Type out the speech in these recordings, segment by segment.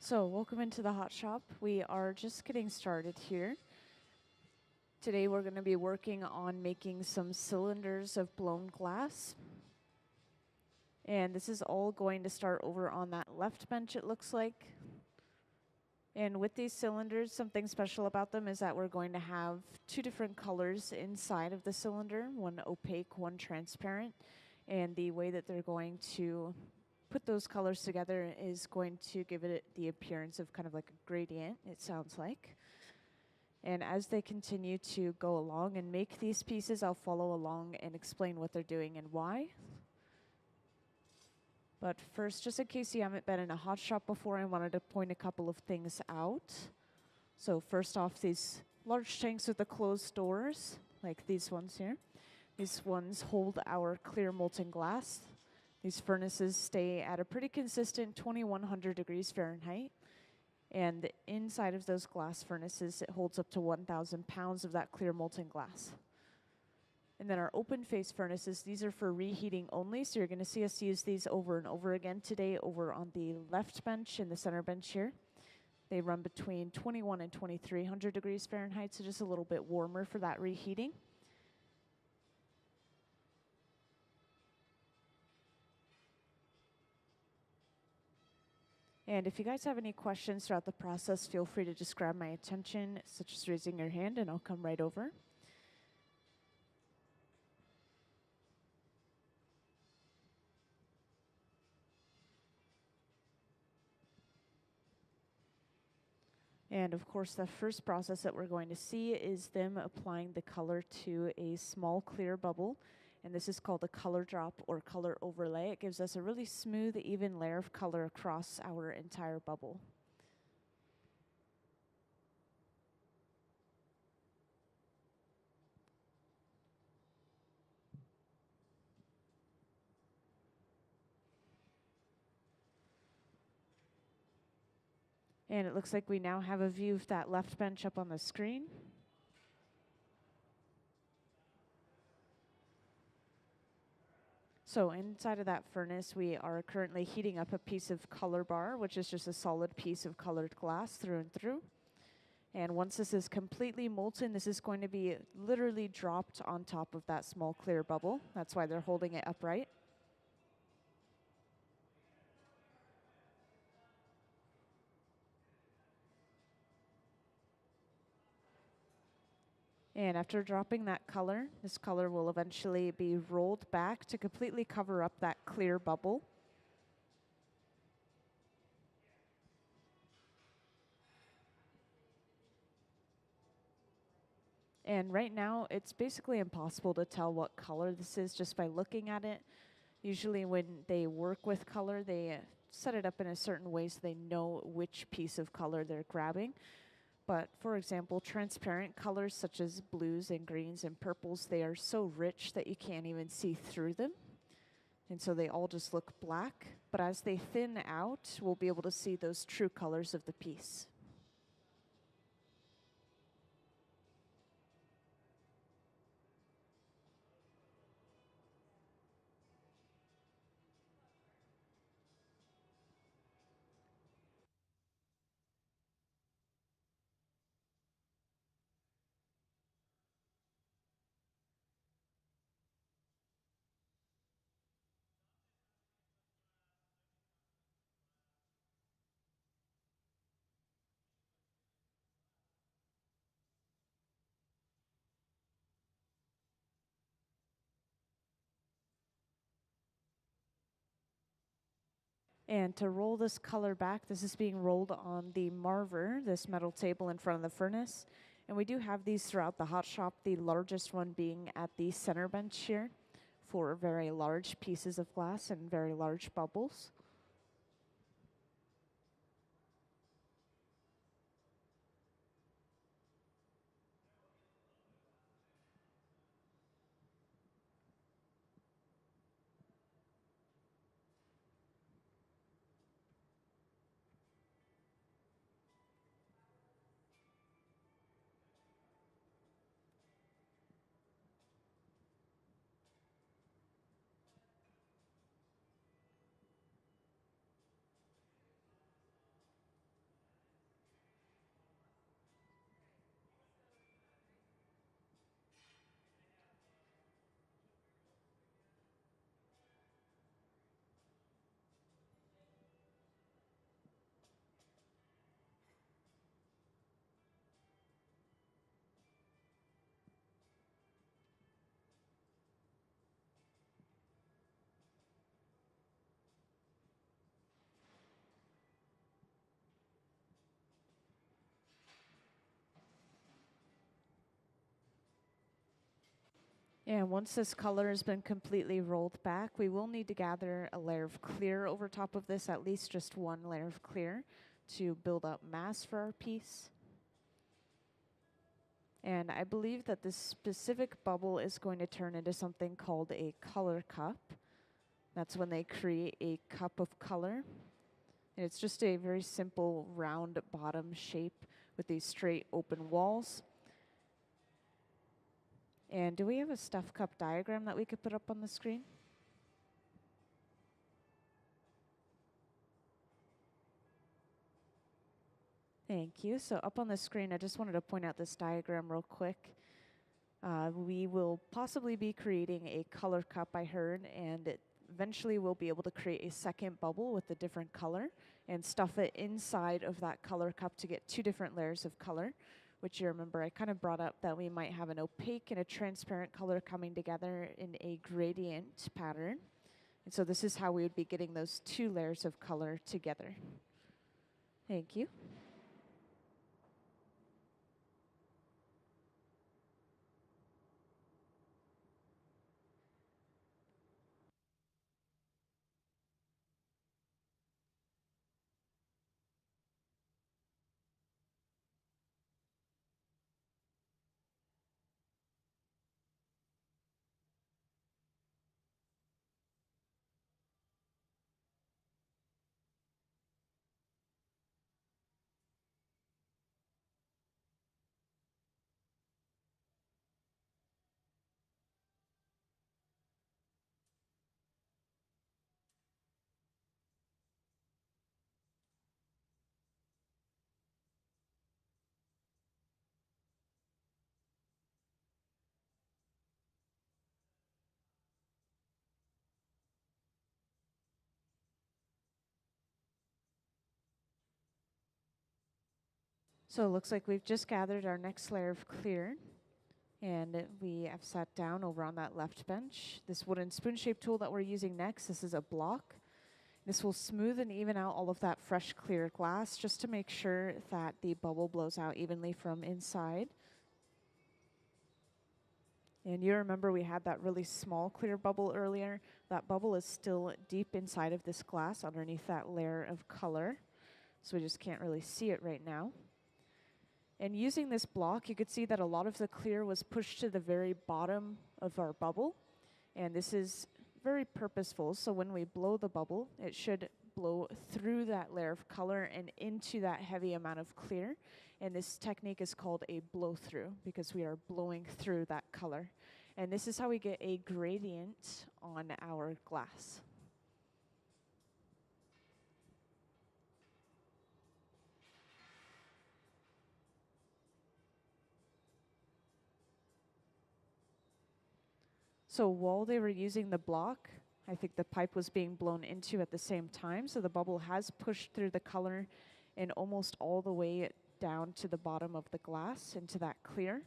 So, welcome into the hot shop. We are just getting started here. Today we're going to be working on making some cylinders of blown glass. And this is all going to start over on that left bench, it looks like. And with these cylinders, something special about them is that we're going to have two different colors inside of the cylinder, one opaque, one transparent. And the way that they're going to put those colors together is going to give it the appearance of kind of like a gradient, it sounds like. And as they continue to go along and make these pieces, I'll follow along and explain what they're doing and why. But first, just in case you haven't been in a hot shop before, I wanted to point a couple of things out. So first off, these large tanks with the closed doors, like these ones here. These ones hold our clear molten glass. These furnaces stay at a pretty consistent 2100 degrees Fahrenheit. And inside of those glass furnaces, it holds up to 1,000 pounds of that clear molten glass. And then our open face furnaces, these are for reheating only. So you're going to see us use these over and over again today over on the left bench and the center bench here. They run between 21 and 2300 degrees Fahrenheit, so just a little bit warmer for that reheating. And if you guys have any questions throughout the process, feel free to just grab my attention, such as raising your hand, and I'll come right over. And of course, the first process that we're going to see is them applying the color to a small clear bubble. And this is called a color drop or color overlay. It gives us a really smooth, even layer of color across our entire bubble. And it looks like we now have a view of that left bench up on the screen. So inside of that furnace, we are currently heating up a piece of color bar, which is just a solid piece of colored glass through and through. And once this is completely molten, this is going to be literally dropped on top of that small clear bubble. That's why they're holding it upright. And after dropping that color, this color will eventually be rolled back to completely cover up that clear bubble. And right now, it's basically impossible to tell what color this is just by looking at it. Usually when they work with color, they set it up in a certain way so they know which piece of color they're grabbing. But for example, transparent colors such as blues and greens and purples, they are so rich that you can't even see through them. And so they all just look black. But as they thin out, we'll be able to see those true colors of the piece. And to roll this color back, this is being rolled on the marver, this metal table in front of the furnace. And we do have these throughout the hot shop, the largest one being at the center bench here for very large pieces of glass and very large bubbles. And once this color has been completely rolled back, we will need to gather a layer of clear over top of this, at least just one layer of clear to build up mass for our piece. And I believe that this specific bubble is going to turn into something called a color cup. That's when they create a cup of color. And it's just a very simple round bottom shape with these straight open walls. And do we have a stuff cup diagram that we could put up on the screen? Thank you. So up on the screen, I just wanted to point out this diagram real quick. We will possibly be creating a color cup, I heard, and eventually we'll be able to create a second bubble with a different color and stuff it inside of that color cup to get two different layers of color, which you remember I kind of brought up that we might have an opaque and a transparent color coming together in a gradient pattern. And so this is how we would be getting those two layers of color together. Thank you. So it looks like we've just gathered our next layer of clear, and we have sat down over on that left bench. This wooden spoon-shaped tool that we're using next, this is a block. This will smooth and even out all of that fresh clear glass just to make sure that the bubble blows out evenly from inside. And you remember we had that really small clear bubble earlier. That bubble is still deep inside of this glass underneath that layer of color. So we just can't really see it right now. And using this block, you could see that a lot of the clear was pushed to the very bottom of our bubble. And this is very purposeful, so when we blow the bubble, it should blow through that layer of color and into that heavy amount of clear. And this technique is called a blow-through because we are blowing through that color. And this is how we get a gradient on our glass. So while they were using the block, I think the pipe was being blown into at the same time, so the bubble has pushed through the color and almost all the way down to the bottom of the glass into that clear.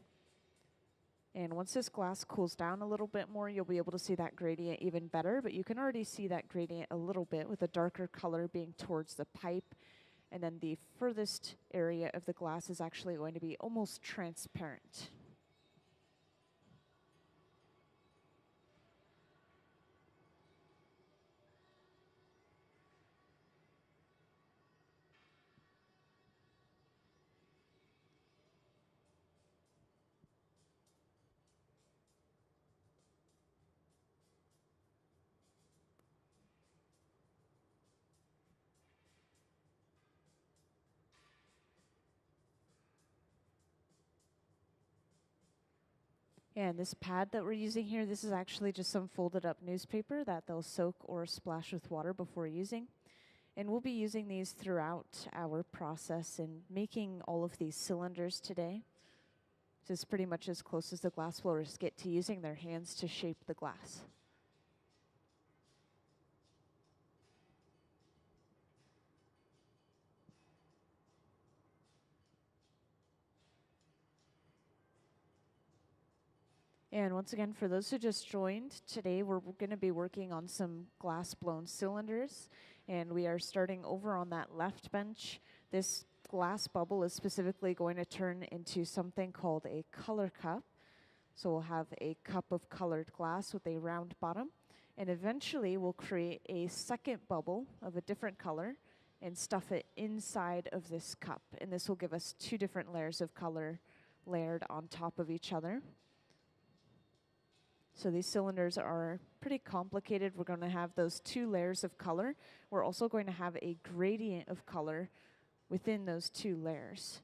And once this glass cools down a little bit more, you'll be able to see that gradient even better, but you can already see that gradient a little bit with a darker color being towards the pipe, and then the furthest area of the glass is actually going to be almost transparent. And this pad that we're using here, this is actually just some folded up newspaper that they'll soak or splash with water before using. And we'll be using these throughout our process in making all of these cylinders today. This is pretty much as close as the glass blowers get to using their hands to shape the glass. And once again, for those who just joined, today we're going to be working on some glass-blown cylinders, and we are starting over on that left bench. This glass bubble is specifically going to turn into something called a color cup. So we'll have a cup of colored glass with a round bottom, and eventually we'll create a second bubble of a different color and stuff it inside of this cup. And this will give us two different layers of color layered on top of each other. So these cylinders are pretty complicated. We're going to have those two layers of color. We're also going to have a gradient of color within those two layers.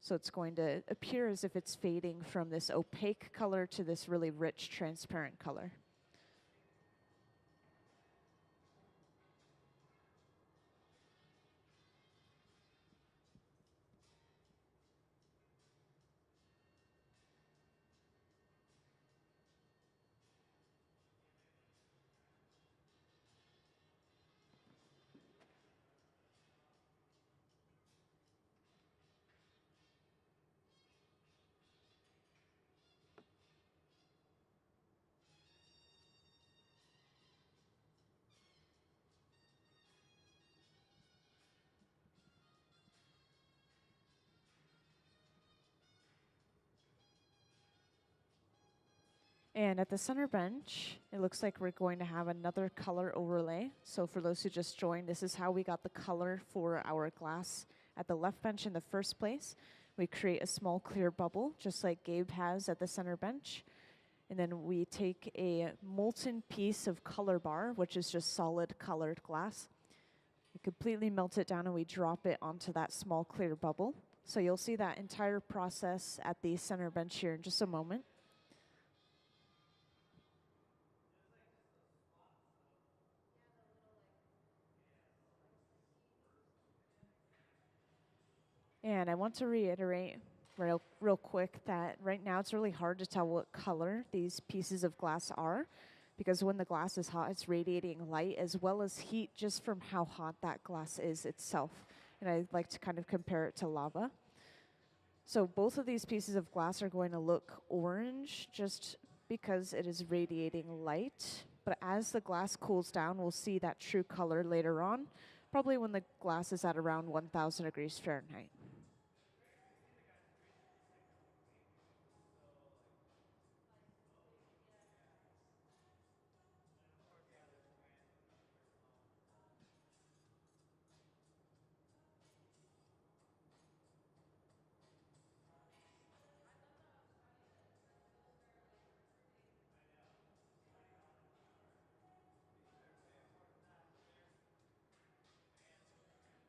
So it's going to appear as if it's fading from this opaque color to this really rich, transparent color. And at the center bench, it looks like we're going to have another color overlay. So for those who just joined, this is how we got the color for our glass at the left bench in the first place. We create a small clear bubble, just like Gabe has at the center bench. And then we take a molten piece of color bar, which is just solid colored glass. We completely melt it down and we drop it onto that small clear bubble. So you'll see that entire process at the center bench here in just a moment. And I want to reiterate real quick that right now it's really hard to tell what color these pieces of glass are, because when the glass is hot, it's radiating light as well as heat just from how hot that glass is itself. And I like to kind of compare it to lava. So both of these pieces of glass are going to look orange just because it is radiating light. But as the glass cools down, we'll see that true color later on, probably when the glass is at around 1,000 degrees Fahrenheit.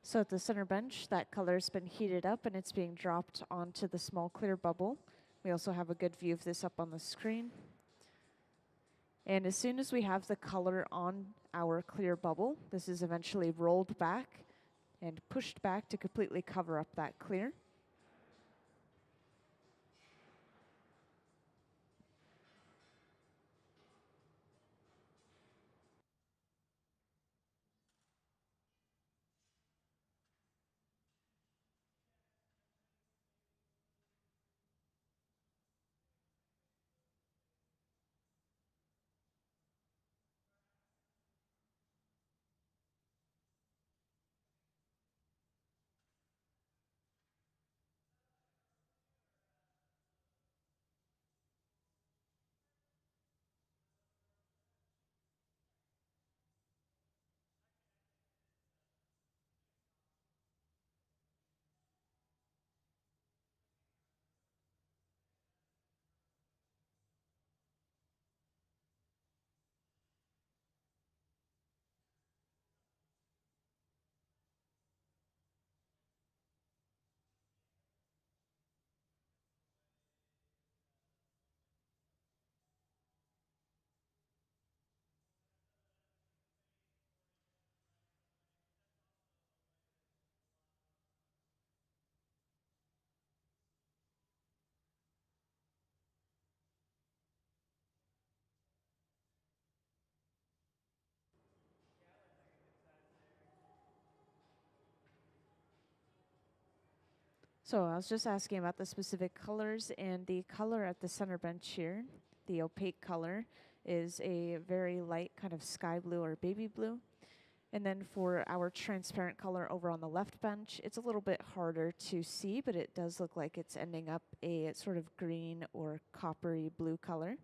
So at the center bench, that color's been heated up and it's being dropped onto the small clear bubble. We also have a good view of this up on the screen. And as soon as we have the color on our clear bubble, this is eventually rolled back and pushed back to completely cover up that clear. So I was just asking about the specific colors, and the color at the center bench here, the opaque color, is a very light kind of sky blue or baby blue. And then for our transparent color over on the left bench, it's a little bit harder to see, but it does look like it's ending up a sort of green or coppery blue color.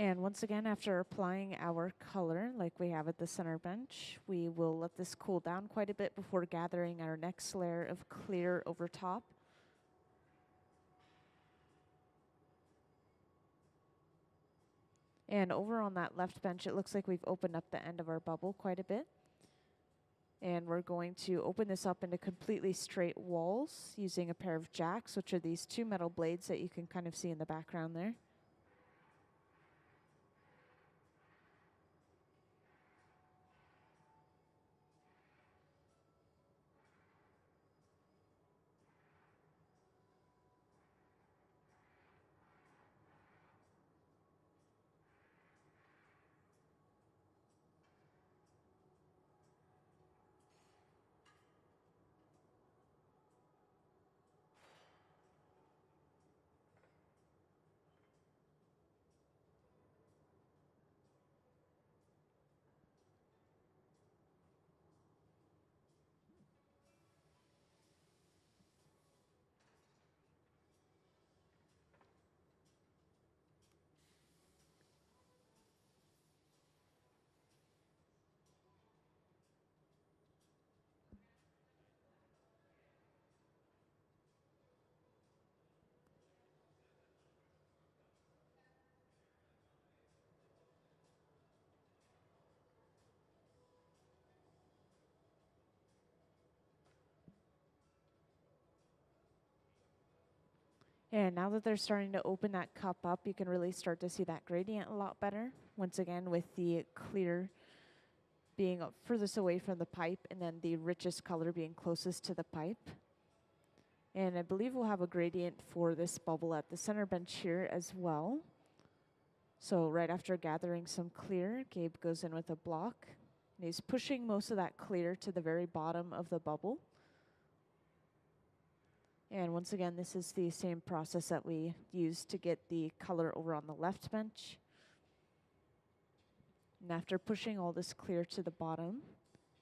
And once again, after applying our color like we have at the center bench, we will let this cool down quite a bit before gathering our next layer of clear over top. And over on that left bench, it looks like we've opened up the end of our bubble quite a bit. And we're going to open this up into completely straight walls using a pair of jacks, which are these two metal blades that you can kind of see in the background there. And now that they're starting to open that cup up, you can really start to see that gradient a lot better. Once again, with the clear being furthest away from the pipe and then the richest color being closest to the pipe. And I believe we'll have a gradient for this bubble at the center bench here as well. So right after gathering some clear, Gabe goes in with a block. And he's pushing most of that clear to the very bottom of the bubble. And once again, this is the same process that we used to get the color over on the left bench. And after pushing all this clear to the bottom,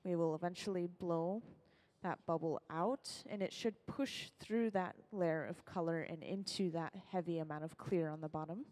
we will eventually blow that bubble out, and it should push through that layer of color and into that heavy amount of clear on the bottom.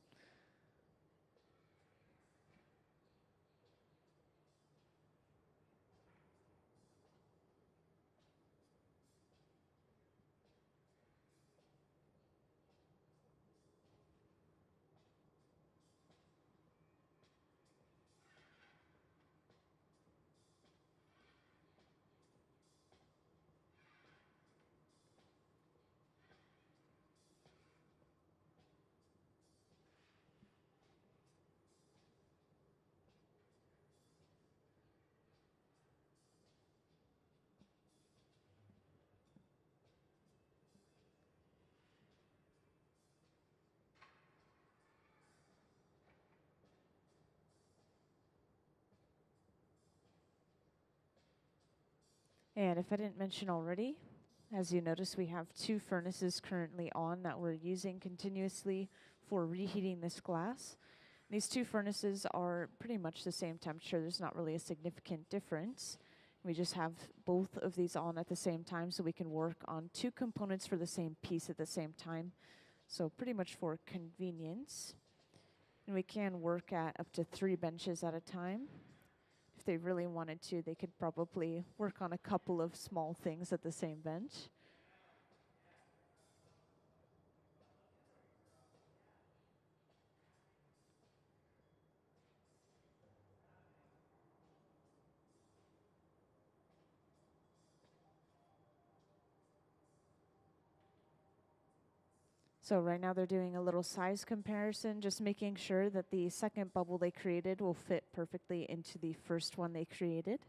And if I didn't mention already, as you notice, we have two furnaces currently on that we're using continuously for reheating this glass. These two furnaces are pretty much the same temperature. There's not really a significant difference. We just have both of these on at the same time so we can work on two components for the same piece at the same time. So pretty much for convenience. And we can work at up to 3 benches at a time. If they really wanted to, they could probably work on a couple of small things at the same bench. So right now they're doing a little size comparison, just making sure that the second bubble they created will fit perfectly into the first one they created.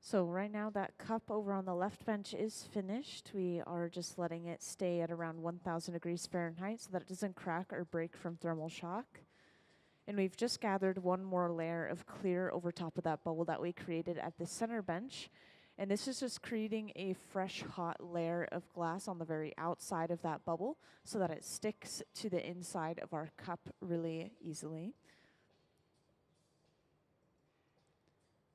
So right now that cup over on the left bench is finished. We are just letting it stay at around 1000 degrees Fahrenheit so that it doesn't crack or break from thermal shock. And we've just gathered one more layer of clear over top of that bubble that we created at the center bench. And this is just creating a fresh hot layer of glass on the very outside of that bubble so that it sticks to the inside of our cup really easily.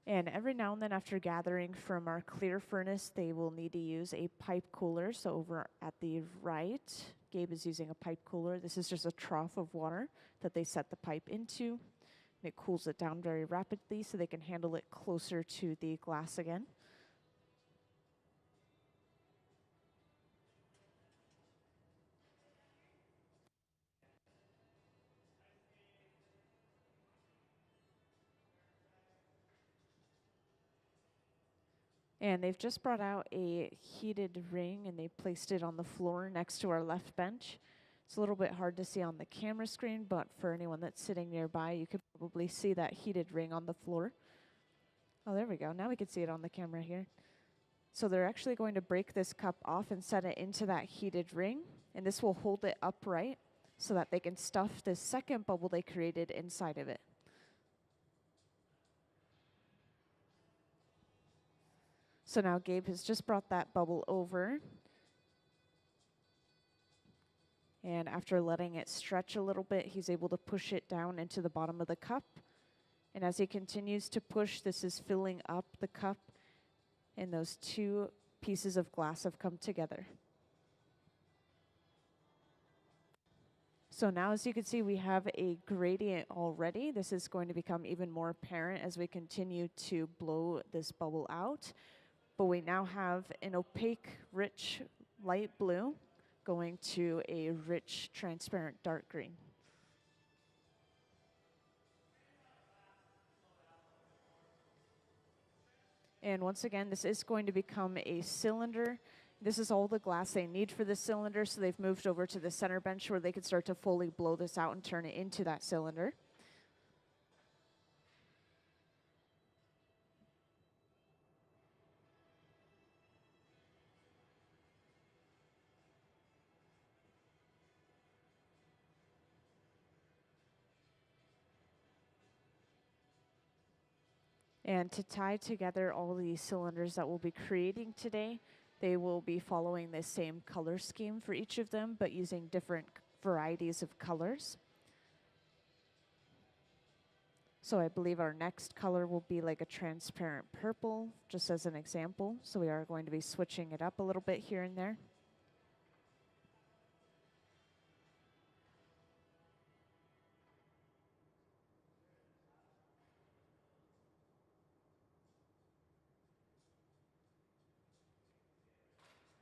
And every now and then after gathering from our clear furnace, they will need to use a pipe cooler. So over at the right, Gabe is using a pipe cooler. This is just a trough of water that they set the pipe into. And it cools it down very rapidly so they can handle it closer to the glass again. And they've just brought out a heated ring and they placed it on the floor next to our left bench. It's a little bit hard to see on the camera screen, but for anyone that's sitting nearby, you could probably see that heated ring on the floor. Oh, there we go. Now we can see it on the camera here. So they're actually going to break this cup off and set it into that heated ring, and this will hold it upright so that they can stuff this second bubble they created inside of it. So now Gabe has just brought that bubble over. And after letting it stretch a little bit, he's able to push it down into the bottom of the cup. And as he continues to push, this is filling up the cup, and those two pieces of glass have come together. So now, as you can see, we have a gradient already. This is going to become even more apparent as we continue to blow this bubble out. But we now have an opaque, rich light blue going to a rich, transparent dark green. And once again, this is going to become a cylinder. This is all the glass they need for the cylinder, so they've moved over to the center bench where they can start to fully blow this out and turn it into that cylinder. And to tie together all these cylinders that we'll be creating today, they will be following the same color scheme for each of them, but using different varieties of colors. So I believe our next color will be like a transparent purple, just as an example. So we are going to be switching it up a little bit here and there.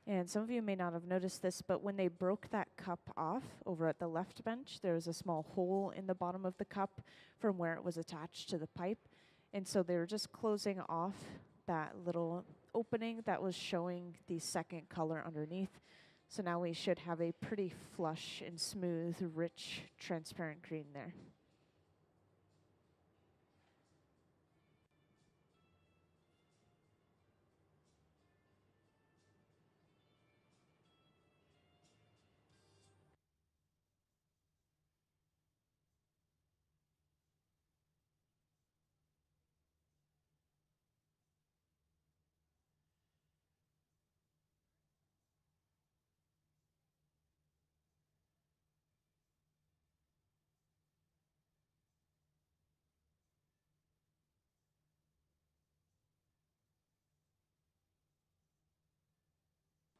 And some of you may not have noticed this, but when they broke that cup off over at the left bench, there was a small hole in the bottom of the cup from where it was attached to the pipe. And so they were just closing off that little opening that was showing the second color underneath. So now we should have a pretty flush and smooth, rich, transparent green there.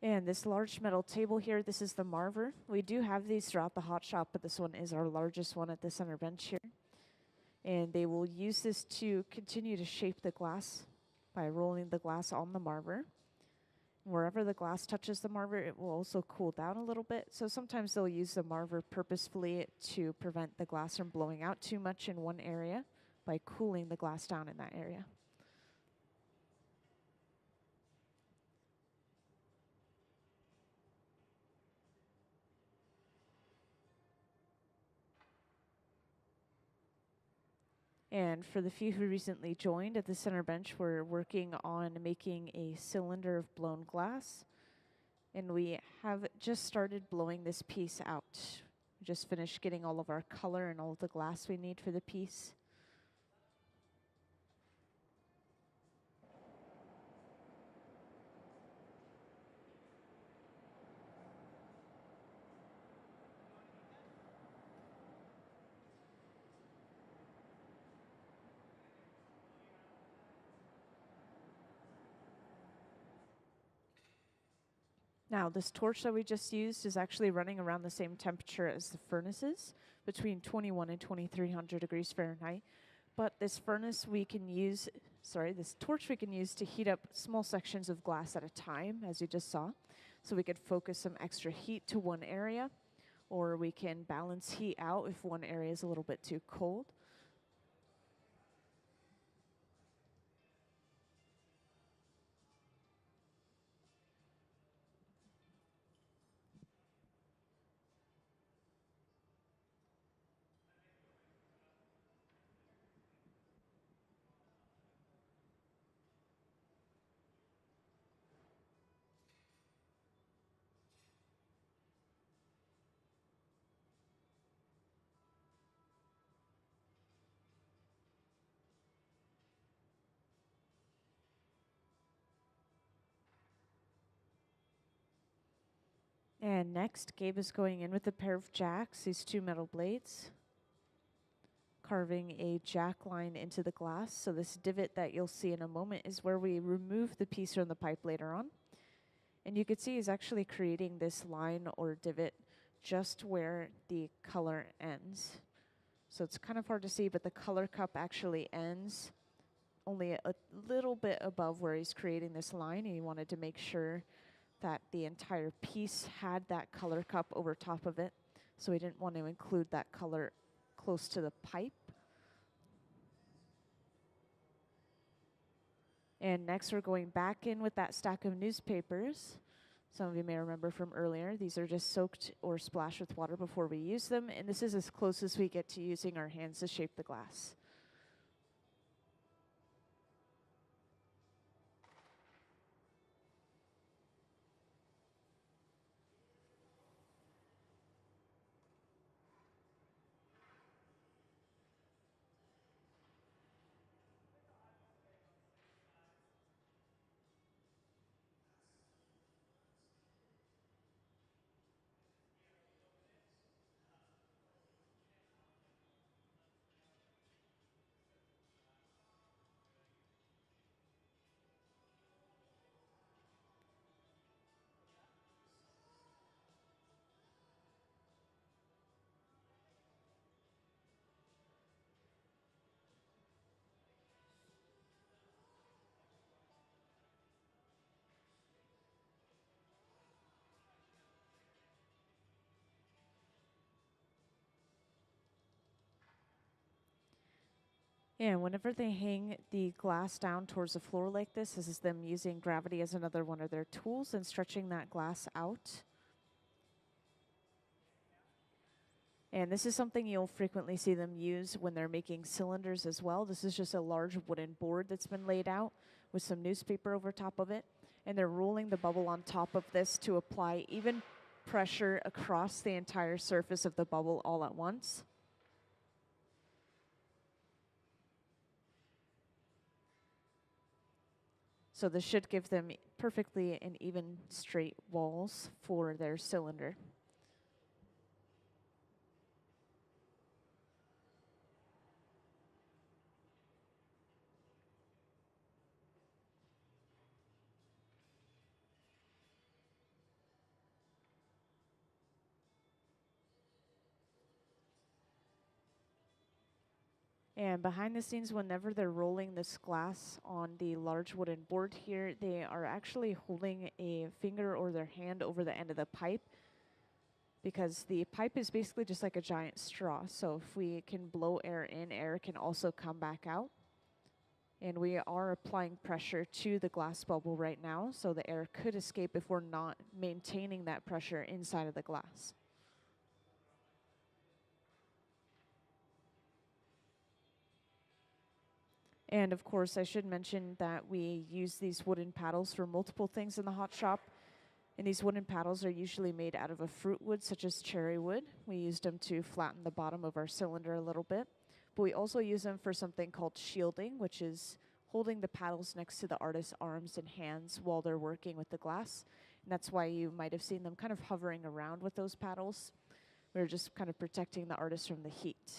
And this large metal table here, this is the Marver. We do have these throughout the hot shop, but this one is our largest one at the center bench here. And they will use this to continue to shape the glass by rolling the glass on the Marver. Wherever the glass touches the Marver, it will also cool down a little bit. So sometimes they'll use the Marver purposefully to prevent the glass from blowing out too much in one area by cooling the glass down in that area. And for the few who recently joined at the center bench, we're working on making a cylinder of blown glass. And we have just started blowing this piece out. We just finished getting all of our color and all of the glass we need for the piece. Now, this torch that we just used is actually running around the same temperature as the furnaces, between 21 and 2300 degrees Fahrenheit. But this furnace we can use, this torch we can use to heat up small sections of glass at a time, as you just saw. So we could focus some extra heat to one area, or we can balance heat out if one area is a little bit too cold. And next, Gabe is going in with a pair of jacks, these two metal blades, carving a jack line into the glass. So this divot that you'll see in a moment is where we remove the piece from the pipe later on. And you can see he's actually creating this line or divot just where the color ends. So it's kind of hard to see, but the color cup actually ends only a little bit above where he's creating this line. And he wanted to make sure that the entire piece had that color cup over top of it. So we didn't want to include that color close to the pipe. And next we're going back in with that stack of newspapers. Some of you may remember from earlier, these are just soaked or splashed with water before we use them. And this is as close as we get to using our hands to shape the glass. And whenever they hang the glass down towards the floor like this is them using gravity as another one of their tools and stretching that glass out. And this is something you'll frequently see them use when they're making cylinders as well. This is just a large wooden board that's been laid out with some newspaper over top of it. And they're rolling the bubble on top of this to apply even pressure across the entire surface of the bubble all at once. So this should give them perfectly and even straight walls for their cylinder. And behind the scenes, whenever they're rolling this glass on the large wooden board here, they are actually holding a finger or their hand over the end of the pipe, because the pipe is basically just like a giant straw. So if we can blow air in, air can also come back out. And we are applying pressure to the glass bubble right now, so the air could escape if we're not maintaining that pressure inside of the glass. And of course, I should mention that we use these wooden paddles for multiple things in the hot shop. And these wooden paddles are usually made out of a fruit wood, such as cherry wood. We used them to flatten the bottom of our cylinder a little bit. But we also use them for something called shielding, which is holding the paddles next to the artist's arms and hands while they're working with the glass. And that's why you might have seen them kind of hovering around with those paddles. We're just kind of protecting the artist from the heat.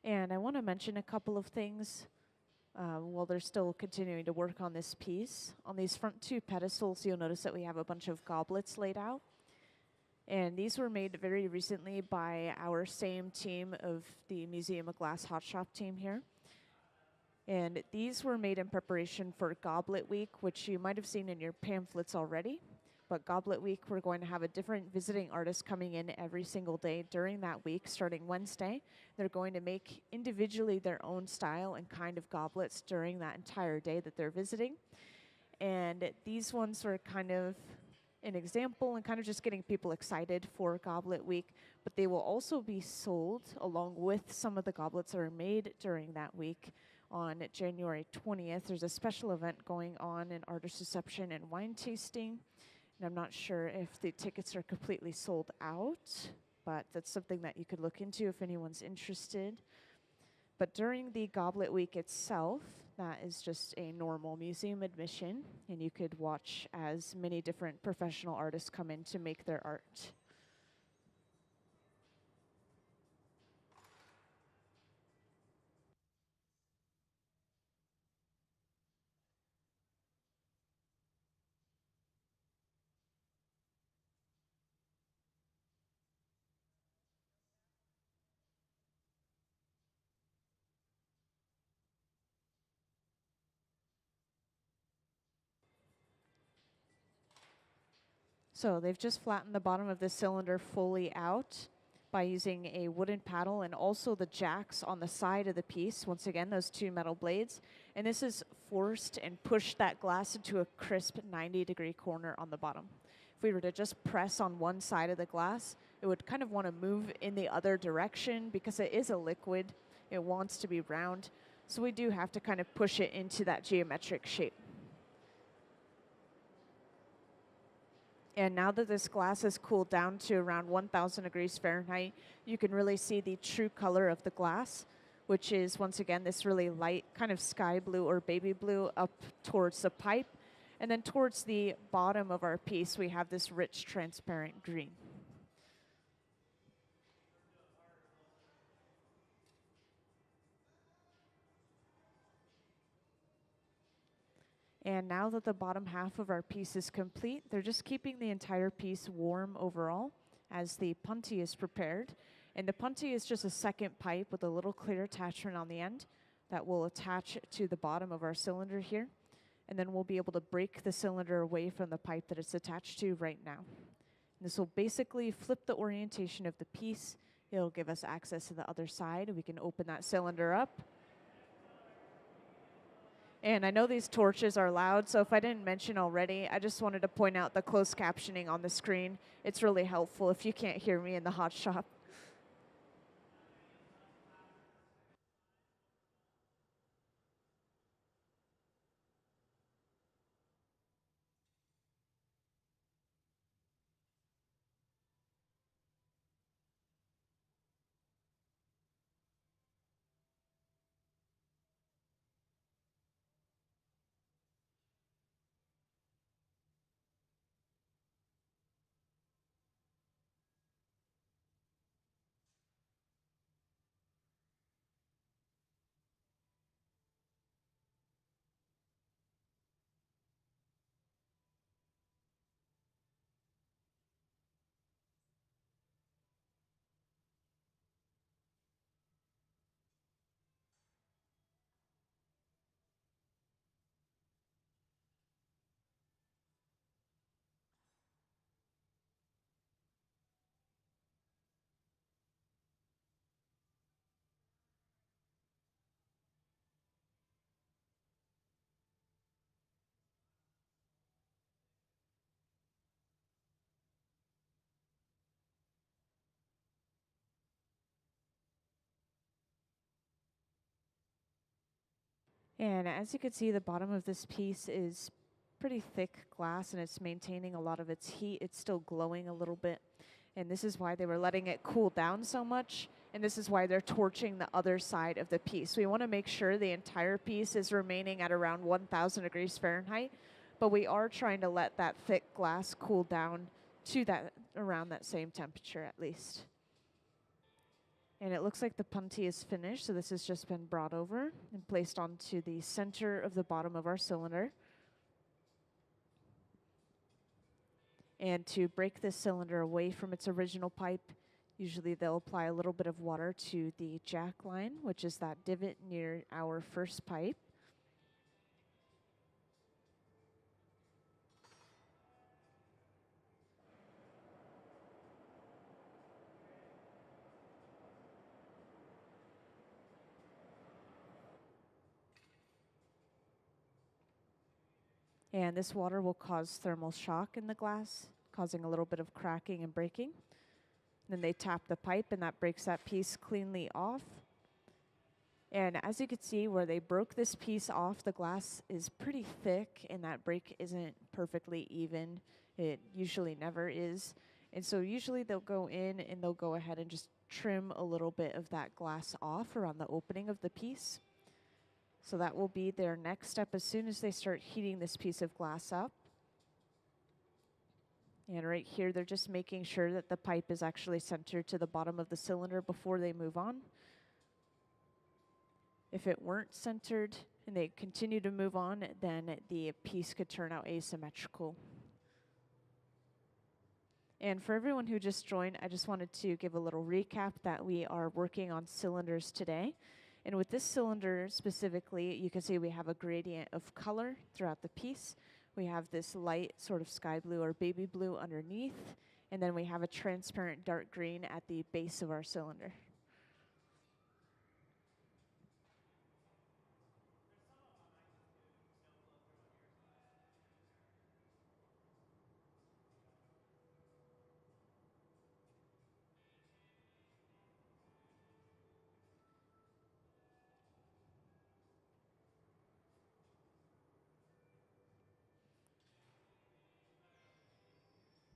And I want to mention a couple of things while they're still continuing to work on this piece. On these front two pedestals, you'll notice that we have a bunch of goblets laid out. And these were made very recently by our same team of the Museum of Glass Hot Shop team here. And these were made in preparation for Goblet Week, which you might have seen in your pamphlets already. But Goblet Week, we're going to have a different visiting artist coming in every single day during that week, starting Wednesday. They're going to make individually their own style and kind of goblets during that entire day that they're visiting. And these ones are kind of an example and kind of just getting people excited for Goblet Week. But they will also be sold along with some of the goblets that are made during that week. On January 20th, there's a special event going on, an artist reception and wine tasting. And I'm not sure if the tickets are completely sold out, but that's something that you could look into if anyone's interested. But during the Goblet Week itself, that is just a normal museum admission, and you could watch as many different professional artists come in to make their art. So they've just flattened the bottom of this cylinder fully out by using a wooden paddle and also the jacks on the side of the piece. Once again, those two metal blades. And this is forced and pushed that glass into a crisp 90-degree corner on the bottom. If we were to just press on one side of the glass, it would kind of want to move in the other direction because it is a liquid. It wants to be round. So we do have to kind of push it into that geometric shape. And now that this glass has cooled down to around 1,000 degrees Fahrenheit, you can really see the true color of the glass, which is, once again, this really light kind of sky blue or baby blue up towards the pipe. And then towards the bottom of our piece, we have this rich, transparent green. And now that the bottom half of our piece is complete, they're just keeping the entire piece warm overall as the punty is prepared. And the punty is just a second pipe with a little clear attachment on the end that will attach to the bottom of our cylinder here. And then we'll be able to break the cylinder away from the pipe that it's attached to right now. And this will basically flip the orientation of the piece. It'll give us access to the other side. We can open that cylinder up. And I know these torches are loud, so if I didn't mention already, I just wanted to point out the closed captioning on the screen. It's really helpful if you can't hear me in the hot shop. And as you can see, the bottom of this piece is pretty thick glass and it's maintaining a lot of its heat. It's still glowing a little bit. And this is why they were letting it cool down so much. And this is why they're torching the other side of the piece. We want to make sure the entire piece is remaining at around 1,000 degrees Fahrenheit. But we are trying to let that thick glass cool down to that around that same temperature at least. And it looks like the punty is finished, so this has just been brought over and placed onto the center of the bottom of our cylinder. And to break this cylinder away from its original pipe, usually they'll apply a little bit of water to the jack line, which is that divot near our first pipe. And this water will cause thermal shock in the glass, causing a little bit of cracking and breaking. Then they tap the pipe and that breaks that piece cleanly off. And as you can see, where they broke this piece off, the glass is pretty thick and that break isn't perfectly even. It usually never is. And so usually they'll go in and they'll go ahead and just trim a little bit of that glass off around the opening of the piece. So that will be their next step as soon as they start heating this piece of glass up. And right here, they're just making sure that the pipe is actually centered to the bottom of the cylinder before they move on. If it weren't centered and they continue to move on, then the piece could turn out asymmetrical. And for everyone who just joined, I just wanted to give a little recap that we are working on cylinders today. And with this cylinder specifically, you can see we have a gradient of color throughout the piece. We have this light sort of sky blue or baby blue underneath, and then we have a transparent dark green at the base of our cylinder.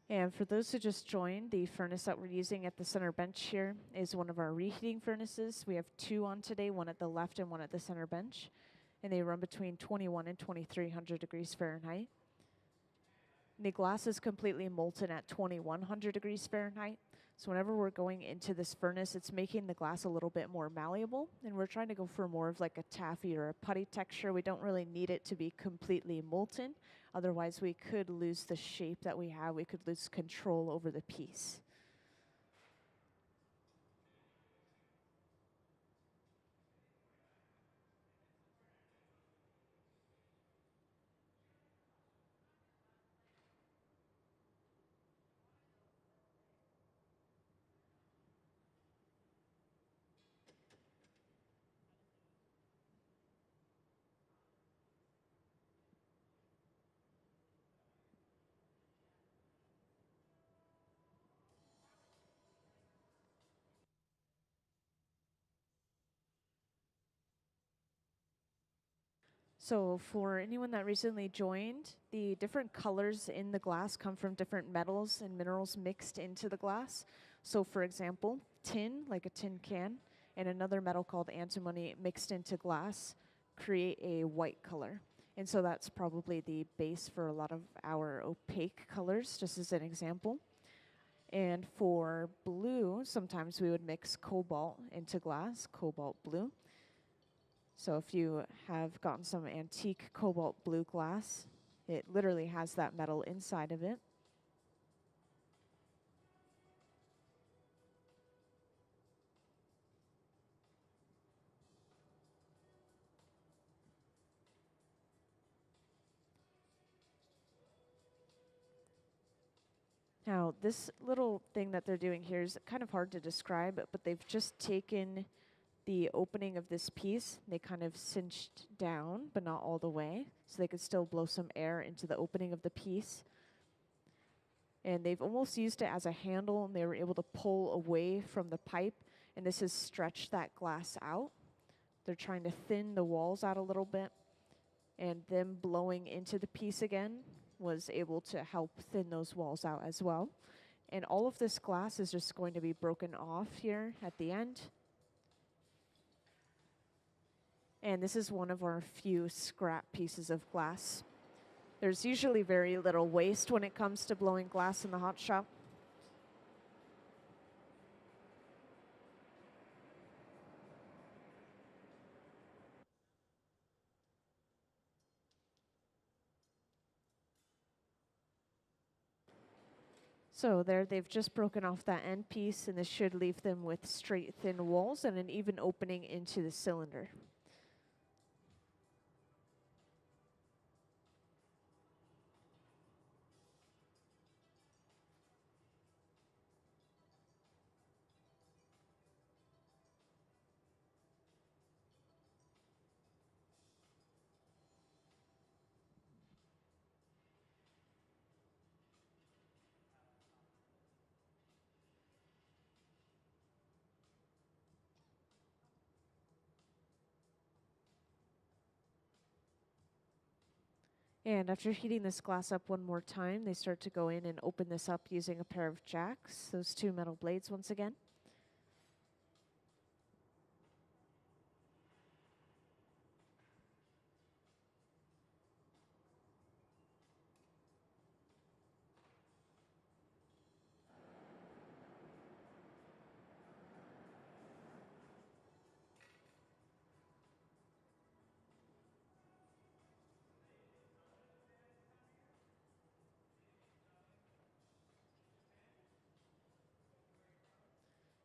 And for those who just joined, the furnace that we're using at the center bench here is one of our reheating furnaces. We have two on today, one at the left and one at the center bench. And they run between 21 and 2300 degrees Fahrenheit. And the glass is completely molten at 2100 degrees Fahrenheit. So whenever we're going into this furnace, it's making the glass a little bit more malleable. And we're trying to go for more of like a taffy or a putty texture. We don't really need it to be completely molten. Otherwise, we could lose the shape that we have. We could lose control over the piece. So for anyone that recently joined, the different colors in the glass come from different metals and minerals mixed into the glass. So for example, tin, like a tin can, and another metal called antimony mixed into glass create a white color. And so that's probably the base for a lot of our opaque colors, just as an example. And for blue, sometimes we would mix cobalt into glass, cobalt blue. So if you have gotten some antique cobalt blue glass, it literally has that metal inside of it. Now, this little thing that they're doing here is kind of hard to describe, but they've just taken the opening of this piece, they kind of cinched down, but not all the way, so they could still blow some air into the opening of the piece. And they've almost used it as a handle, and they were able to pull away from the pipe, and this has stretched that glass out. They're trying to thin the walls out a little bit, and them blowing into the piece again was able to help thin those walls out as well. And all of this glass is just going to be broken off here at the end. And this is one of our few scrap pieces of glass. There's usually very little waste when it comes to blowing glass in the hot shop. So there they've just broken off that end piece, and this should leave them with straight thin walls and an even opening into the cylinder. And after heating this glass up one more time, they start to go in and open this up using a pair of jacks, those two metal blades once again.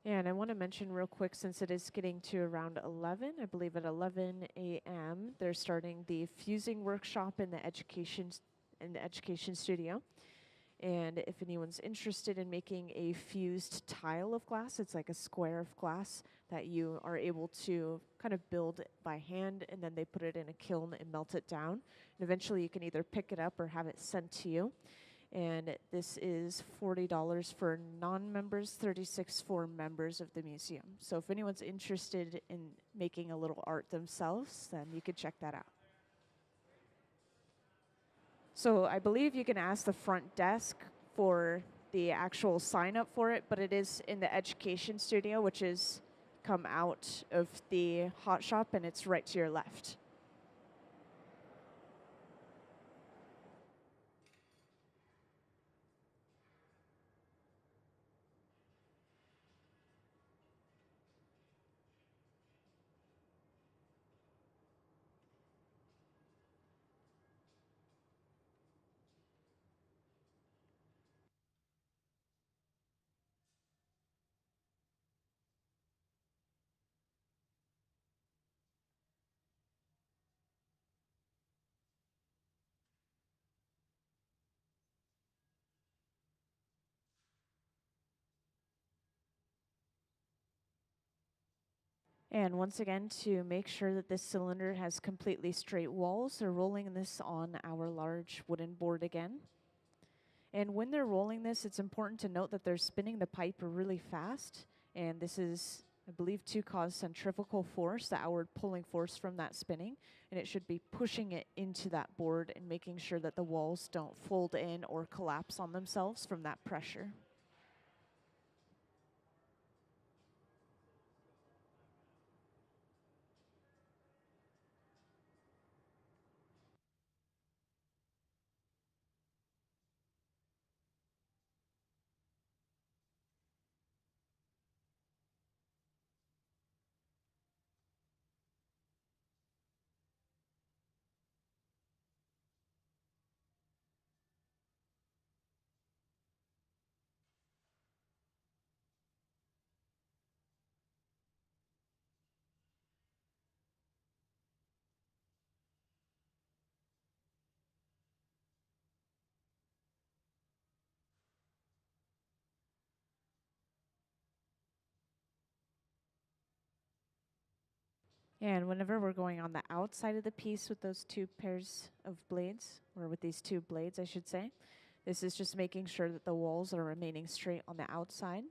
And I want to mention real quick, since it is getting to around 11, I believe at 11 a.m., they're starting the fusing workshop in the education studio. And if anyone's interested in making a fused tile of glass, it's like a square of glass that you are able to kind of build by hand, and then they put it in a kiln and melt it down. And eventually you can either pick it up or have it sent to you. And this is $40 for non-members, $36 for members of the museum. So if anyone's interested in making a little art themselves, then you could check that out. So I believe you can ask the front desk for the actual sign up for it, but it is in the education studio, which is come out of the hot shop, and it's right to your left. And once again, to make sure that this cylinder has completely straight walls, they're rolling this on our large wooden board again. And when they're rolling this, it's important to note that they're spinning the pipe really fast. And this is, I believe, to cause centrifugal force, the outward pulling force from that spinning. And it should be pushing it into that board and making sure that the walls don't fold in or collapse on themselves from that pressure. And whenever we're going on the outside of the piece with those two pairs of blades, or with these two blades, I should say, this is just making sure that the walls are remaining straight on the outside.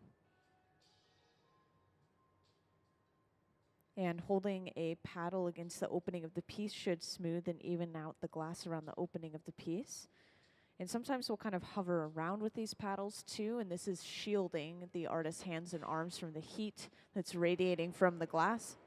And holding a paddle against the opening of the piece should smooth and even out the glass around the opening of the piece. And sometimes we'll kind of hover around with these paddles too, and this is shielding the artist's hands and arms from the heat that's radiating from the glass.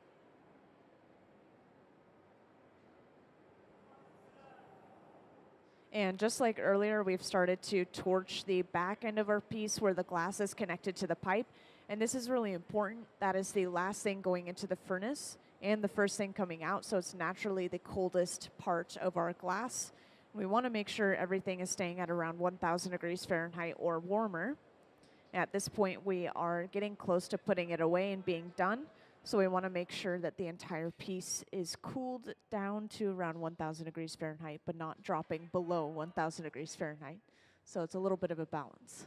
And just like earlier, we've started to torch the back end of our piece where the glass is connected to the pipe. And this is really important. That is the last thing going into the furnace and the first thing coming out. So it's naturally the coldest part of our glass. We want to make sure everything is staying at around 1,000 degrees Fahrenheit or warmer. At this point, we are getting close to putting it away and being done. So we want to make sure that the entire piece is cooled down to around 1,000 degrees Fahrenheit, but not dropping below 1,000 degrees Fahrenheit. So it's a little bit of a balance.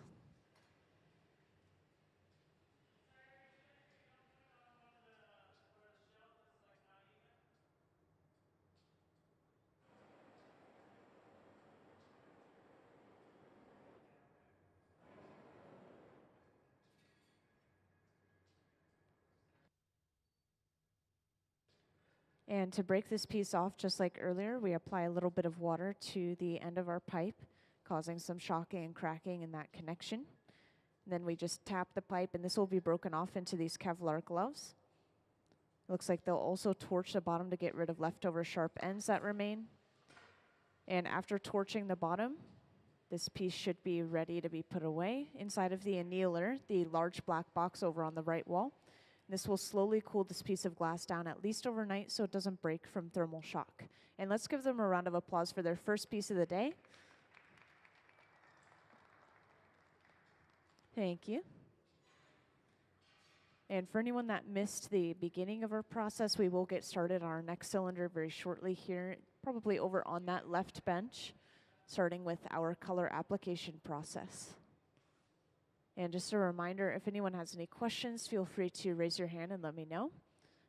And to break this piece off, just like earlier, we apply a little bit of water to the end of our pipe, causing some shocking and cracking in that connection. And then we just tap the pipe, and this will be broken off into these Kevlar gloves. Looks like they'll also torch the bottom to get rid of leftover sharp ends that remain. And after torching the bottom, this piece should be ready to be put away inside of the annealer, the large black box over on the right wall. This will slowly cool this piece of glass down at least overnight so it doesn't break from thermal shock. And let's give them a round of applause for their first piece of the day. Thank you. And for anyone that missed the beginning of our process, we will get started on our next cylinder very shortly here, probably over on that left bench, starting with our color application process. And just a reminder, if anyone has any questions, feel free to raise your hand and let me know.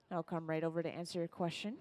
I'll come right over to answer your question.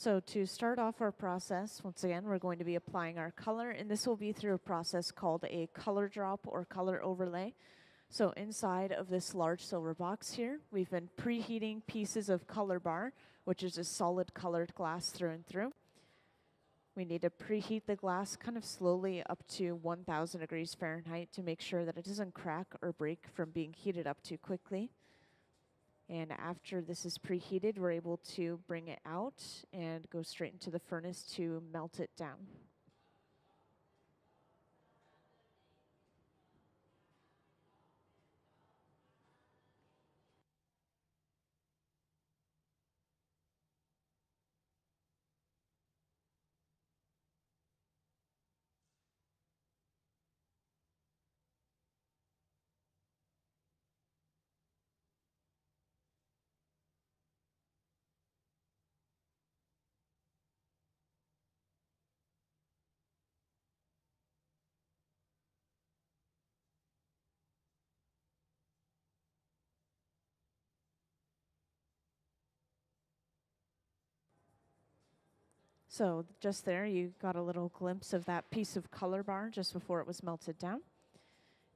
So to start off our process, once again, we're going to be applying our color, and this will be through a process called a color drop or color overlay. So inside of this large silver box here, we've been preheating pieces of color bar, which is a solid colored glass through and through. We need to preheat the glass kind of slowly up to 1000 degrees Fahrenheit to make sure that it doesn't crack or break from being heated up too quickly. And after this is preheated, we're able to bring it out and go straight into the furnace to melt it down. So just there, you got a little glimpse of that piece of color bar just before it was melted down.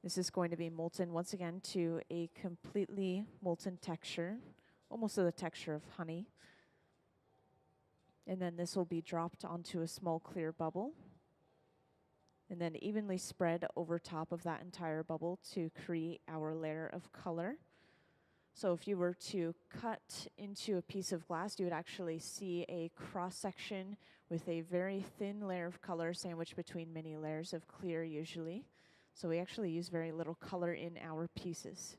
This is going to be molten once again to a completely molten texture, almost to the texture of honey. And then this will be dropped onto a small clear bubble and then evenly spread over top of that entire bubble to create our layer of color. So if you were to cut into a piece of glass, you would actually see a cross section with a very thin layer of color sandwiched between many layers of clear usually. So we actually use very little color in our pieces.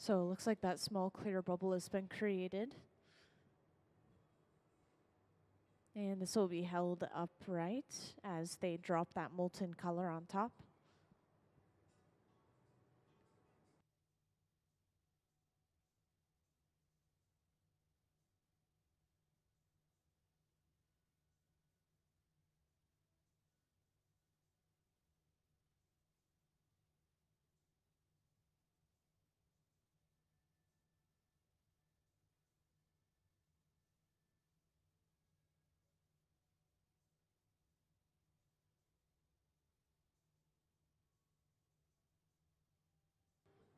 So it looks like that small clear bubble has been created. And this will be held upright as they drop that molten color on top.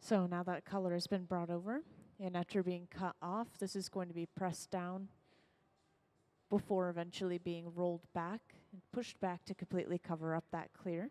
So now that color has been brought over, and after being cut off, this is going to be pressed down before eventually being rolled back and pushed back to completely cover up that clear.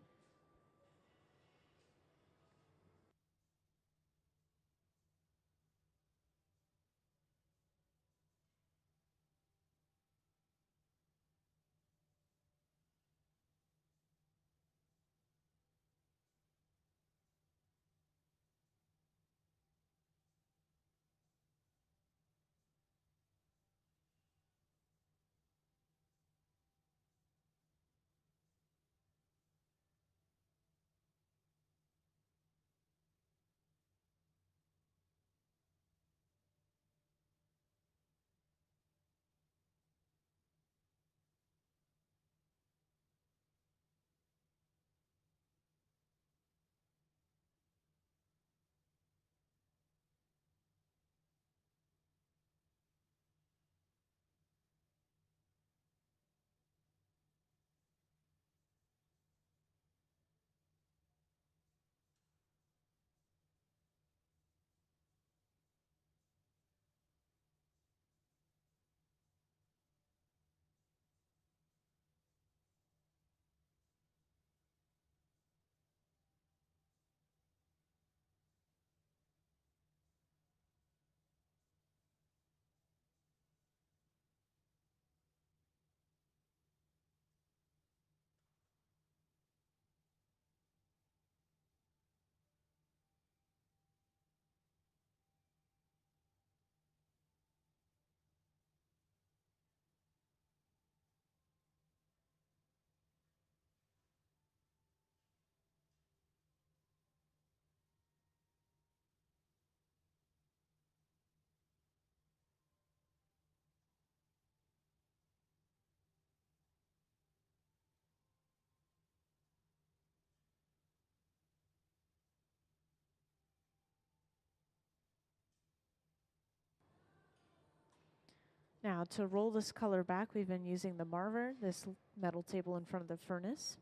Now to roll this color back, we've been using the marver, this metal table in front of the furnace,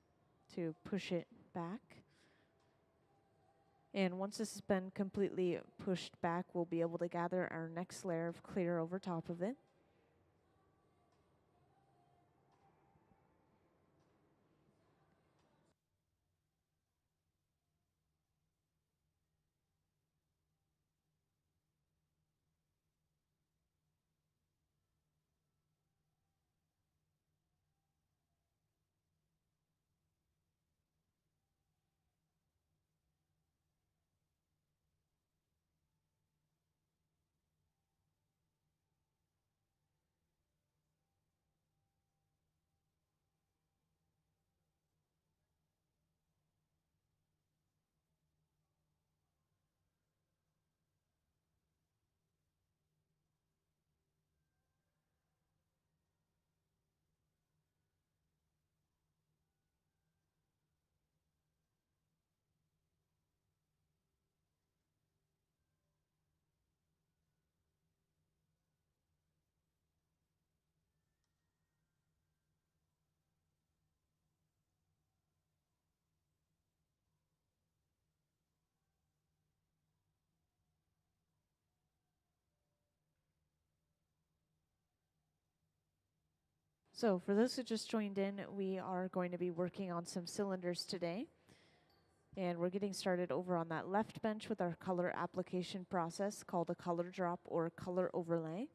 to push it back. And once this has been completely pushed back, we'll be able to gather our next layer of clear over top of it. So for those who just joined in, we are going to be working on some cylinders today. And we're getting started over on that left bench with our color application process called a color drop or color overlay.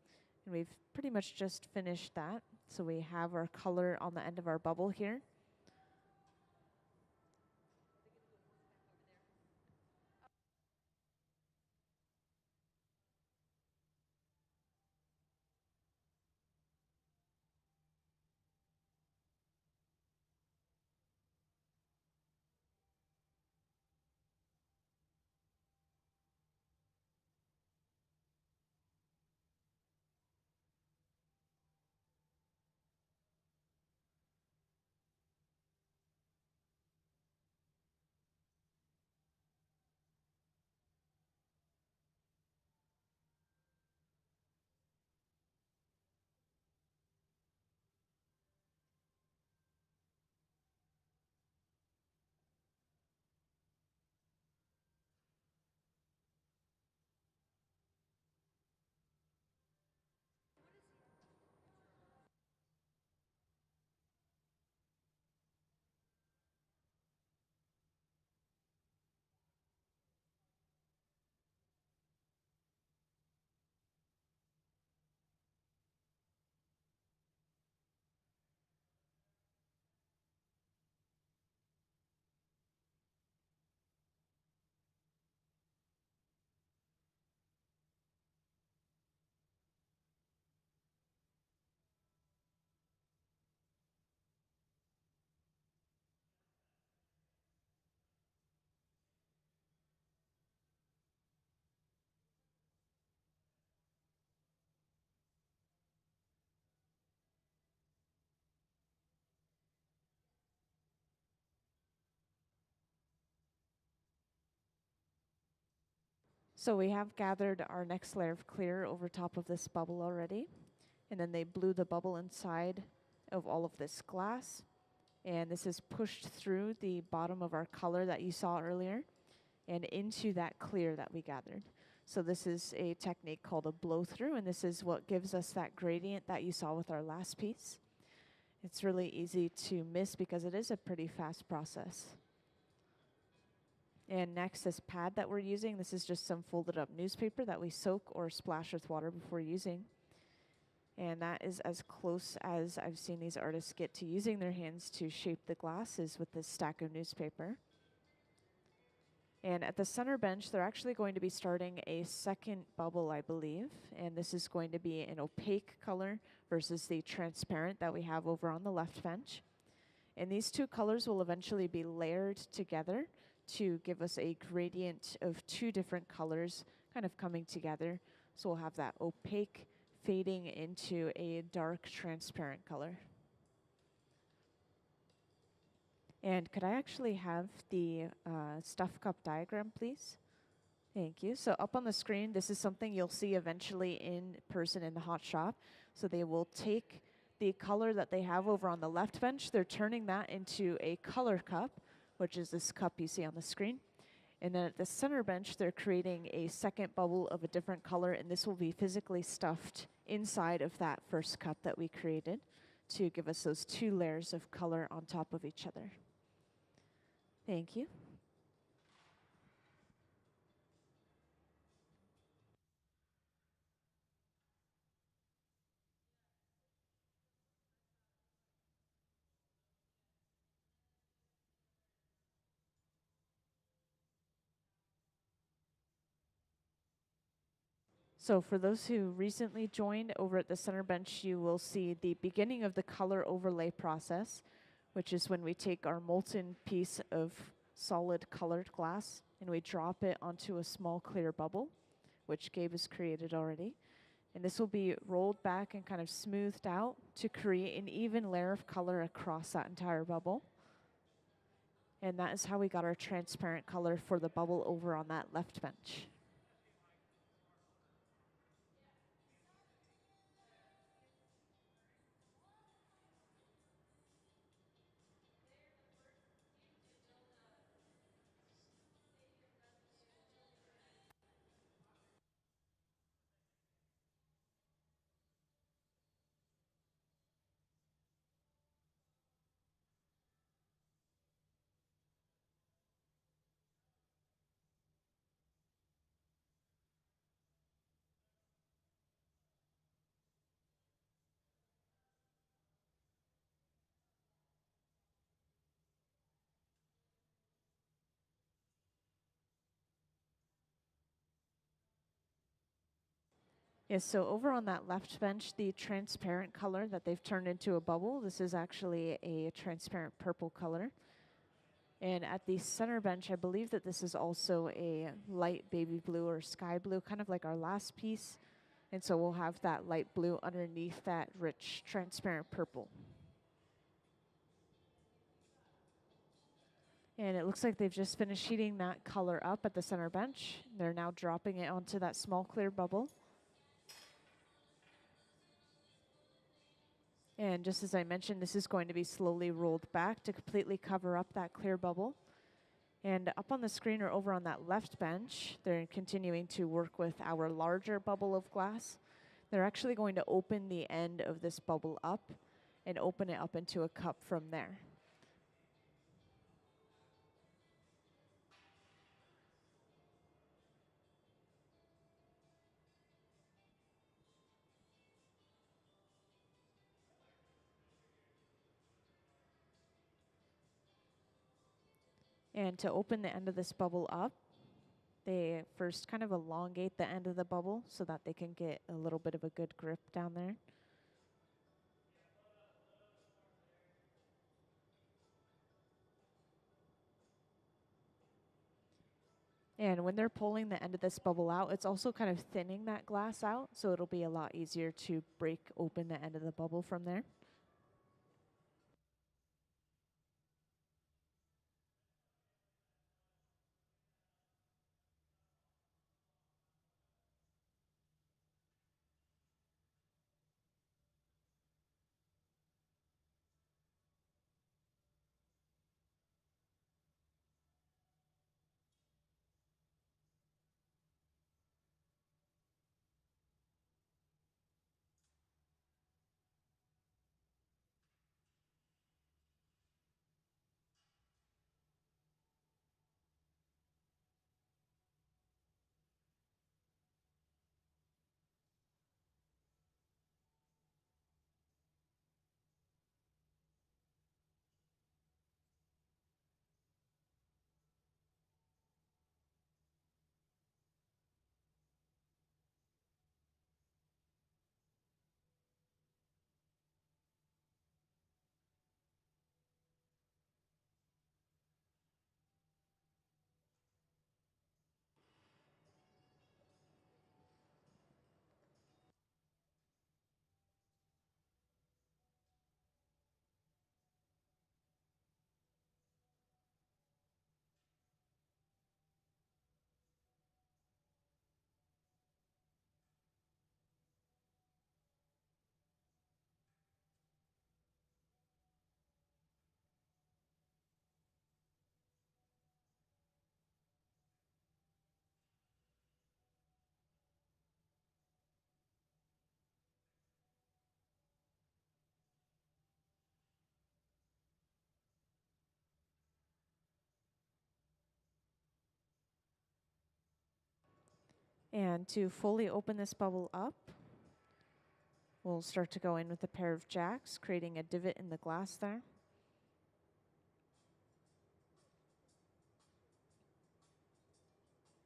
And we've pretty much just finished that. So we have our color on the end of our bubble here. So we have gathered our next layer of clear over top of this bubble already. And then they blew the bubble inside of all of this glass. And this is pushed through the bottom of our color that you saw earlier and into that clear that we gathered. So this is a technique called a blow through, and this is what gives us that gradient that you saw with our last piece. It's really easy to miss because it is a pretty fast process. And next, this pad that we're using, this is just some folded up newspaper that we soak or splash with water before using. And that is as close as I've seen these artists get to using their hands to shape the glasses with this stack of newspaper. And at the center bench, they're actually going to be starting a second bubble, I believe. And this is going to be an opaque color versus the transparent that we have over on the left bench. And these two colors will eventually be layered together to give us a gradient of two different colors kind of coming together. So we'll have that opaque fading into a dark transparent color. And could I actually have the stuff cup diagram, please? Thank you. So up on the screen, this is something you'll see eventually in person in the hot shop. So they will take the color that they have over on the left bench, they're turning that into a color cup, which is this cup you see on the screen. And then at the center bench, they're creating a second bubble of a different color, and this will be physically stuffed inside of that first cup that we created to give us those two layers of color on top of each other. Thank you. So for those who recently joined over at the center bench, you will see the beginning of the color overlay process, which is when we take our molten piece of solid colored glass and we drop it onto a small clear bubble, which Gabe has created already. And this will be rolled back and kind of smoothed out to create an even layer of color across that entire bubble. And that is how we got our transparent color for the bubble over on that left bench. Yes, so over on that left bench, the transparent color that they've turned into a bubble, this is actually a transparent purple color. And at the center bench, I believe that this is also a light baby blue or sky blue, kind of like our last piece. And so we'll have that light blue underneath that rich transparent purple. And it looks like they've just finished heating that color up at the center bench. They're now dropping it onto that small clear bubble. And just as I mentioned, this is going to be slowly rolled back to completely cover up that clear bubble. And up on the screen or over on that left bench, they're continuing to work with our larger bubble of glass. They're actually going to open the end of this bubble up and open it up into a cup from there. And to open the end of this bubble up, they first kind of elongate the end of the bubble so that they can get a little bit of a good grip down there. And when they're pulling the end of this bubble out, it's also kind of thinning that glass out, so it'll be a lot easier to break open the end of the bubble from there. And to fully open this bubble up, we'll start to go in with a pair of jacks, creating a divot in the glass there.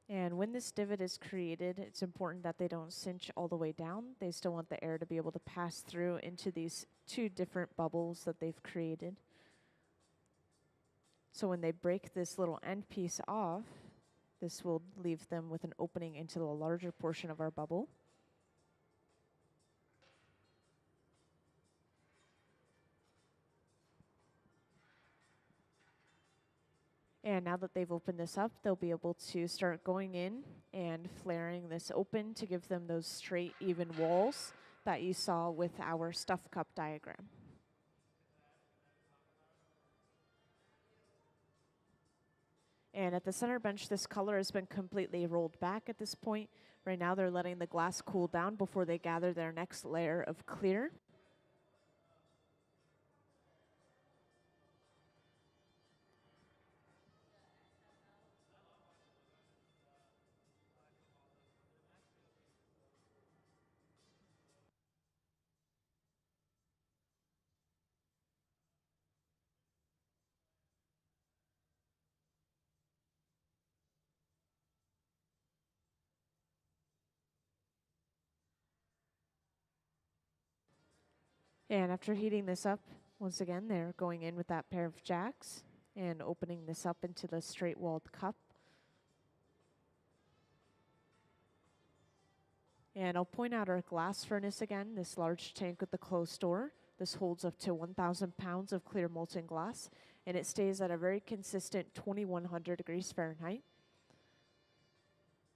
And when this divot is created, it's important that they don't cinch all the way down. They still want the air to be able to pass through into these two different bubbles that they've created. So when they break this little end piece off, this will leave them with an opening into the larger portion of our bubble. And now that they've opened this up, they'll be able to start going in and flaring this open to give them those straight, even walls that you saw with our stuff cup diagram. And at the center bench, this color has been completely rolled back at this point. Right now, they're letting the glass cool down before they gather their next layer of clear. And after heating this up, once again, they're going in with that pair of jacks and opening this up into the straight-walled cup. And I'll point out our glass furnace again, this large tank with the closed door. This holds up to 1,000 pounds of clear molten glass, and it stays at a very consistent 2,100 degrees Fahrenheit.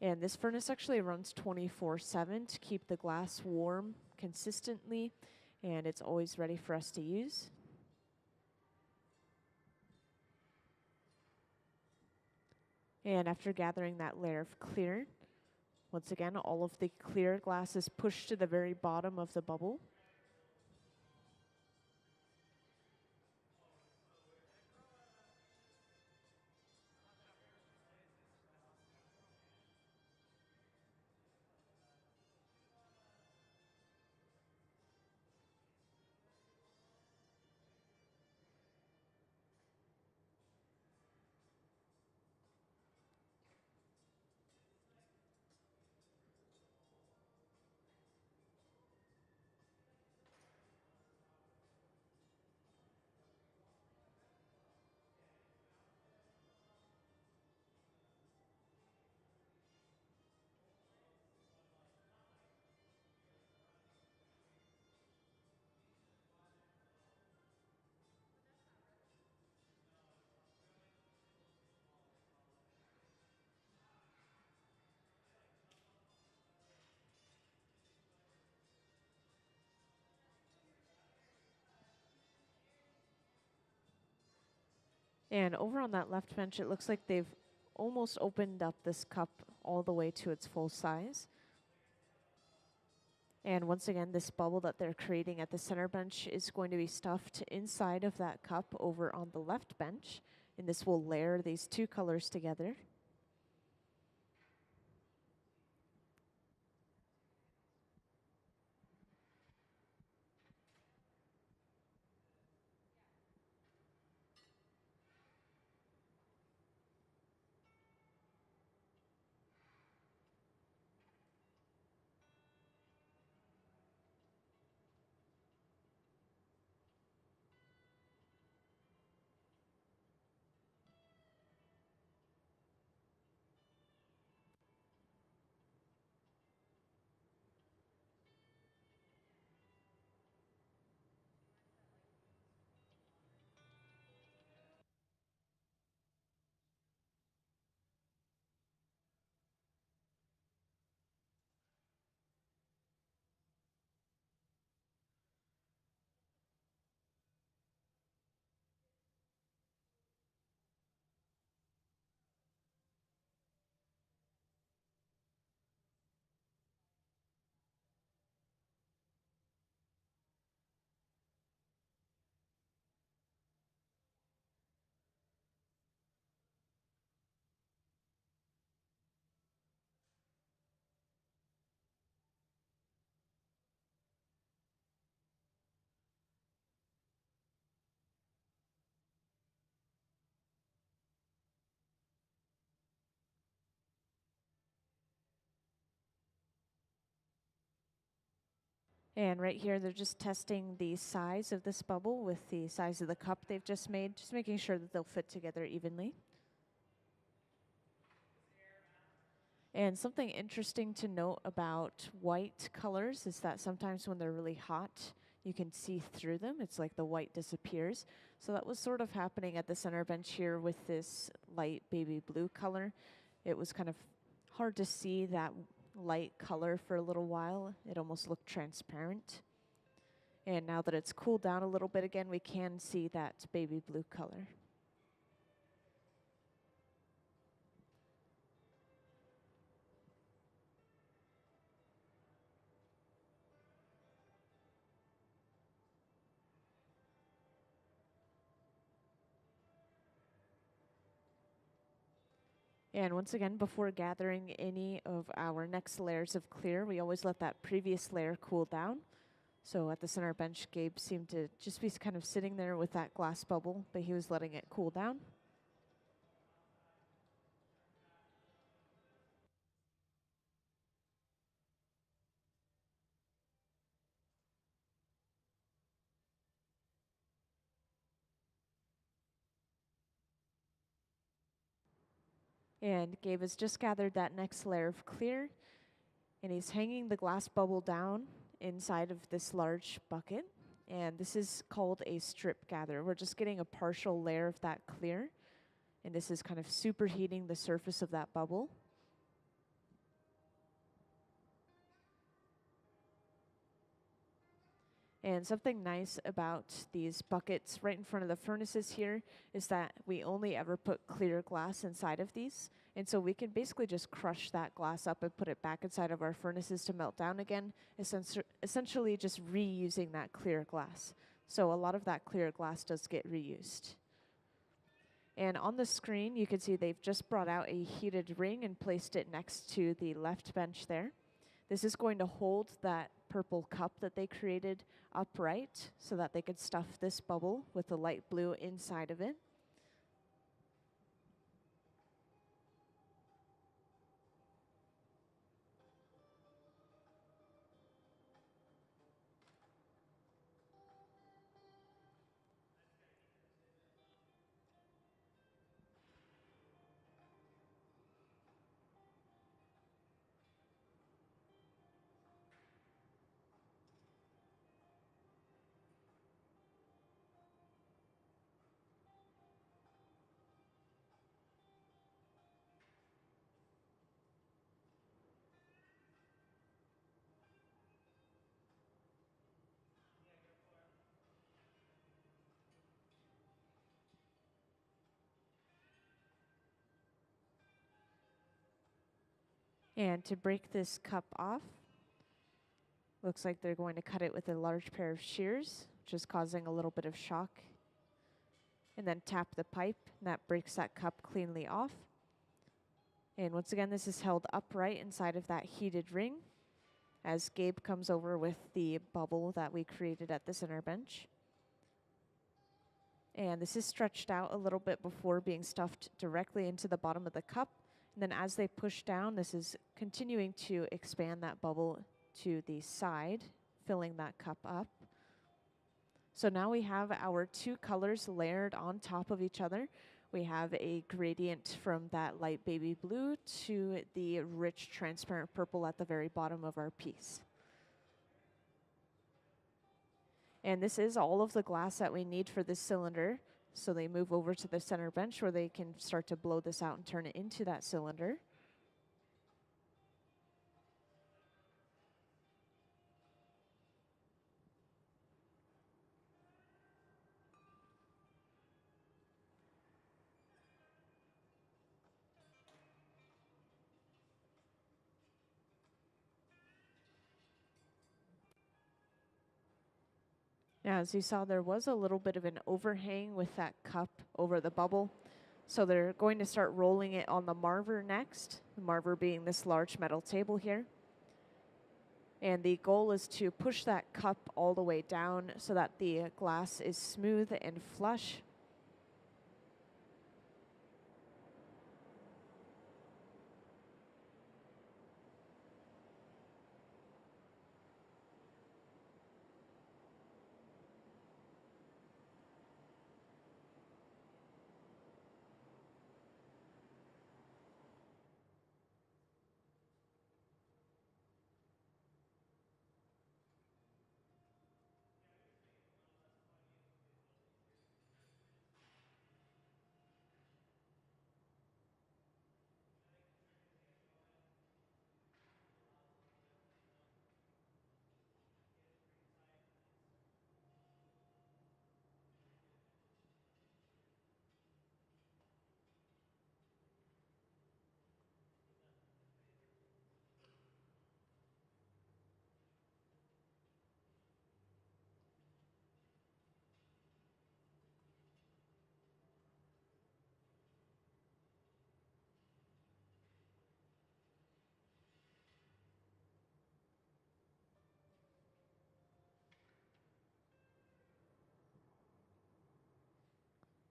And this furnace actually runs 24/7 to keep the glass warm consistently, and it's always ready for us to use. And after gathering that layer of clear, once again, all of the clear glass is pushed to the very bottom of the bubble. And over on that left bench, it looks like they've almost opened up this cup all the way to its full size. And once again, this bubble that they're creating at the center bench is going to be stuffed inside of that cup over on the left bench. And this will layer these two colors together. And right here, they're just testing the size of this bubble with the size of the cup they've just made, just making sure that they'll fit together evenly. And something interesting to note about white colors is that sometimes when they're really hot, you can see through them. It's like the white disappears. So that was sort of happening at the center bench here with this light baby blue color. It was kind of hard to see that light color for a little while. It almost looked transparent. And now that it's cooled down a little bit again, we can see that baby blue color. And once again, before gathering any of our next layers of clear, we always let that previous layer cool down. So at the center bench, Gabe seemed to just be kind of sitting there with that glass bubble, but he was letting it cool down. And Gabe has just gathered that next layer of clear, and he's hanging the glass bubble down inside of this large bucket. And this is called a strip gather. We're just getting a partial layer of that clear, and this is kind of superheating the surface of that bubble. And something nice about these buckets right in front of the furnaces here is that we only ever put clear glass inside of these. And so we can basically just crush that glass up and put it back inside of our furnaces to melt down again, essentially just reusing that clear glass. So a lot of that clear glass does get reused. And on the screen, you can see they've just brought out a heated ring and placed it next to the left bench there. This is going to hold that purple cup that they created upright so that they could stuff this bubble with the light blue inside of it. And to break this cup off, looks like they're going to cut it with a large pair of shears, which is causing a little bit of shock. And then tap the pipe, and that breaks that cup cleanly off. And once again, this is held upright inside of that heated ring as Gabe comes over with the bubble that we created at the center bench. And this is stretched out a little bit before being stuffed directly into the bottom of the cup. And then as they push down, this is continuing to expand that bubble to the side, filling that cup up. So now we have our two colors layered on top of each other. We have a gradient from that light baby blue to the rich transparent purple at the very bottom of our piece. And this is all of the glass that we need for this cylinder. So they move over to the center bench where they can start to blow this out and turn it into that cylinder. Now, as you saw, there was a little bit of an overhang with that cup over the bubble. So they're going to start rolling it on the marver next, the marver being this large metal table here. And the goal is to push that cup all the way down so that the glass is smooth and flush.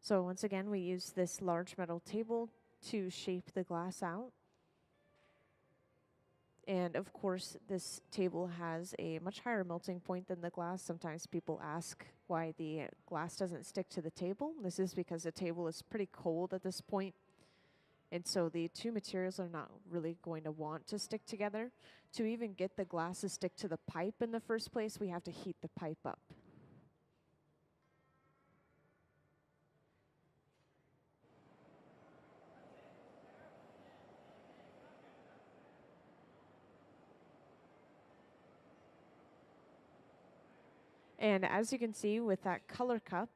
So once again, we use this large metal table to shape the glass out. And of course, this table has a much higher melting point than the glass. Sometimes people ask why the glass doesn't stick to the table. This is because the table is pretty cold at this point. And so the two materials are not really going to want to stick together. To even get the glass to stick to the pipe in the first place, we have to heat the pipe up. And as you can see with that color cup,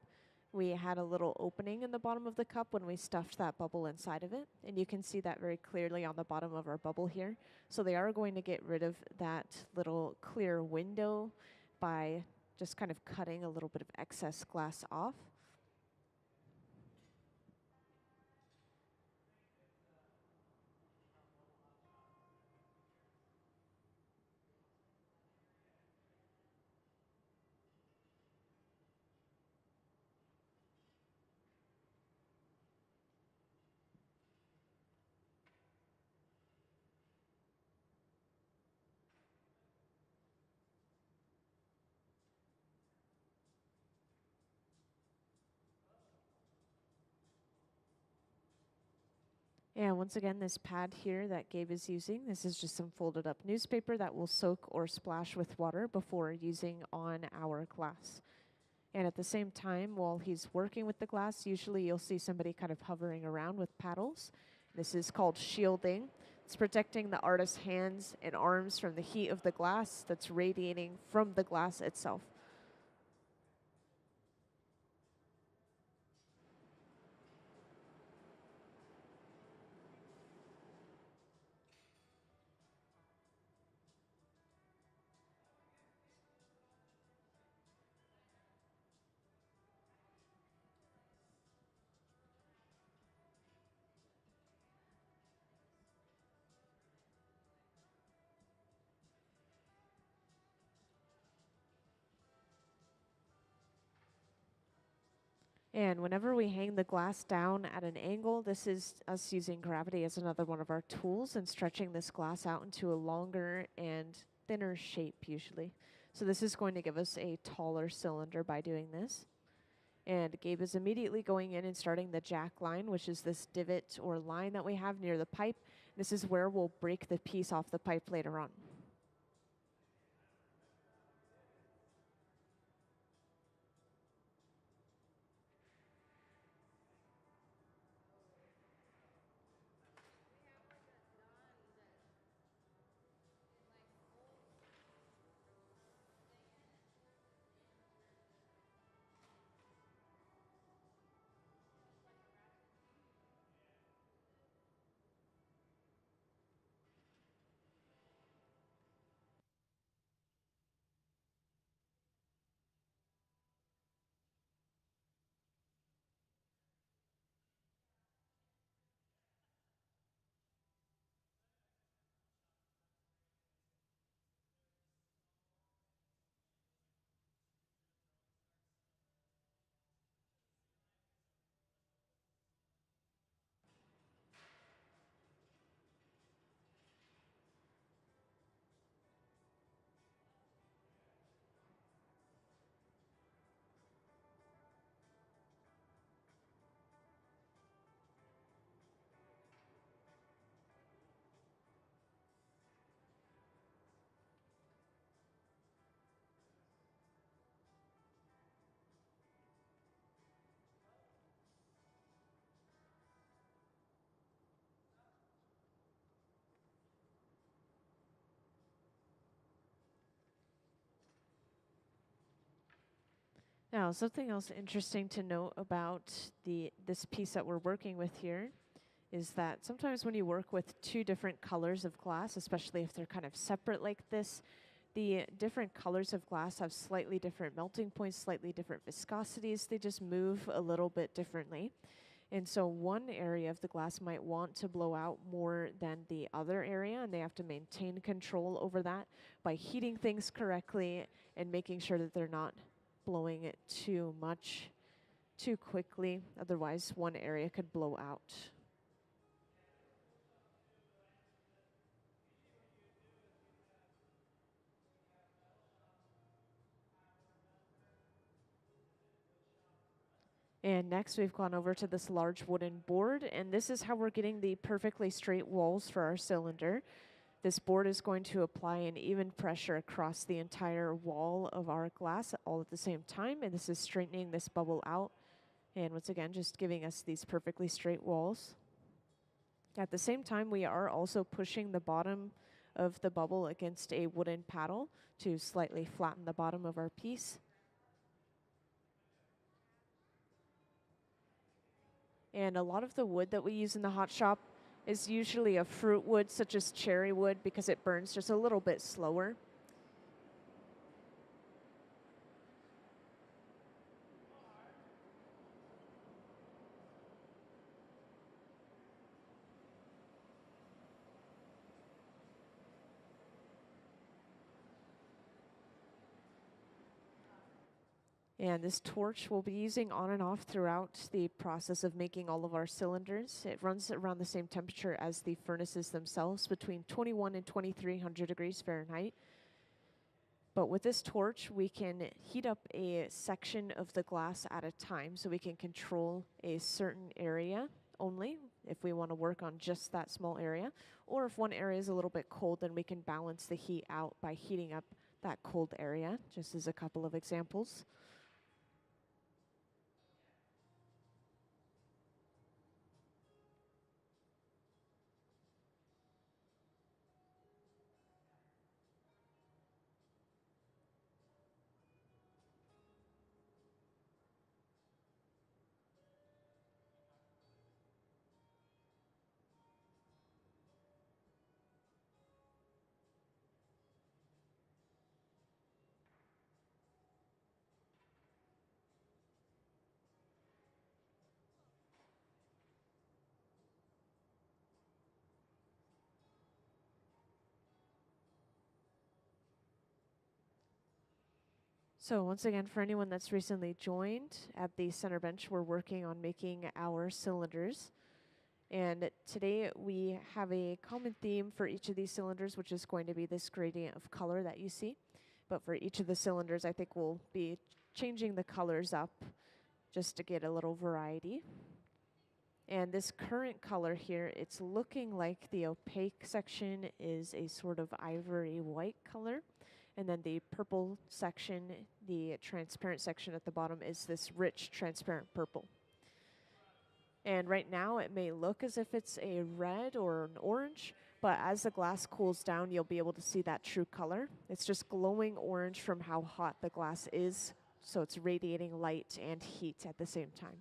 we had a little opening in the bottom of the cup when we stuffed that bubble inside of it. And you can see that very clearly on the bottom of our bubble here. So they are going to get rid of that little clear window by just kind of cutting a little bit of excess glass off. And once again, this pad here that Gabe is using, this is just some folded up newspaper that will soak or splash with water before using on our glass. And at the same time, while he's working with the glass, usually you'll see somebody kind of hovering around with paddles. This is called shielding. It's protecting the artist's hands and arms from the heat of the glass that's radiating from the glass itself. And whenever we hang the glass down at an angle, this is us using gravity as another one of our tools and stretching this glass out into a longer and thinner shape usually. So this is going to give us a taller cylinder by doing this. And Gabe is immediately going in and starting the jack line, which is this divot or line that we have near the pipe. This is where we'll break the piece off the pipe later on. Now, something else interesting to note about this piece that we're working with here is that sometimes when you work with two different colors of glass, especially if they're kind of separate like this, the different colors of glass have slightly different melting points, slightly different viscosities. They just move a little bit differently. And so one area of the glass might want to blow out more than the other area, and they have to maintain control over that by heating things correctly and making sure that they're not blowing it too much too quickly, otherwise one area could blow out. And next we've gone over to this large wooden board, and this is how we're getting the perfectly straight walls for our cylinder. This board is going to apply an even pressure across the entire wall of our glass all at the same time, and this is straightening this bubble out. And once again, just giving us these perfectly straight walls. At the same time, we are also pushing the bottom of the bubble against a wooden paddle to slightly flatten the bottom of our piece. And a lot of the wood that we use in the hot shop is usually a fruit wood, such as cherry wood, because it burns just a little bit slower. And this torch we'll be using on and off throughout the process of making all of our cylinders. It runs around the same temperature as the furnaces themselves, between 21 and 2300 degrees Fahrenheit. But with this torch, we can heat up a section of the glass at a time, so we can control a certain area only if we want to work on just that small area. Or if one area is a little bit cold, then we can balance the heat out by heating up that cold area, just as a couple of examples. So once again, for anyone that's recently joined, at the center bench, we're working on making our cylinders. And today we have a common theme for each of these cylinders, which is going to be this gradient of color that you see. But for each of the cylinders, I think we'll be changing the colors up just to get a little variety. And this current color here, it's looking like the opaque section is a sort of ivory white color. And then the purple section, the transparent section at the bottom, is this rich transparent purple. And right now it may look as if it's a red or an orange, but as the glass cools down, you'll be able to see that true color. It's just glowing orange from how hot the glass is, so it's radiating light and heat at the same time.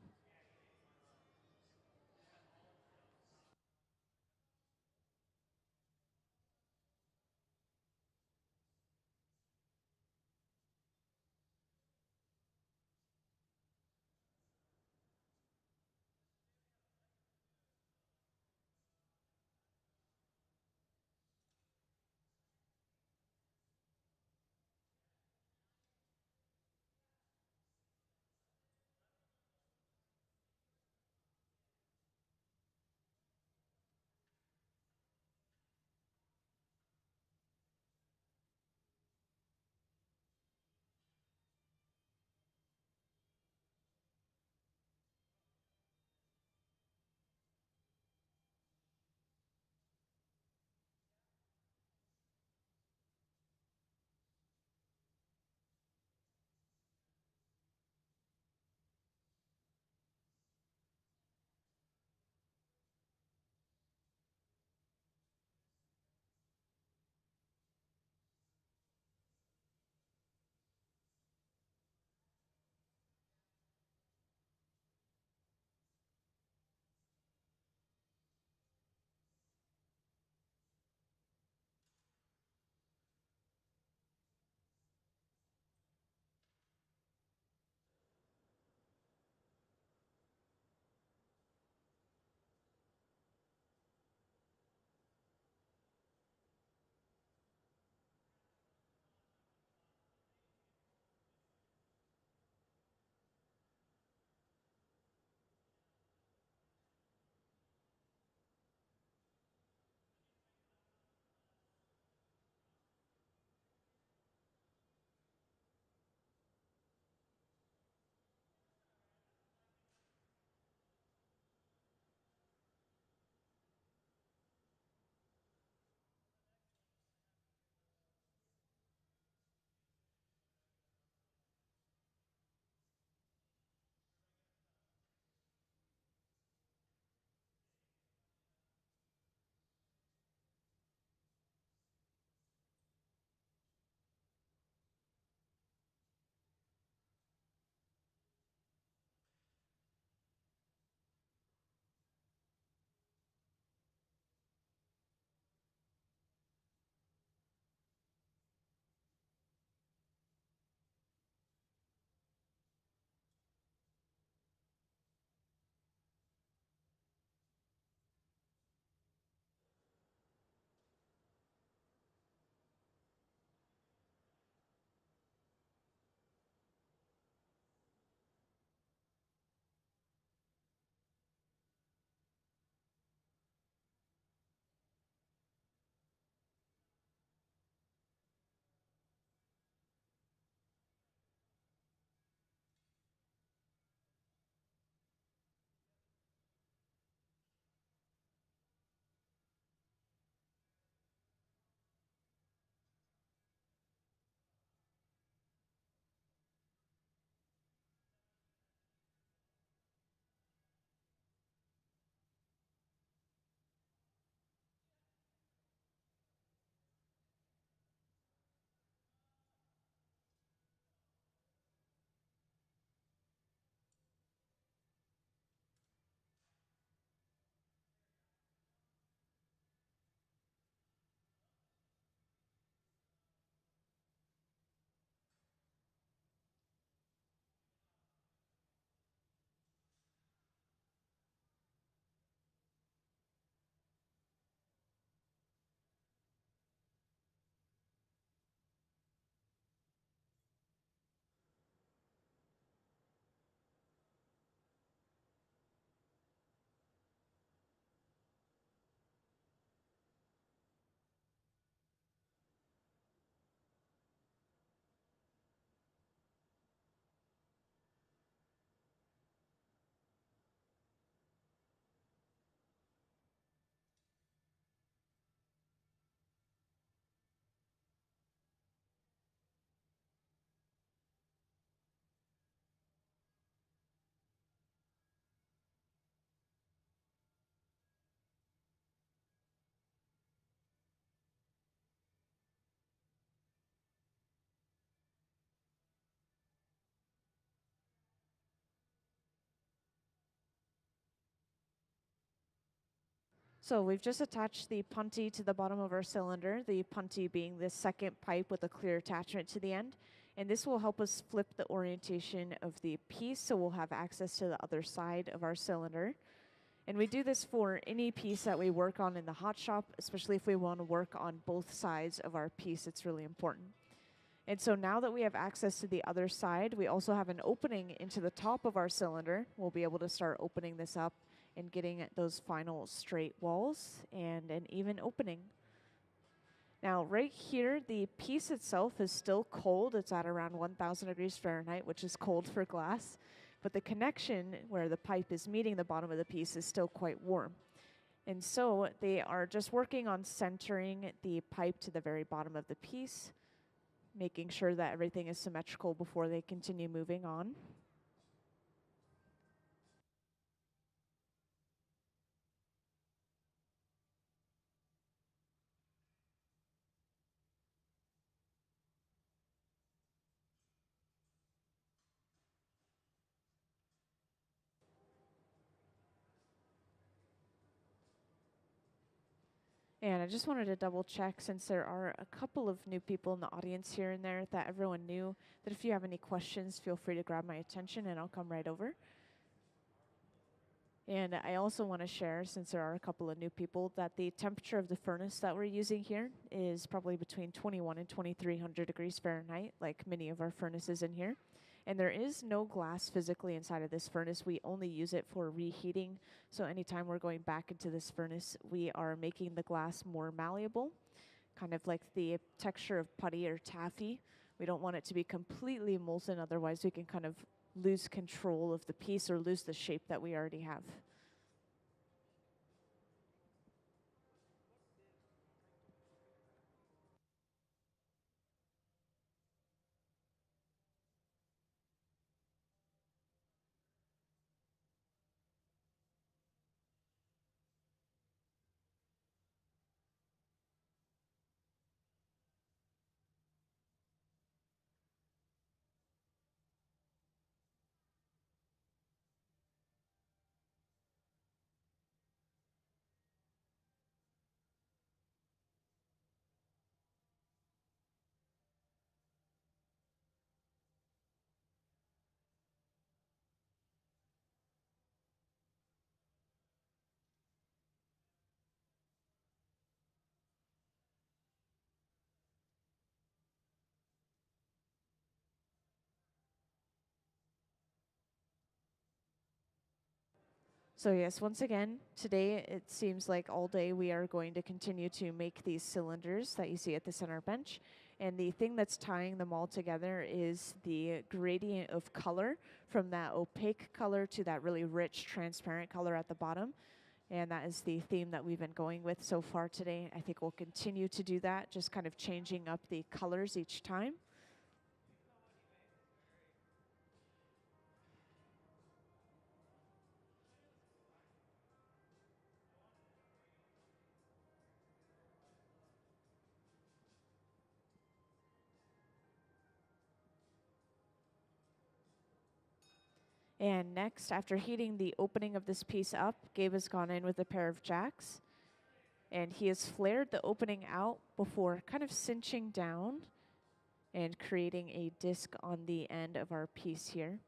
So we've just attached the punty to the bottom of our cylinder, the punty being the second pipe with a clear attachment to the end. And this will help us flip the orientation of the piece, so we'll have access to the other side of our cylinder. And we do this for any piece that we work on in the hot shop, especially if we want to work on both sides of our piece. It's really important. And so now that we have access to the other side, we also have an opening into the top of our cylinder. We'll be able to start opening this up and getting at those final straight walls and an even opening. Now right here, the piece itself is still cold. It's at around 1,000 degrees Fahrenheit, which is cold for glass. But the connection where the pipe is meeting the bottom of the piece is still quite warm. And so they are just working on centering the pipe to the very bottom of the piece, making sure that everything is symmetrical before they continue moving on. And I just wanted to double check, since there are a couple of new people in the audience here and there, that everyone knew that if you have any questions, feel free to grab my attention and I'll come right over. And I also want to share, since there are a couple of new people, that the temperature of the furnace that we're using here is probably between 21 and 2300 degrees Fahrenheit, like many of our furnaces in here. And there is no glass physically inside of this furnace. We only use it for reheating. So anytime we're going back into this furnace, we are making the glass more malleable, kind of like the texture of putty or taffy. We don't want it to be completely molten, otherwise we can kind of lose control of the piece or lose the shape that we already have. So yes, once again, today it seems like all day we are going to continue to make these cylinders that you see at the center bench. And the thing that's tying them all together is the gradient of color from that opaque color to that really rich transparent color at the bottom. And that is the theme that we've been going with so far today. I think we'll continue to do that, just kind of changing up the colors each time. And next, after heating the opening of this piece up, Gabe has gone in with a pair of jacks. And he has flared the opening out before kind of cinching down and creating a disc on the end of our piece here.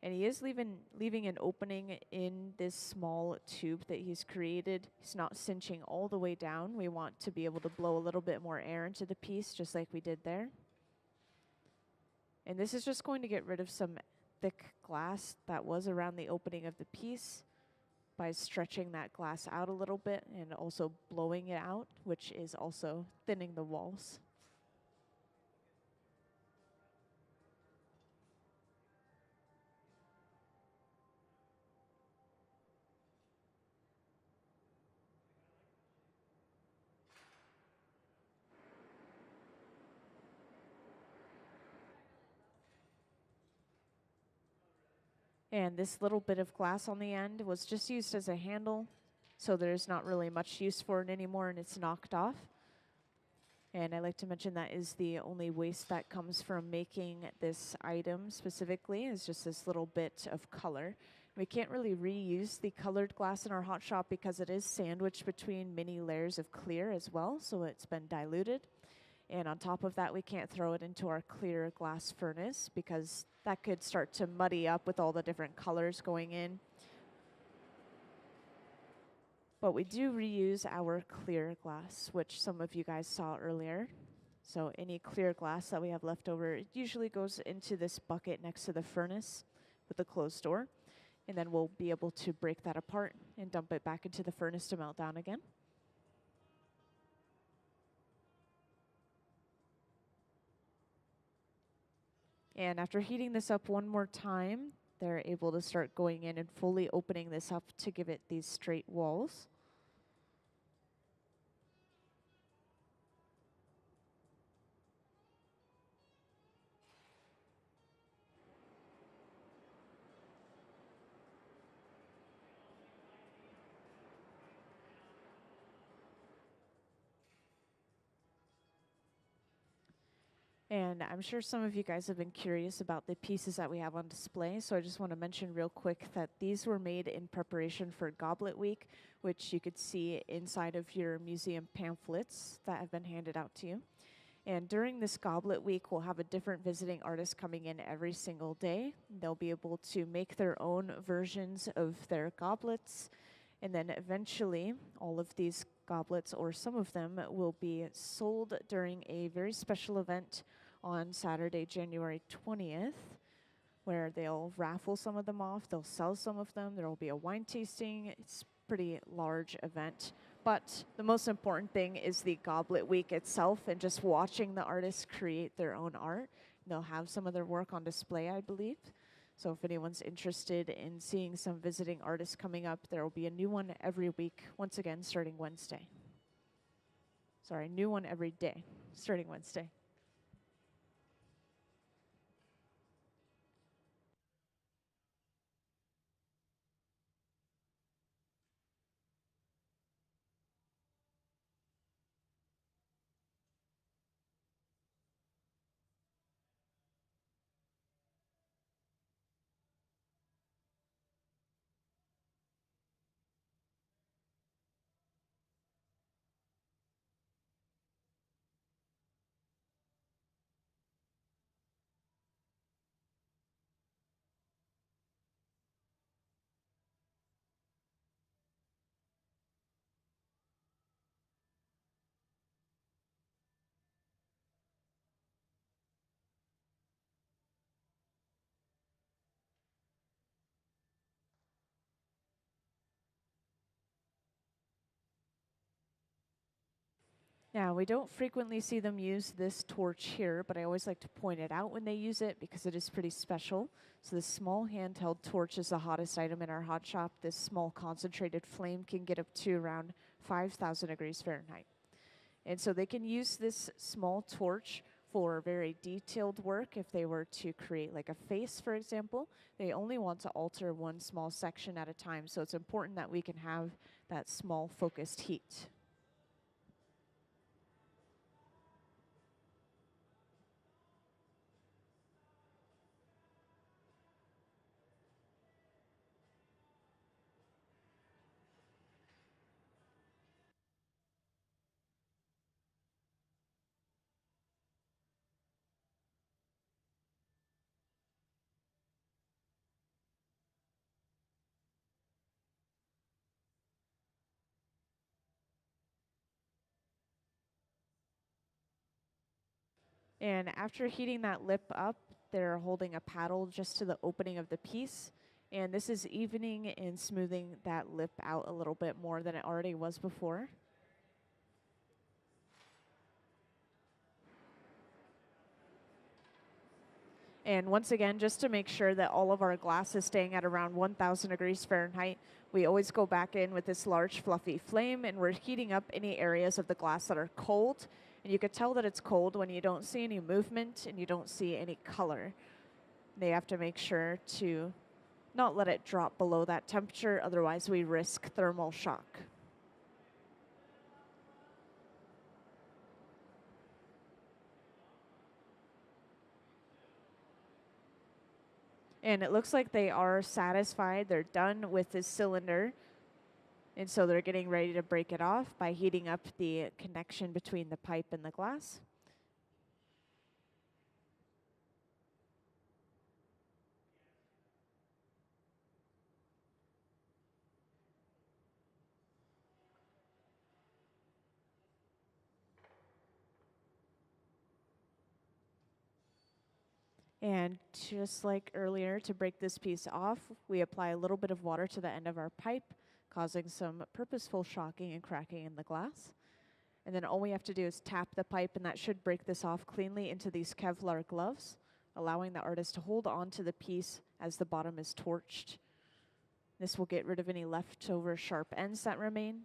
And he is leaving an opening in this small tube that he's created. He's not cinching all the way down. We want to be able to blow a little bit more air into the piece, just like we did there. And this is just going to get rid of some thick glass that was around the opening of the piece by stretching that glass out a little bit and also blowing it out, which is also thinning the walls. And this little bit of glass on the end was just used as a handle, so there's not really much use for it anymore and it's knocked off. And I like to mention that is the only waste that comes from making this item specifically, is just this little bit of color. We can't really reuse the colored glass in our hot shop because it is sandwiched between many layers of clear as well, so it's been diluted. And on top of that, we can't throw it into our clear glass furnace because that could start to muddy up with all the different colors going in. But we do reuse our clear glass, which some of you guys saw earlier. So any clear glass that we have left over, it usually goes into this bucket next to the furnace with the closed door. And then we'll be able to break that apart and dump it back into the furnace to melt down again. And after heating this up one more time, they're able to start going in and fully opening this up to give it these straight walls. And I'm sure some of you guys have been curious about the pieces that we have on display, so I just want to mention real quick that these were made in preparation for Goblet Week, which you could see inside of your museum pamphlets that have been handed out to you. And during this Goblet Week, we'll have a different visiting artist coming in every single day. They'll be able to make their own versions of their goblets, and then eventually all of these goblets, or some of them, will be sold during a very special event on Saturday, January 20th, where they'll raffle some of them off, they'll sell some of them, there will be a wine tasting. It's a pretty large event. But the most important thing is the Goblet Week itself and just watching the artists create their own art. They'll have some of their work on display, I believe. So if anyone's interested in seeing some visiting artists coming up, there will be a new one every week, once again, starting Wednesday. Sorry, new one every day, starting Wednesday. Now, we don't frequently see them use this torch here, but I always like to point it out when they use it because it is pretty special. So this small handheld torch is the hottest item in our hot shop. This small concentrated flame can get up to around 5,000 degrees Fahrenheit. And so they can use this small torch for very detailed work. If they were to create like a face, for example, they only want to alter one small section at a time. So it's important that we can have that small focused heat. And after heating that lip up, they're holding a paddle just to the opening of the piece. And this is evening and smoothing that lip out a little bit more than it already was before. And once again, just to make sure that all of our glass is staying at around 1,000 degrees Fahrenheit, we always go back in with this large fluffy flame and we're heating up any areas of the glass that are cold. And you could tell that it's cold when you don't see any movement and you don't see any color. They have to make sure to not let it drop below that temperature, otherwise we risk thermal shock. And it looks like they are satisfied. They're done with this cylinder. And so they're getting ready to break it off by heating up the connection between the pipe and the glass. And just like earlier, to break this piece off, we apply a little bit of water to the end of our pipe, causing some purposeful shocking and cracking in the glass. And then all we have to do is tap the pipe, and that should break this off cleanly into these Kevlar gloves, allowing the artist to hold on to the piece as the bottom is torched. This will get rid of any leftover sharp ends that remain.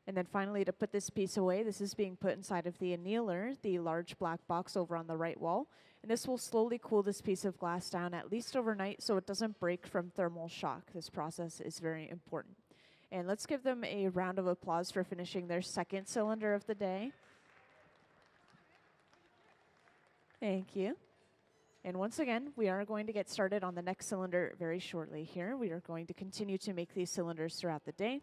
And then finally, to put this piece away, this is being put inside of the annealer, the large black box over on the right wall. And this will slowly cool this piece of glass down at least overnight so it doesn't break from thermal shock. This process is very important. And let's give them a round of applause for finishing their second cylinder of the day. Thank you. And once again, we are going to get started on the next cylinder very shortly here. We are going to continue to make these cylinders throughout the day.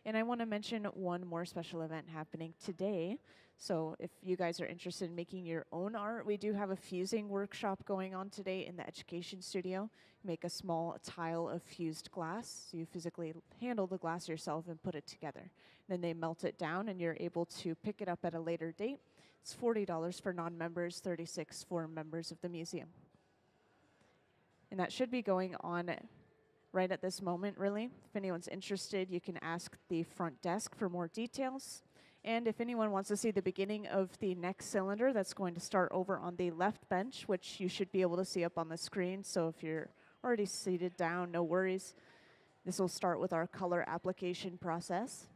And I want to mention one more special event happening today. So if you guys are interested in making your own art, we do have a fusing workshop going on today in the education studio. Make a small tile of fused glass. So you physically handle the glass yourself and put it together. Then they melt it down and you're able to pick it up at a later date. It's $40 for non-members, $36 for members of the museum. And that should be going on right at this moment, really. If anyone's interested, you can ask the front desk for more details. And if anyone wants to see the beginning of the next cylinder, that's going to start over on the left bench, which you should be able to see up on the screen. So if you're already seated down, no worries. This will start with our color application process.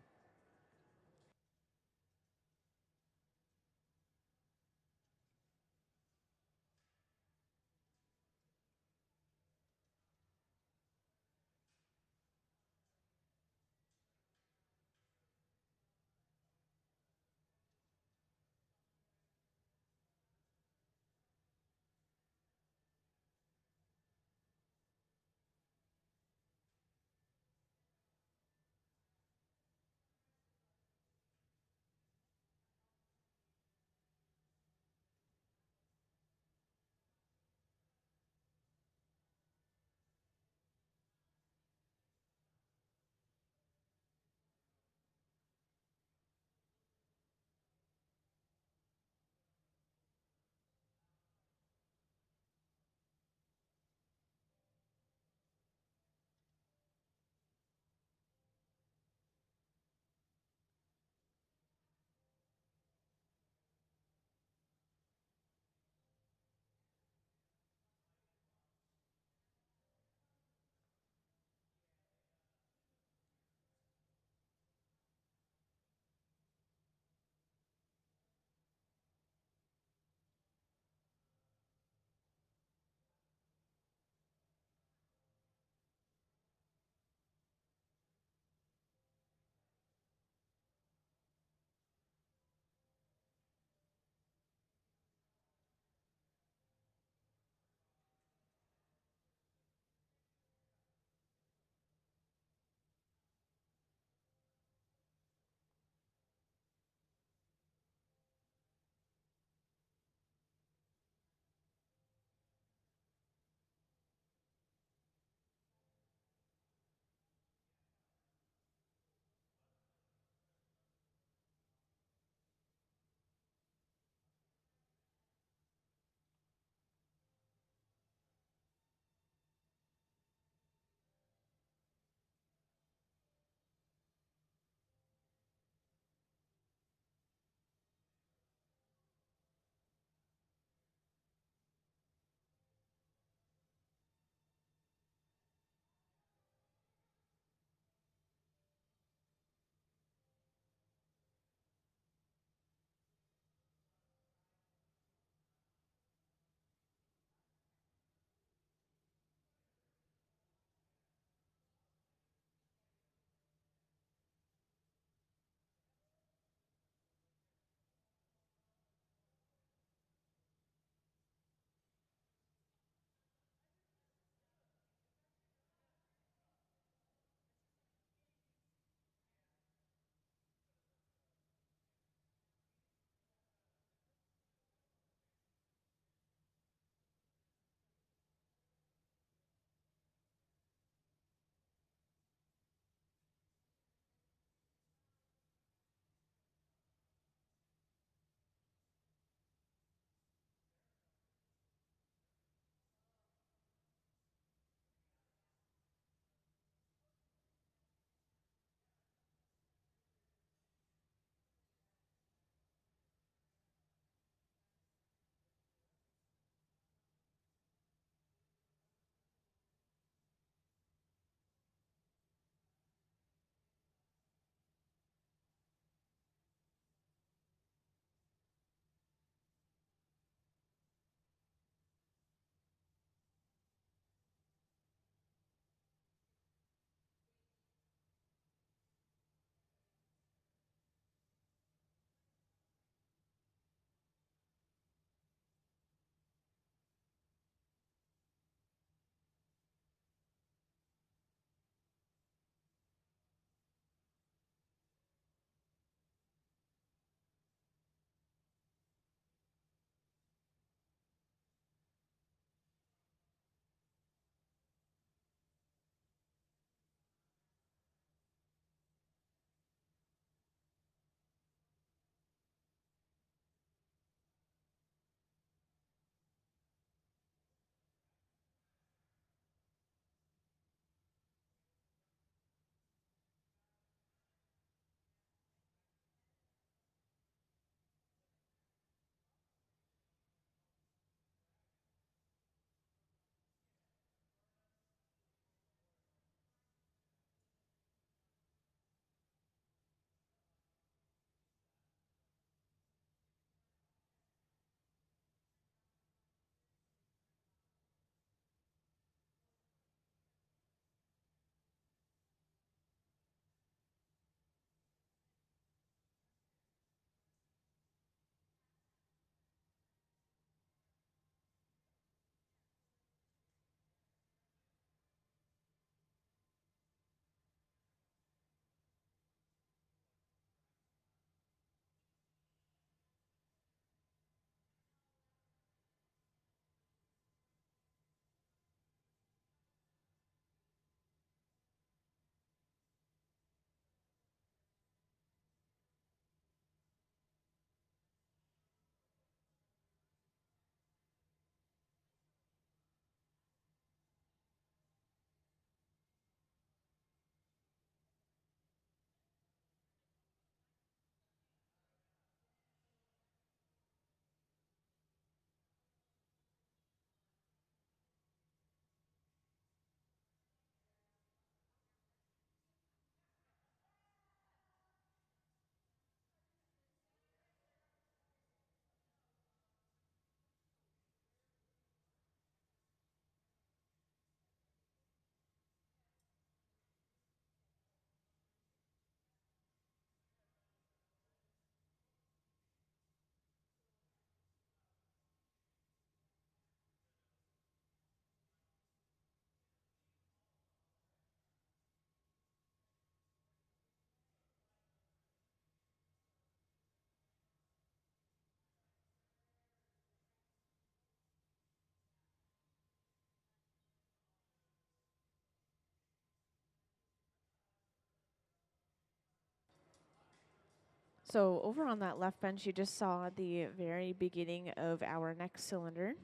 So over on that left bench, you just saw the very beginning of our next cylinder.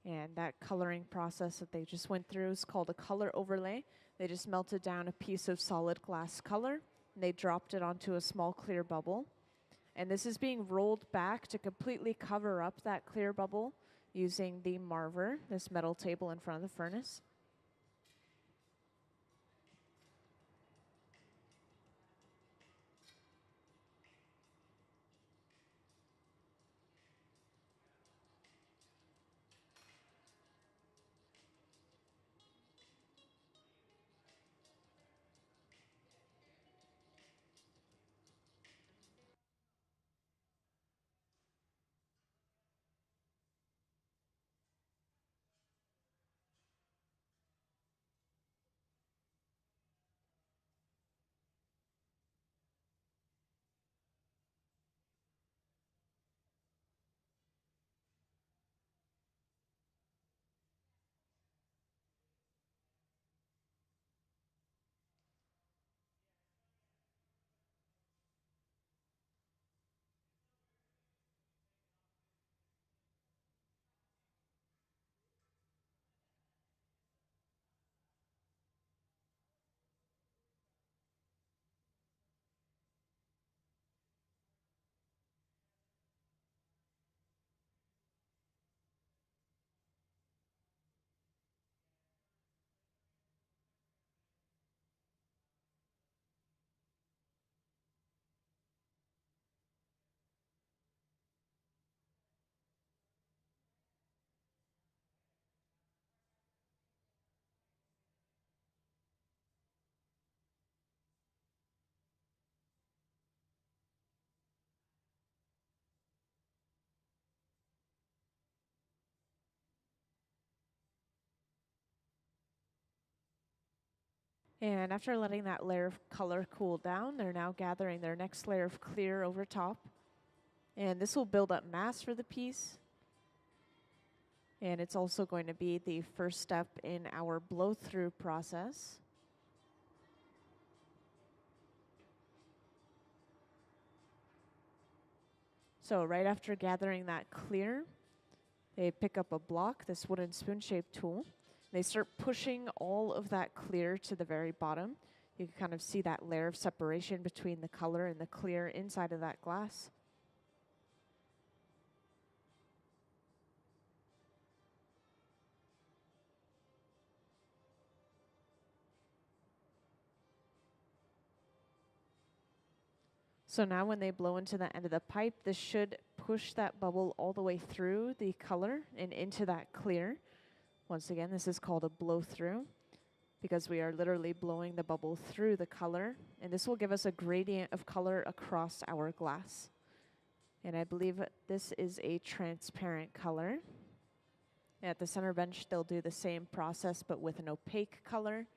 And that coloring process that they just went through is called a color overlay. They just melted down a piece of solid glass color, and they dropped it onto a small clear bubble. And this is being rolled back to completely cover up that clear bubble using the marver, this metal table in front of the furnace. And after letting that layer of color cool down, they're now gathering their next layer of clear over top. And this will build up mass for the piece. And it's also going to be the first step in our blow-through process. So right after gathering that clear, they pick up a block, this wooden spoon-shaped tool. They start pushing all of that clear to the very bottom. You can kind of see that layer of separation between the color and the clear inside of that glass. So now when they blow into the end of the pipe, this should push that bubble all the way through the color and into that clear. Once again, this is called a blow-through because we are literally blowing the bubble through the color, and this will give us a gradient of color across our glass. And I believe this is a transparent color. At the center bench, they'll do the same process but with an opaque color.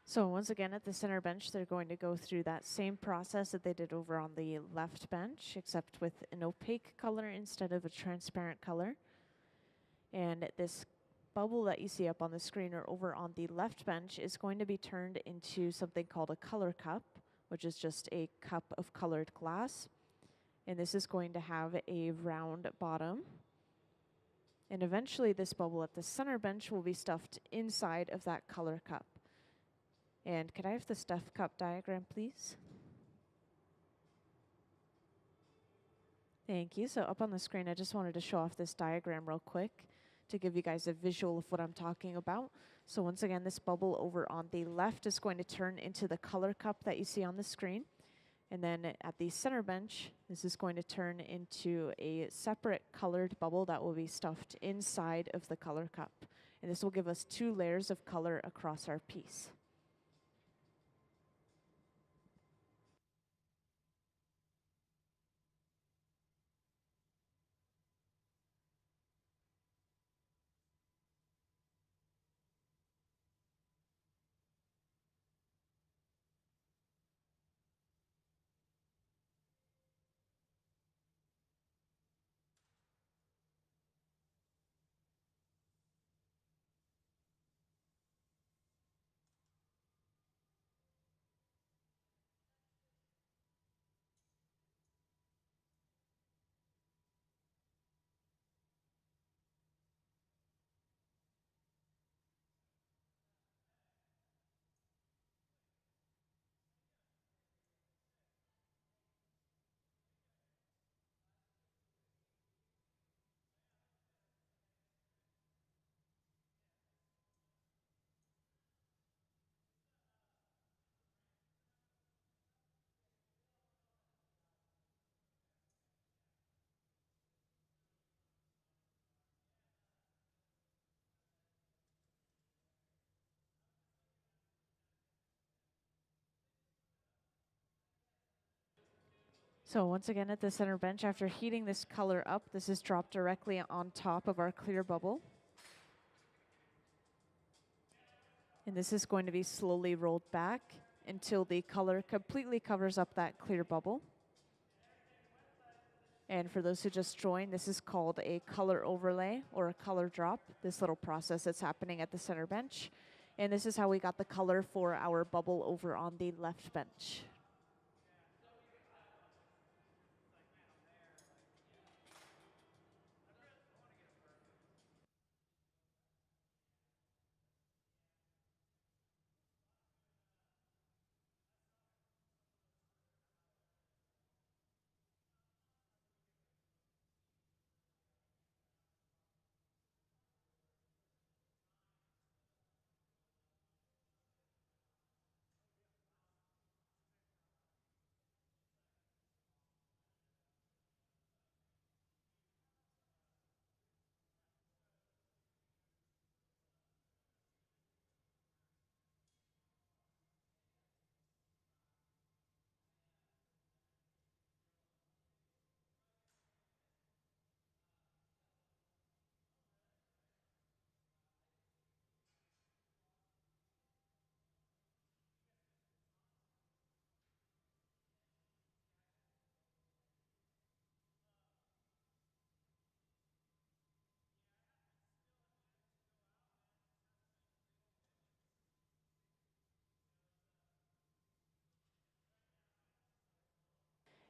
So once again, at the center bench, they're going to go through that same process that they did over on the left bench, except with an opaque color instead of a transparent color. And this bubble that you see up on the screen or over on the left bench is going to be turned into something called a color cup, which is just a cup of colored glass. And this is going to have a round bottom. And eventually this bubble at the center bench will be stuffed inside of that color cup. And could I have the stuffed cup diagram, please? Thank you. So up on the screen, I just wanted to show off this diagram real quick to give you guys a visual of what I'm talking about. So once again, this bubble over on the left is going to turn into the color cup that you see on the screen. And then at the center bench, this is going to turn into a separate colored bubble that will be stuffed inside of the color cup. And this will give us 2 layers of color across our piece. So once again at the center bench, after heating this color up, this is dropped directly on top of our clear bubble. And this is going to be slowly rolled back until the color completely covers up that clear bubble. And for those who just joined, this is called a color overlay or a color drop, this little process that's happening at the center bench. And this is how we got the color for our bubble over on the left bench.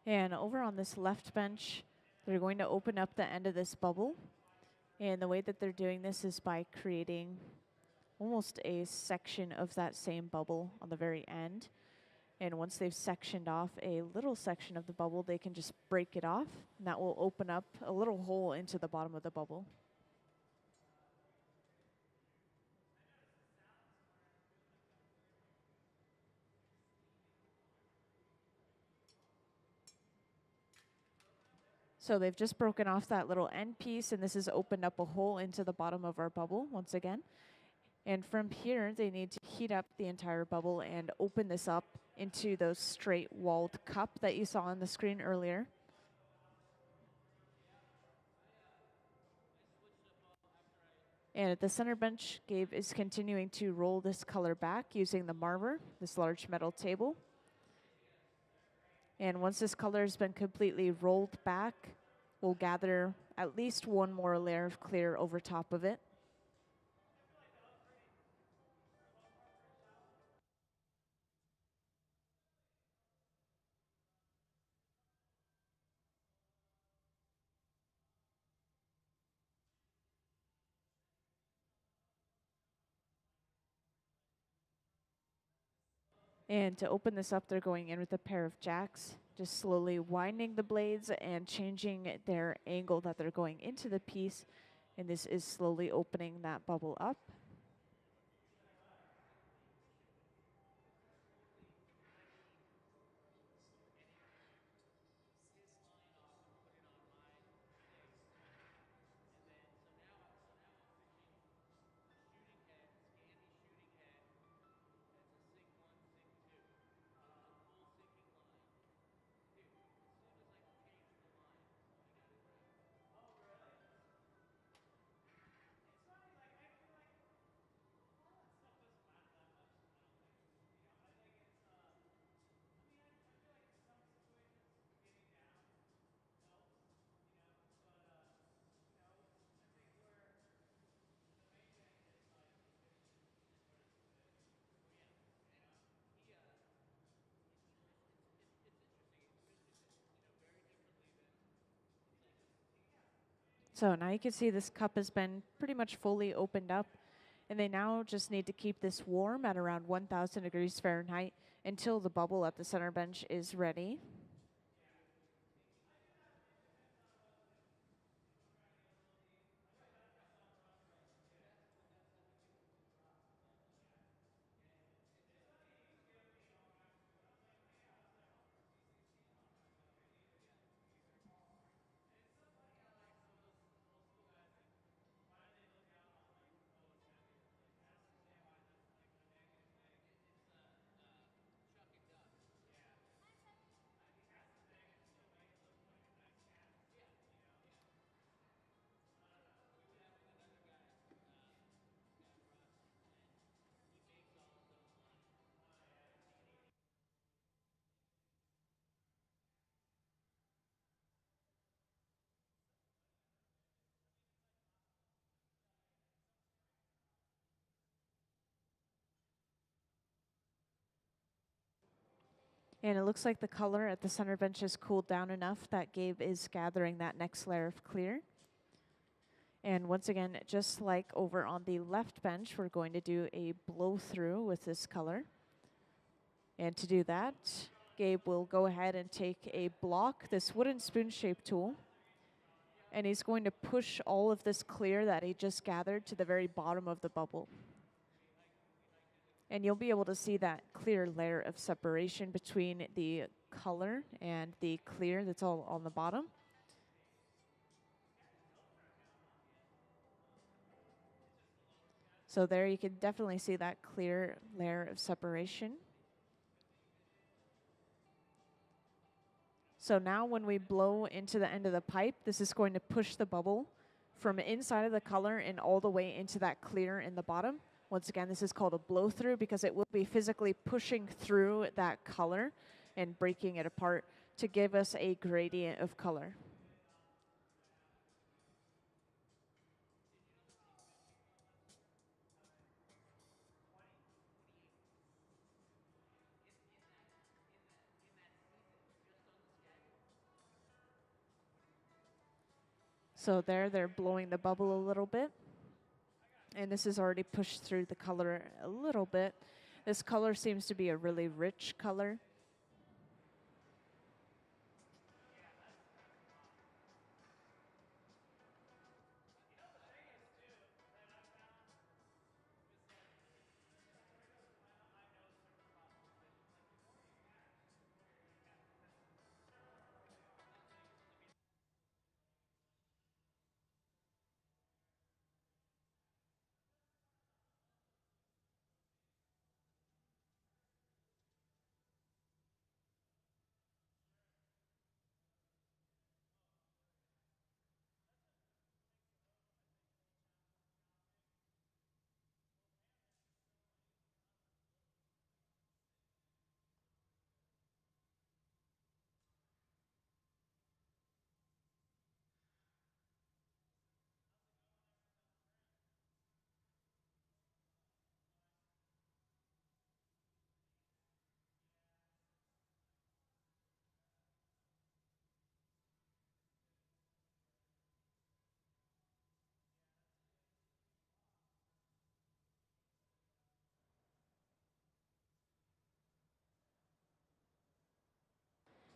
And over on this left bench, they're going to open up the end of this bubble. And the way that they're doing this is by creating almost a section of that same bubble on the very end. And once they've sectioned off a little section of the bubble, they can just break it off, and that will open up a little hole into the bottom of the bubble. So they've just broken off that little end piece, and this has opened up a hole into the bottom of our bubble once again. And from here, they need to heat up the entire bubble and open this up into those straight walled cup that you saw on the screen earlier. And at the center bench, Gabe is continuing to roll this color back using the marver, this large metal table. And once this color has been completely rolled back, we'll gather at least one more layer of clear over top of it. And to open this up, they're going in with a pair of jacks, just slowly winding the blades and changing their angle that they're going into the piece. And this is slowly opening that bubble up. So now you can see this cup has been pretty much fully opened up, and they now just need to keep this warm at around 1000 degrees Fahrenheit until the bubble at the center bench is ready. And it looks like the color at the center bench has cooled down enough that Gabe is gathering that next layer of clear. And once again, just like over on the left bench, we're going to do a blow through with this color. And to do that, Gabe will go ahead and take a block, this wooden spoon-shaped tool, and he's going to push all of this clear that he just gathered to the very bottom of the bubble. And you'll be able to see that clear layer of separation between the color and the clear that's all on the bottom. So there you can definitely see that clear layer of separation. So now when we blow into the end of the pipe, this is going to push the bubble from inside of the color and all the way into that clear in the bottom. Once again, this is called a blow through because it will be physically pushing through that color and breaking it apart to give us a gradient of color. So there, they're blowing the bubble a little bit. And this has already pushed through the color a little bit. This color seems to be a really rich color.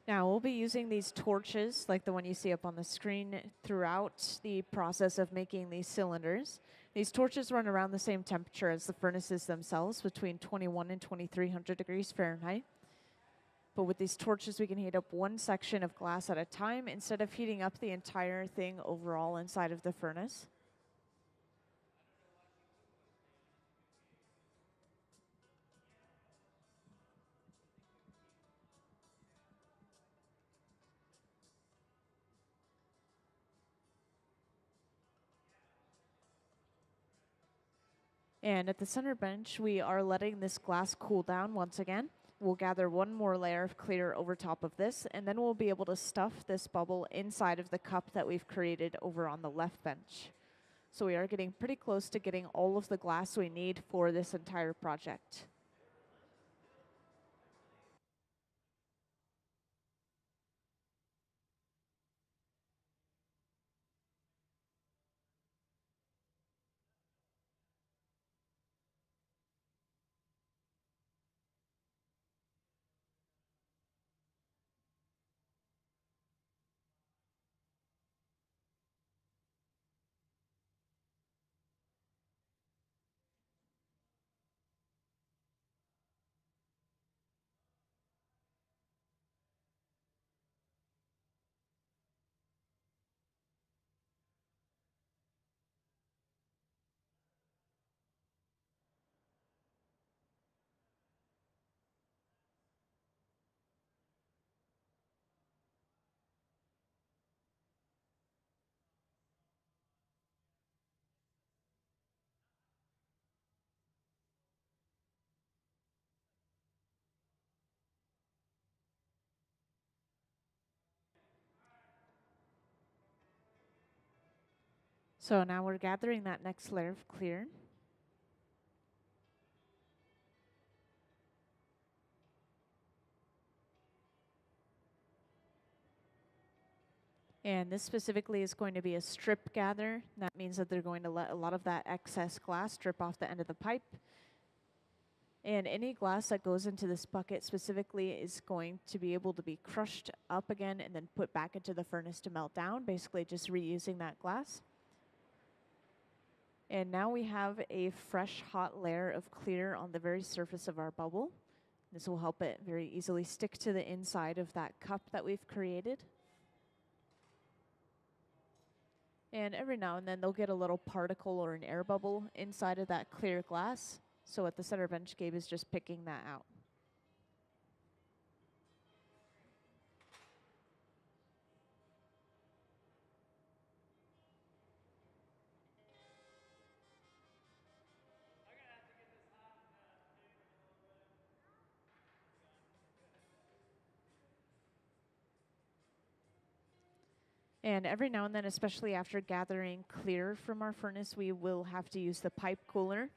Now we'll be using these torches, like the one you see up on the screen, throughout the process of making these cylinders. These torches run around the same temperature as the furnaces themselves, between 21 and 2300 degrees Fahrenheit. But with these torches, we can heat up one section of glass at a time instead of heating up the entire thing overall inside of the furnace. And at the center bench, we are letting this glass cool down once again. We'll gather one more layer of clear over top of this, and then we'll be able to stuff this bubble inside of the cup that we've created over on the left bench. So we are getting pretty close to getting all of the glass we need for this entire project. So now we're gathering that next layer of clear. And this specifically is going to be a strip gather. That means that they're going to let a lot of that excess glass drip off the end of the pipe. And any glass that goes into this bucket specifically is going to be able to be crushed up again and then put back into the furnace to melt down, basically just reusing that glass. And now we have a fresh hot layer of clear on the very surface of our bubble. This will help it very easily stick to the inside of that cup that we've created. And every now and then they'll get a little particle or an air bubble inside of that clear glass. So at the center bench, Gabe is just picking that out. And every now and then, especially after gathering clear from our furnace, we will have to use the pipe cooler.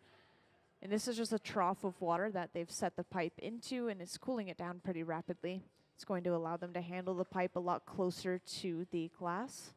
And this is just a trough of water that they've set the pipe into, and it's cooling it down pretty rapidly. It's going to allow them to handle the pipe a lot closer to the glass.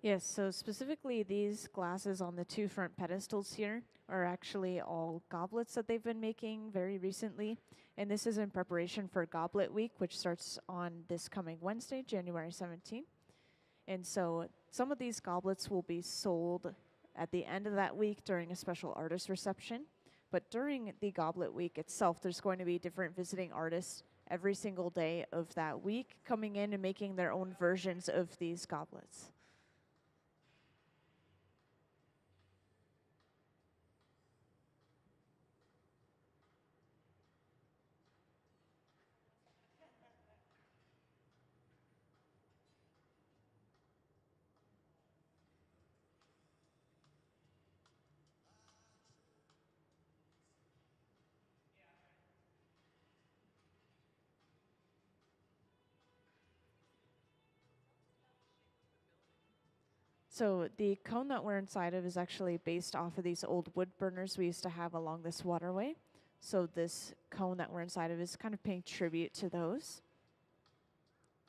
Yes, so specifically these glasses on the two front pedestals here are actually all goblets that they've been making very recently. And this is in preparation for Goblet Week, which starts on this coming Wednesday, January 17th. And so some of these goblets will be sold at the end of that week during a special artist reception. But during the Goblet Week itself, there's going to be different visiting artists every single day of that week coming in and making their own versions of these goblets. So the cone that we're inside of is actually based off of these old wood burners we used to have along this waterway. So this cone that we're inside of is kind of paying tribute to those.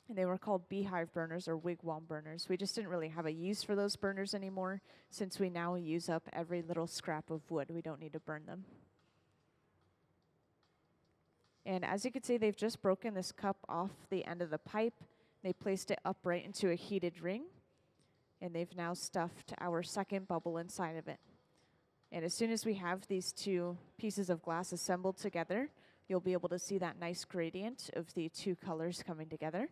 And they were called beehive burners or wigwam burners. We just didn't really have a use for those burners anymore since we now use up every little scrap of wood. We don't need to burn them. And as you can see, they've just broken this cup off the end of the pipe. They placed it upright into a heated ring. And they've now stuffed our second bubble inside of it. And as soon as we have these two pieces of glass assembled together, you'll be able to see that nice gradient of the two colors coming together.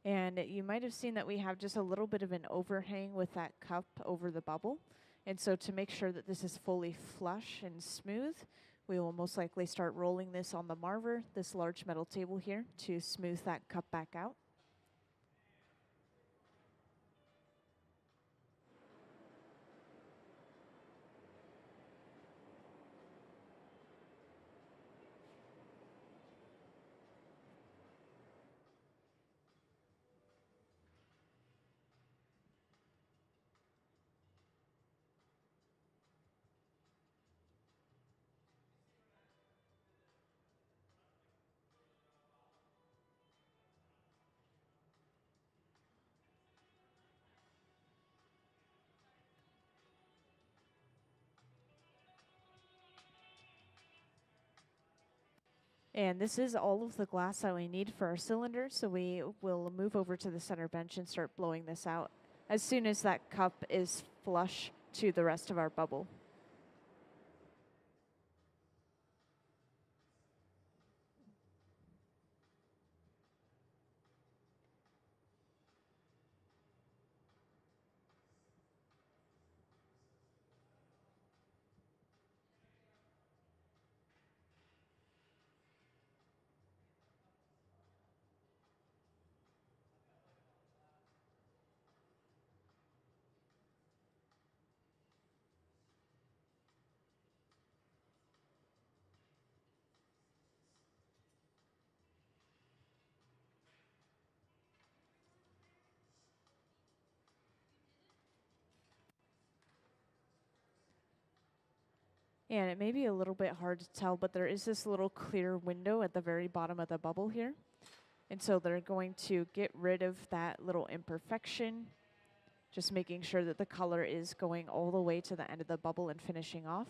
And you might have seen that we have just a little bit of an overhang with that cup over the bubble. And so to make sure that this is fully flush and smooth, we will most likely start rolling this on the marver, this large metal table here, to smooth that cup back out. And this is all of the glass that we need for our cylinder, so we will move over to the center bench and start blowing this out as soon as that cup is flush to the rest of our bubble. And it may be a little bit hard to tell, but there is this little clear window at the very bottom of the bubble here. And so they're going to get rid of that little imperfection, just making sure that the color is going all the way to the end of the bubble and finishing off.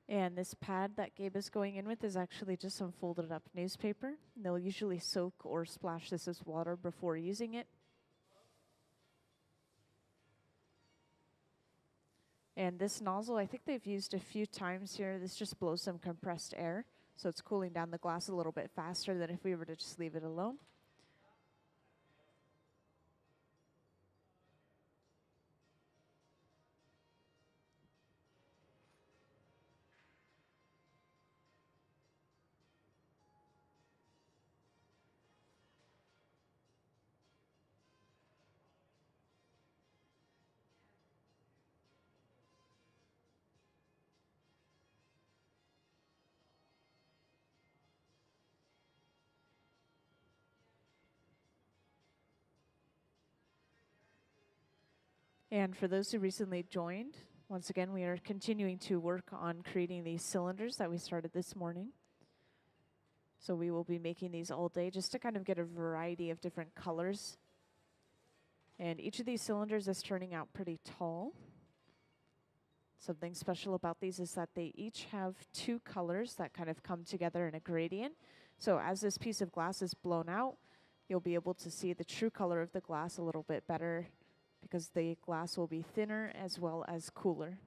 And this pad that Gabe is going in with is actually just some folded up newspaper. And they'll usually soak or splash this as water before using it. And this nozzle, I think they've used a few times here. This just blows some compressed air, so it's cooling down the glass a little bit faster than if we were to just leave it alone. And for those who recently joined, once again, we are continuing to work on creating these cylinders that we started this morning. So we will be making these all day just to kind of get a variety of different colors. And each of these cylinders is turning out pretty tall. Something special about these is that they each have two colors that kind of come together in a gradient. So as this piece of glass is blown out, you'll be able to see the true color of the glass a little bit better because the glass will be thinner as well as cooler.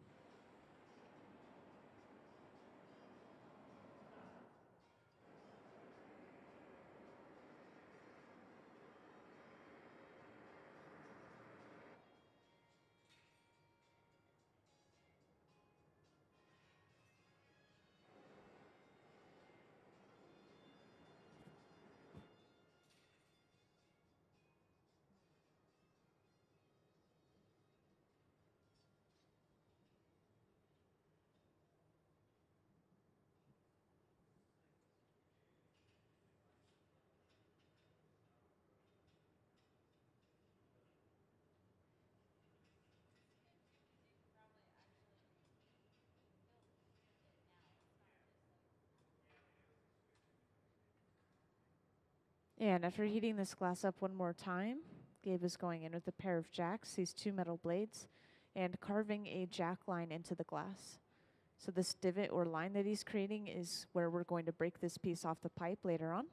And after heating this glass up one more time, Gabe is going in with a pair of jacks, these two metal blades, and carving a jack line into the glass. So this divot or line that he's creating is where we're going to break this piece off the pipe later on.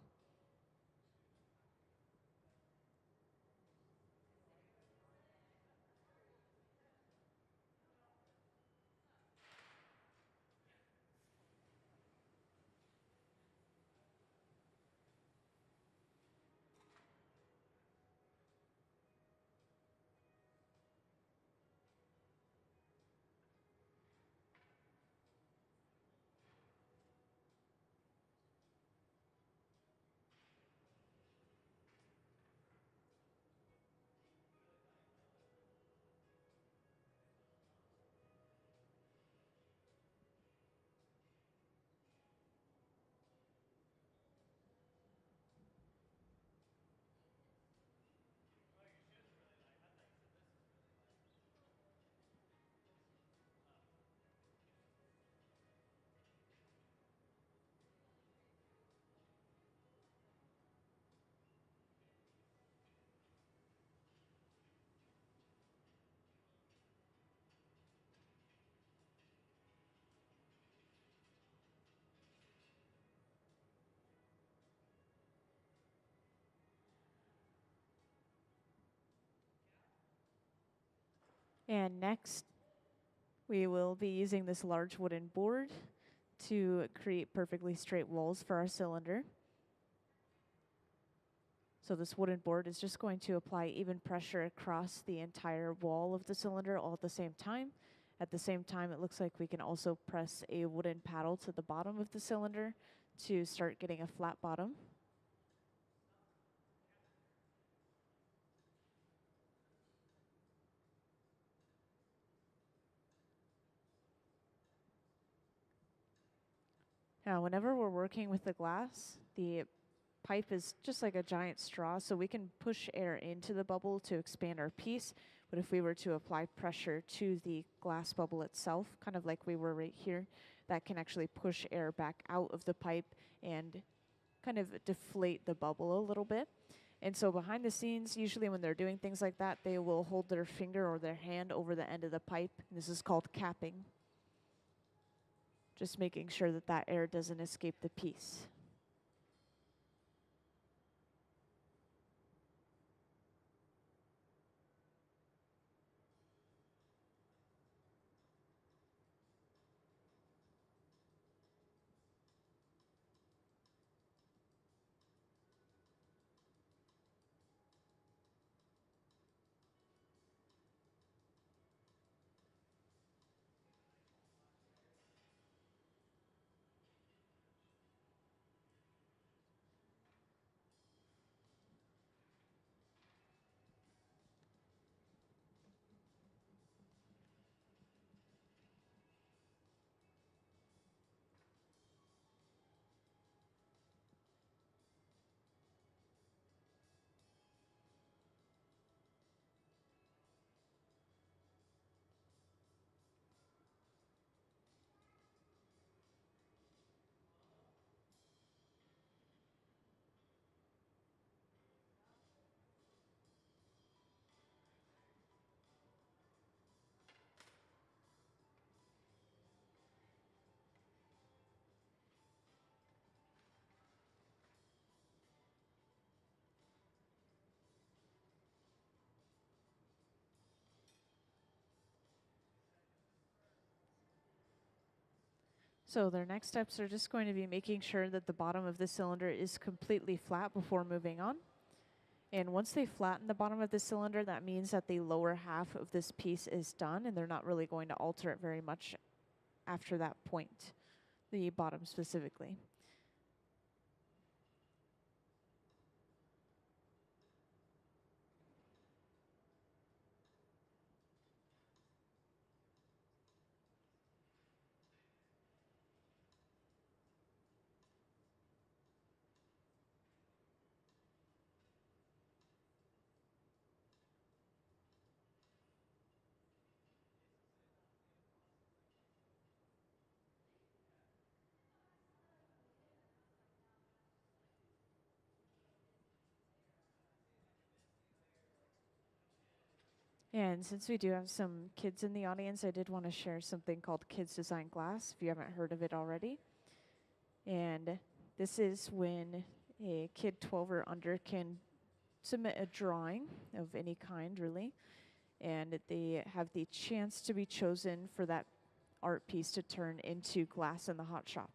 And next, we will be using this large wooden board to create perfectly straight walls for our cylinder. So this wooden board is just going to apply even pressure across the entire wall of the cylinder all at the same time. At the same time, it looks like we can also press a wooden paddle to the bottom of the cylinder to start getting a flat bottom. Now, whenever we're working with the glass, the pipe is just like a giant straw, so we can push air into the bubble to expand our piece. But if we were to apply pressure to the glass bubble itself, kind of like we were right here, that can actually push air back out of the pipe and kind of deflate the bubble a little bit. And so behind the scenes, usually when they're doing things like that, they will hold their finger or their hand over the end of the pipe. This is called capping. Just making sure that that air doesn't escape the piece. So their next steps are just going to be making sure that the bottom of the cylinder is completely flat before moving on. And once they flatten the bottom of the cylinder, that means that the lower half of this piece is done, and they're not really going to alter it very much after that point, the bottom specifically. And since we do have some kids in the audience, I did want to share something called Kids Design Glass, if you haven't heard of it already. And this is when a kid 12 or under can submit a drawing of any kind, really, and they have the chance to be chosen for that art piece to turn into glass in the hot shop.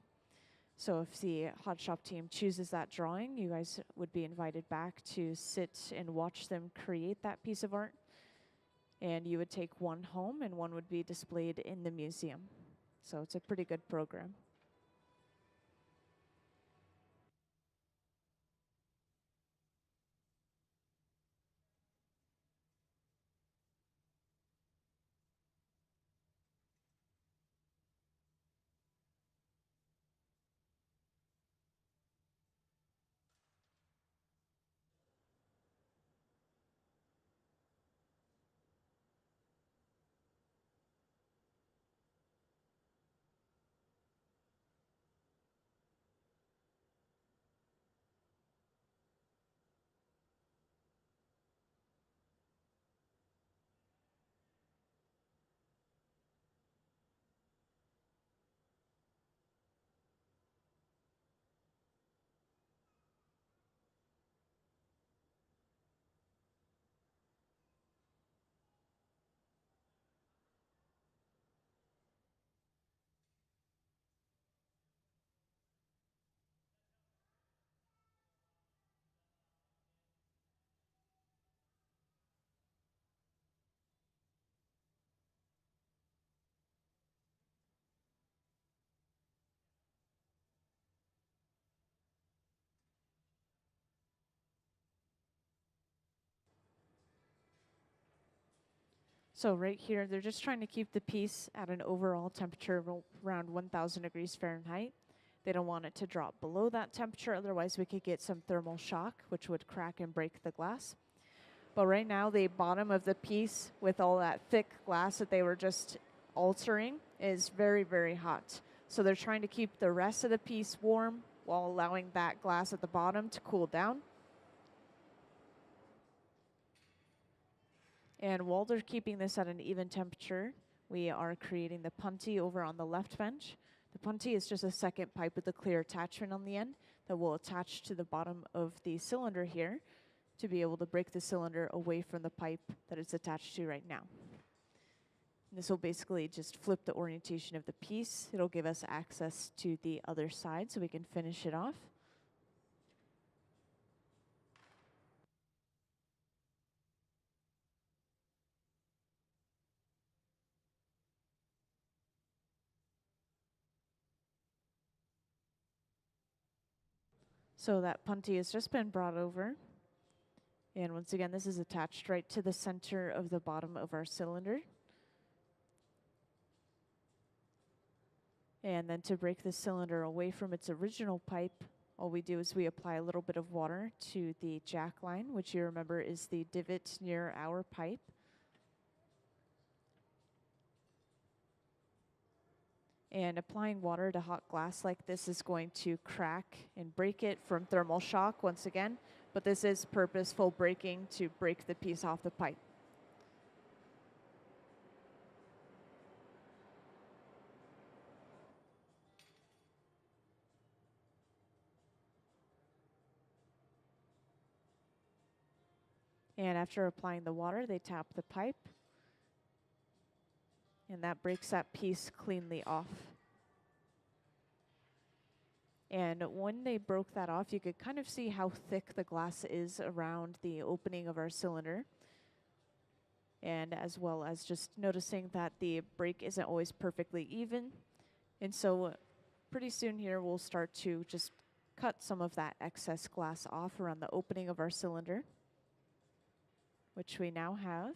So if the hot shop team chooses that drawing, you guys would be invited back to sit and watch them create that piece of art. And you would take one home and one would be displayed in the museum. So it's a pretty good program. So right here, they're just trying to keep the piece at an overall temperature of around 1,000 degrees Fahrenheit. They don't want it to drop below that temperature, otherwise we could get some thermal shock, which would crack and break the glass. But right now, the bottom of the piece, with all that thick glass that they were just altering, is very, very hot. So they're trying to keep the rest of the piece warm while allowing that glass at the bottom to cool down. And while they're keeping this at an even temperature, we are creating the punty over on the left bench. The punty is just a second pipe with a clear attachment on the end that will attach to the bottom of the cylinder here to be able to break the cylinder away from the pipe that it's attached to right now. And this will basically just flip the orientation of the piece. It'll give us access to the other side so we can finish it off. So that punty has just been brought over. And once again, this is attached right to the center of the bottom of our cylinder. And then to break the cylinder away from its original pipe, all we do is we apply a little bit of water to the jack line, which you remember is the divot near our pipe. And applying water to hot glass like this is going to crack and break it from thermal shock once again, but this is purposeful breaking to break the piece off the pipe. And after applying the water, they tap the pipe, and that breaks that piece cleanly off. And when they broke that off, you could kind of see how thick the glass is around the opening of our cylinder. And as well as just noticing that the break isn't always perfectly even. And so pretty soon here, we'll start to just cut some of that excess glass off around the opening of our cylinder, which we now have.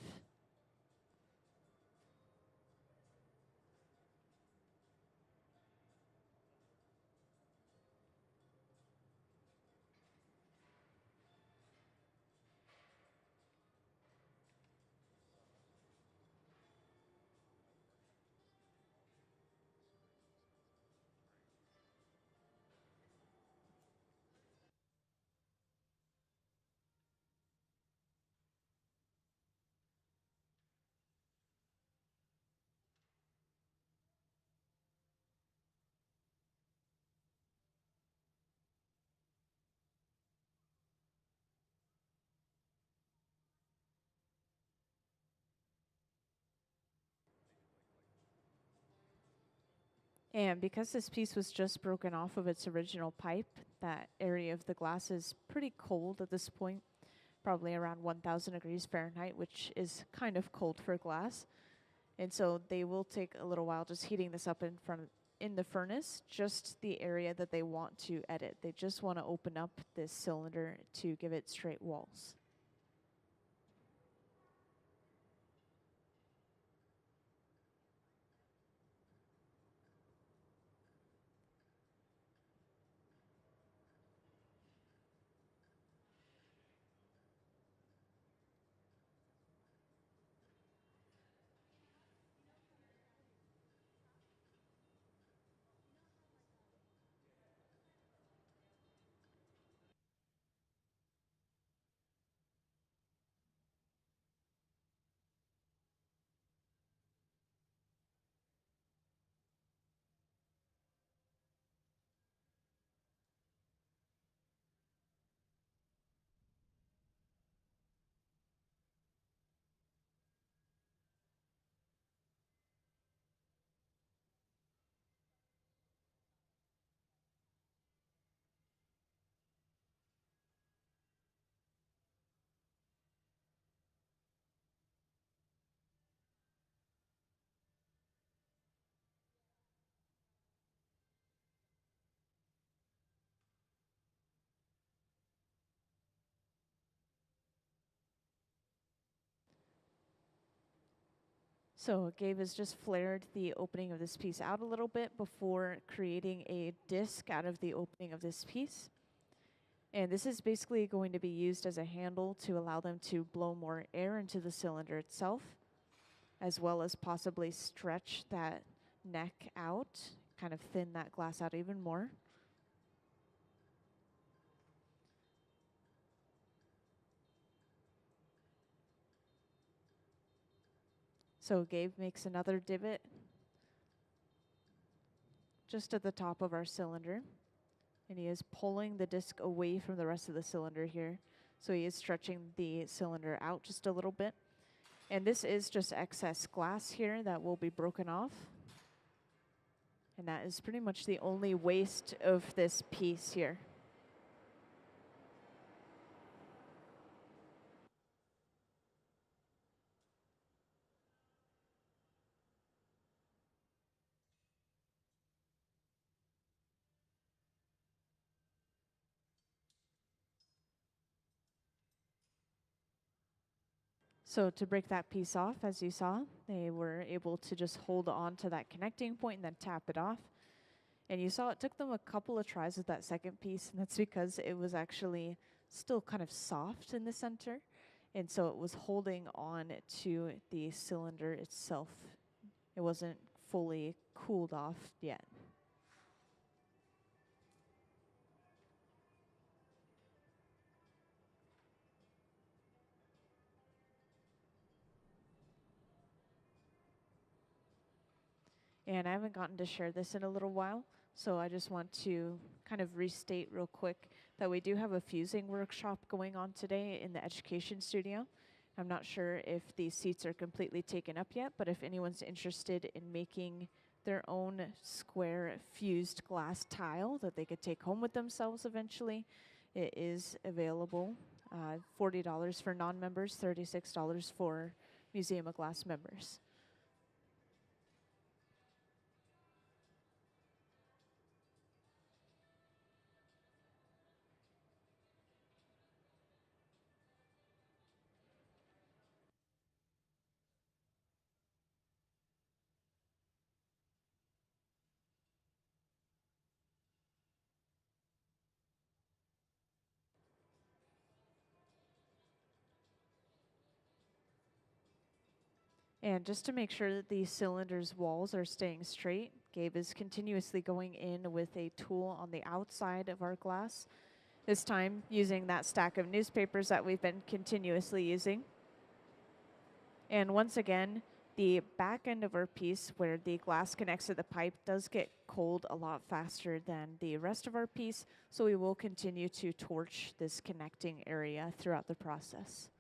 And because this piece was just broken off of its original pipe, that area of the glass is pretty cold at this point, probably around 1,000 degrees Fahrenheit, which is kind of cold for glass. And so they will take a little while just heating this up in the furnace, just the area that they want to edit. They just want to open up this cylinder to give it straight walls. So Gabe has just flared the opening of this piece out a little bit before creating a disc out of the opening of this piece. And this is basically going to be used as a handle to allow them to blow more air into the cylinder itself, as well as possibly stretch that neck out, kind of thin that glass out even more. So Gabe makes another divot just at the top of our cylinder, and he is pulling the disc away from the rest of the cylinder here. So he is stretching the cylinder out just a little bit. And this is just excess glass here that will be broken off. And that is pretty much the only waste of this piece here. So to break that piece off, as you saw, they were able to just hold on to that connecting point and then tap it off. And you saw it took them a couple of tries with that second piece, and that's because it was actually still kind of soft in the center. And so it was holding on to the cylinder itself. It wasn't fully cooled off yet. And I haven't gotten to share this in a little while, so I just want to kind of restate real quick that we do have a fusing workshop going on today in the education studio. I'm not sure if these seats are completely taken up yet, but if anyone's interested in making their own square fused glass tile that they could take home with themselves eventually. It is available. $40 for non-members, $36 for Museum of Glass members. And just to make sure that the cylinder's walls are staying straight, Gabe is continuously going in with a tool on the outside of our glass, this time using that stack of newspapers that we've been continuously using. And once again, the back end of our piece where the glass connects to the pipe does get cold a lot faster than the rest of our piece, so we will continue to torch this connecting area throughout the process.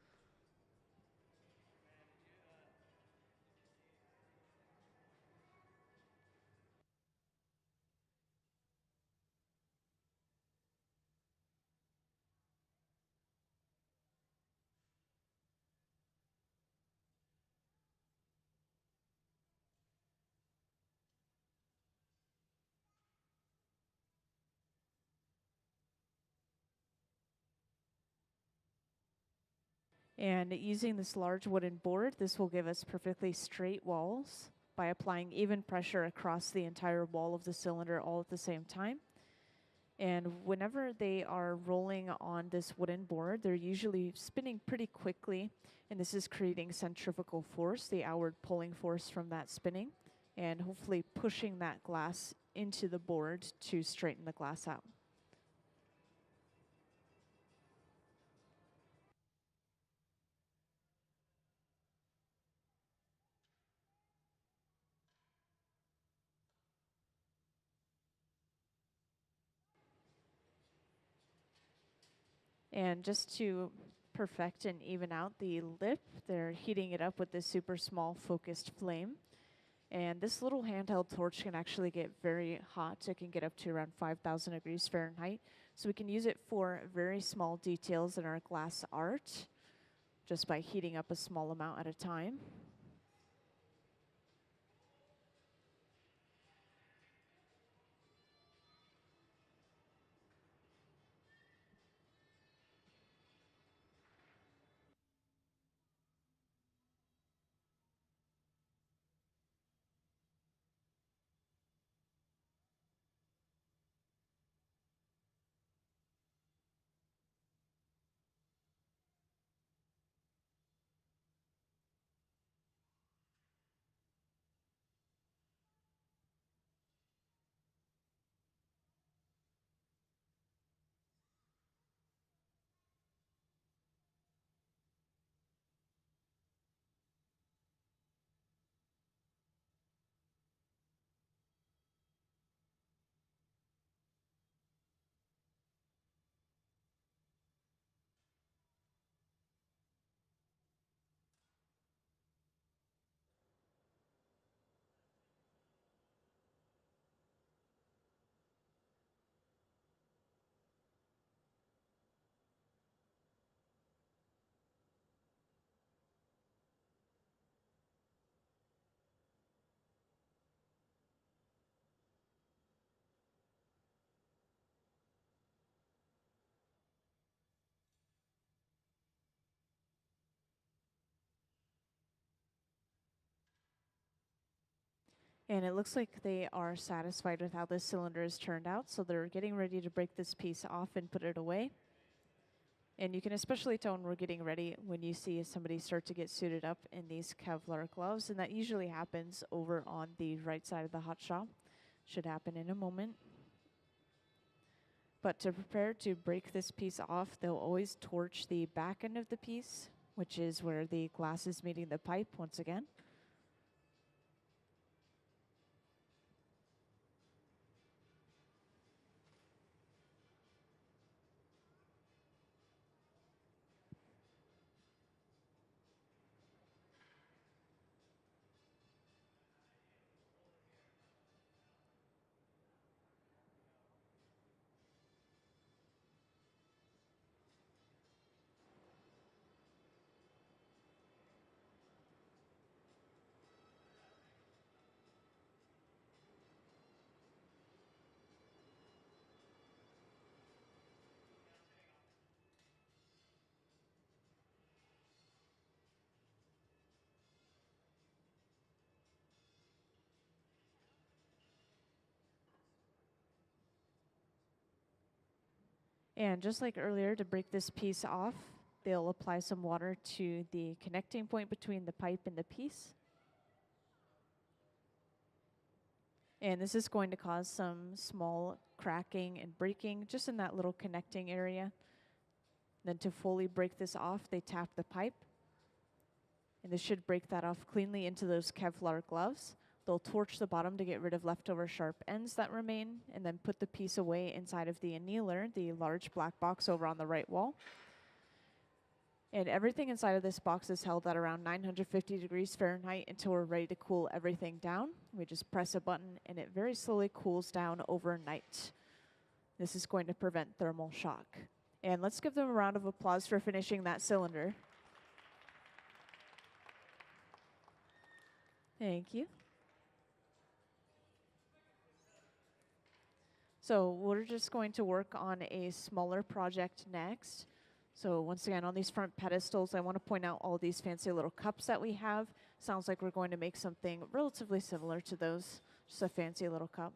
And using this large wooden board, this will give us perfectly straight walls by applying even pressure across the entire wall of the cylinder all at the same time. And whenever they are rolling on this wooden board, they're usually spinning pretty quickly, and this is creating centrifugal force, the outward pulling force from that spinning, and hopefully pushing that glass into the board to straighten the glass out. And just to perfect and even out the lip, they're heating it up with this super small focused flame. And this little handheld torch can actually get very hot. It can get up to around 5,000 degrees Fahrenheit. So we can use it for very small details in our glass art just by heating up a small amount at a time. And it looks like they are satisfied with how this cylinder has turned out, so they're getting ready to break this piece off and put it away. And you can especially tell when we're getting ready when you see somebody start to get suited up in these Kevlar gloves, and that usually happens over on the right side of the hot shop. Should happen in a moment. But to prepare to break this piece off, they'll always torch the back end of the piece, which is where the glass is meeting the pipe once again. And just like earlier, to break this piece off, they'll apply some water to the connecting point between the pipe and the piece. And this is going to cause some small cracking and breaking just in that little connecting area. Then to fully break this off, they tap the pipe. And this should break that off cleanly into those Kevlar gloves. They'll torch the bottom to get rid of leftover sharp ends that remain, and then put the piece away inside of the annealer, the large black box over on the right wall. And everything inside of this box is held at around 950 degrees Fahrenheit until we're ready to cool everything down. We just press a button and it very slowly cools down overnight. This is going to prevent thermal shock. And let's give them a round of applause for finishing that cylinder. Thank you. So we're just going to work on a smaller project next. So once again, on these front pedestals, I want to point out all these fancy little cups that we have. Sounds like we're going to make something relatively similar to those, just a fancy little cup.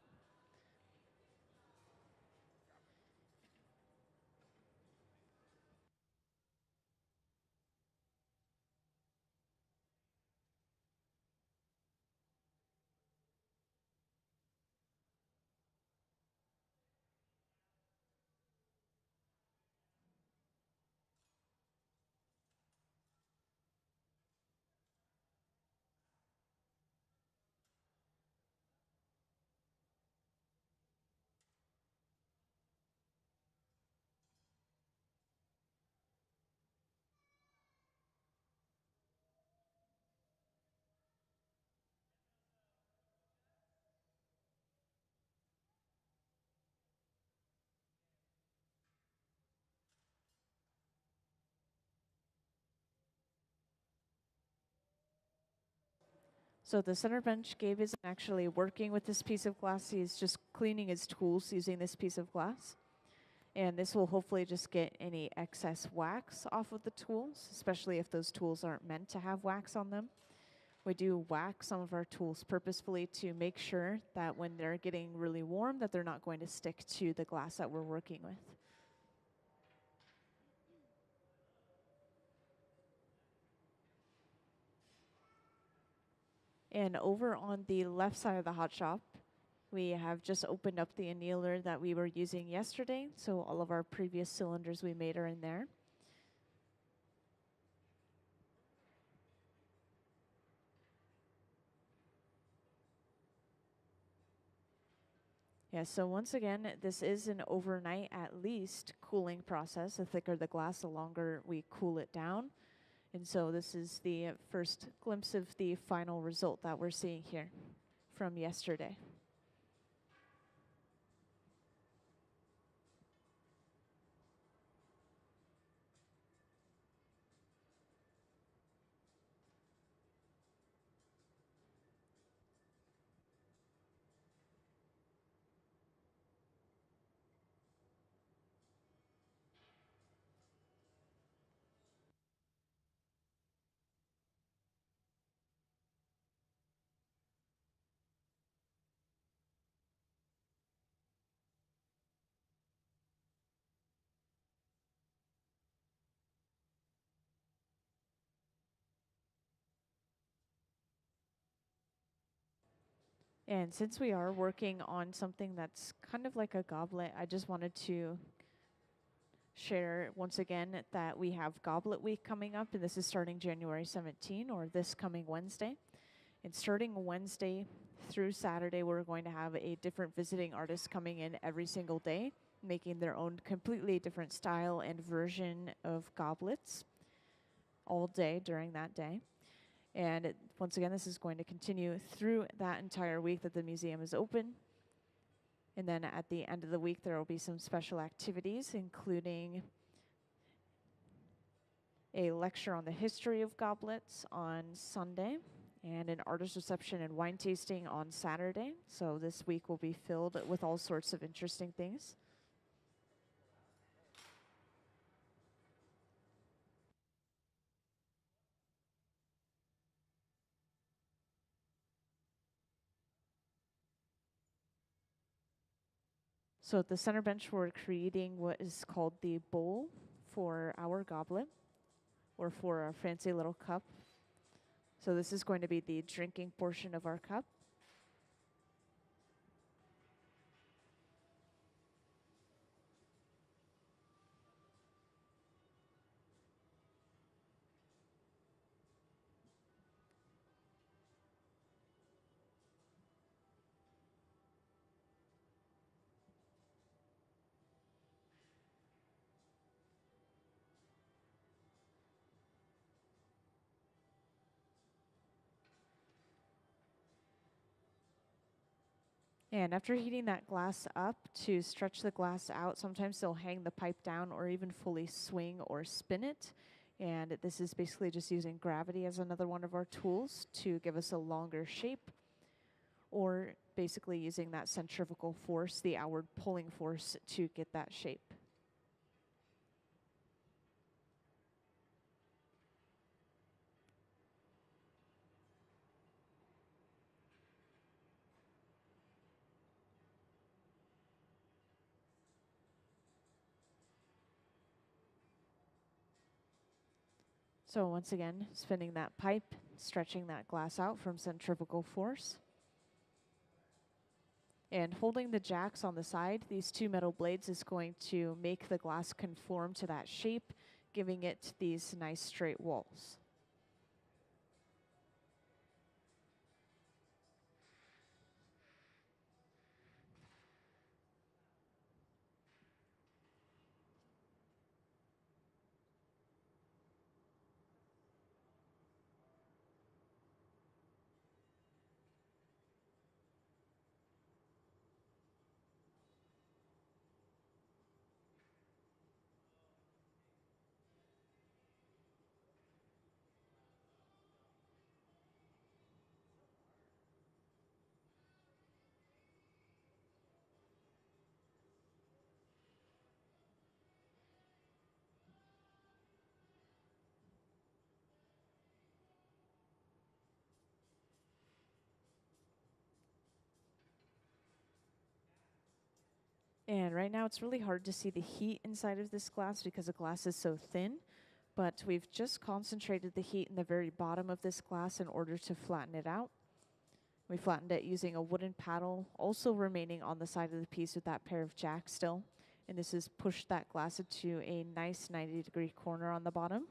So the center bench Gabe isn't actually working with this piece of glass. He's just cleaning his tools using this piece of glass. And this will hopefully just get any excess wax off of the tools, especially if those tools aren't meant to have wax on them. We do wax some of our tools purposefully to make sure that when they're getting really warm that they're not going to stick to the glass that we're working with. And over on the left side of the hot shop, we have just opened up the annealer that we were using yesterday. So all of our previous cylinders we made are in there. Yeah, so once again, this is an overnight at least cooling process. The thicker the glass, the longer we cool it down. And so this is the first glimpse of the final result that we're seeing here from yesterday. And since we are working on something that's kind of like a goblet, I just wanted to share once again that we have Goblet Week coming up, and this is starting January 17, or this coming Wednesday. And starting Wednesday through Saturday, we're going to have a different visiting artist coming in every single day, making their own completely different style and version of goblets all day during that day. And once again, this is going to continue through that entire week that the museum is open. And then at the end of the week, there will be some special activities, including a lecture on the history of goblets on Sunday, and an artist reception and wine tasting on Saturday. So this week will be filled with all sorts of interesting things. So at the center bench, we're creating what is called the bowl for our goblet, or for our fancy little cup. So this is going to be the drinking portion of our cup. And after heating that glass up, to stretch the glass out, sometimes they'll hang the pipe down or even fully swing or spin it. And this is basically just using gravity as another one of our tools to give us a longer shape, or basically using that centrifugal force, the outward pulling force, to get that shape. So once again, spinning that pipe, stretching that glass out from centrifugal force. And holding the jacks on the side, these two metal blades is going to make the glass conform to that shape, giving it these nice straight walls. And right now it's really hard to see the heat inside of this glass because the glass is so thin, but we've just concentrated the heat in the very bottom of this glass in order to flatten it out. We flattened it using a wooden paddle, also remaining on the side of the piece with that pair of jacks still. And this has pushed that glass into a nice 90-degree corner on the bottom.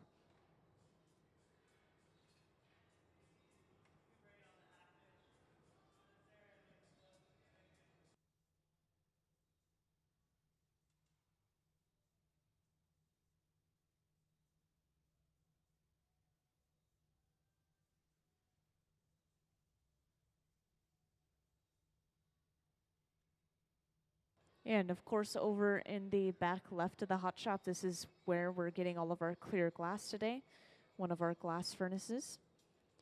And of course, over in the back left of the hot shop, this is where we're getting all of our clear glass today, one of our glass furnaces.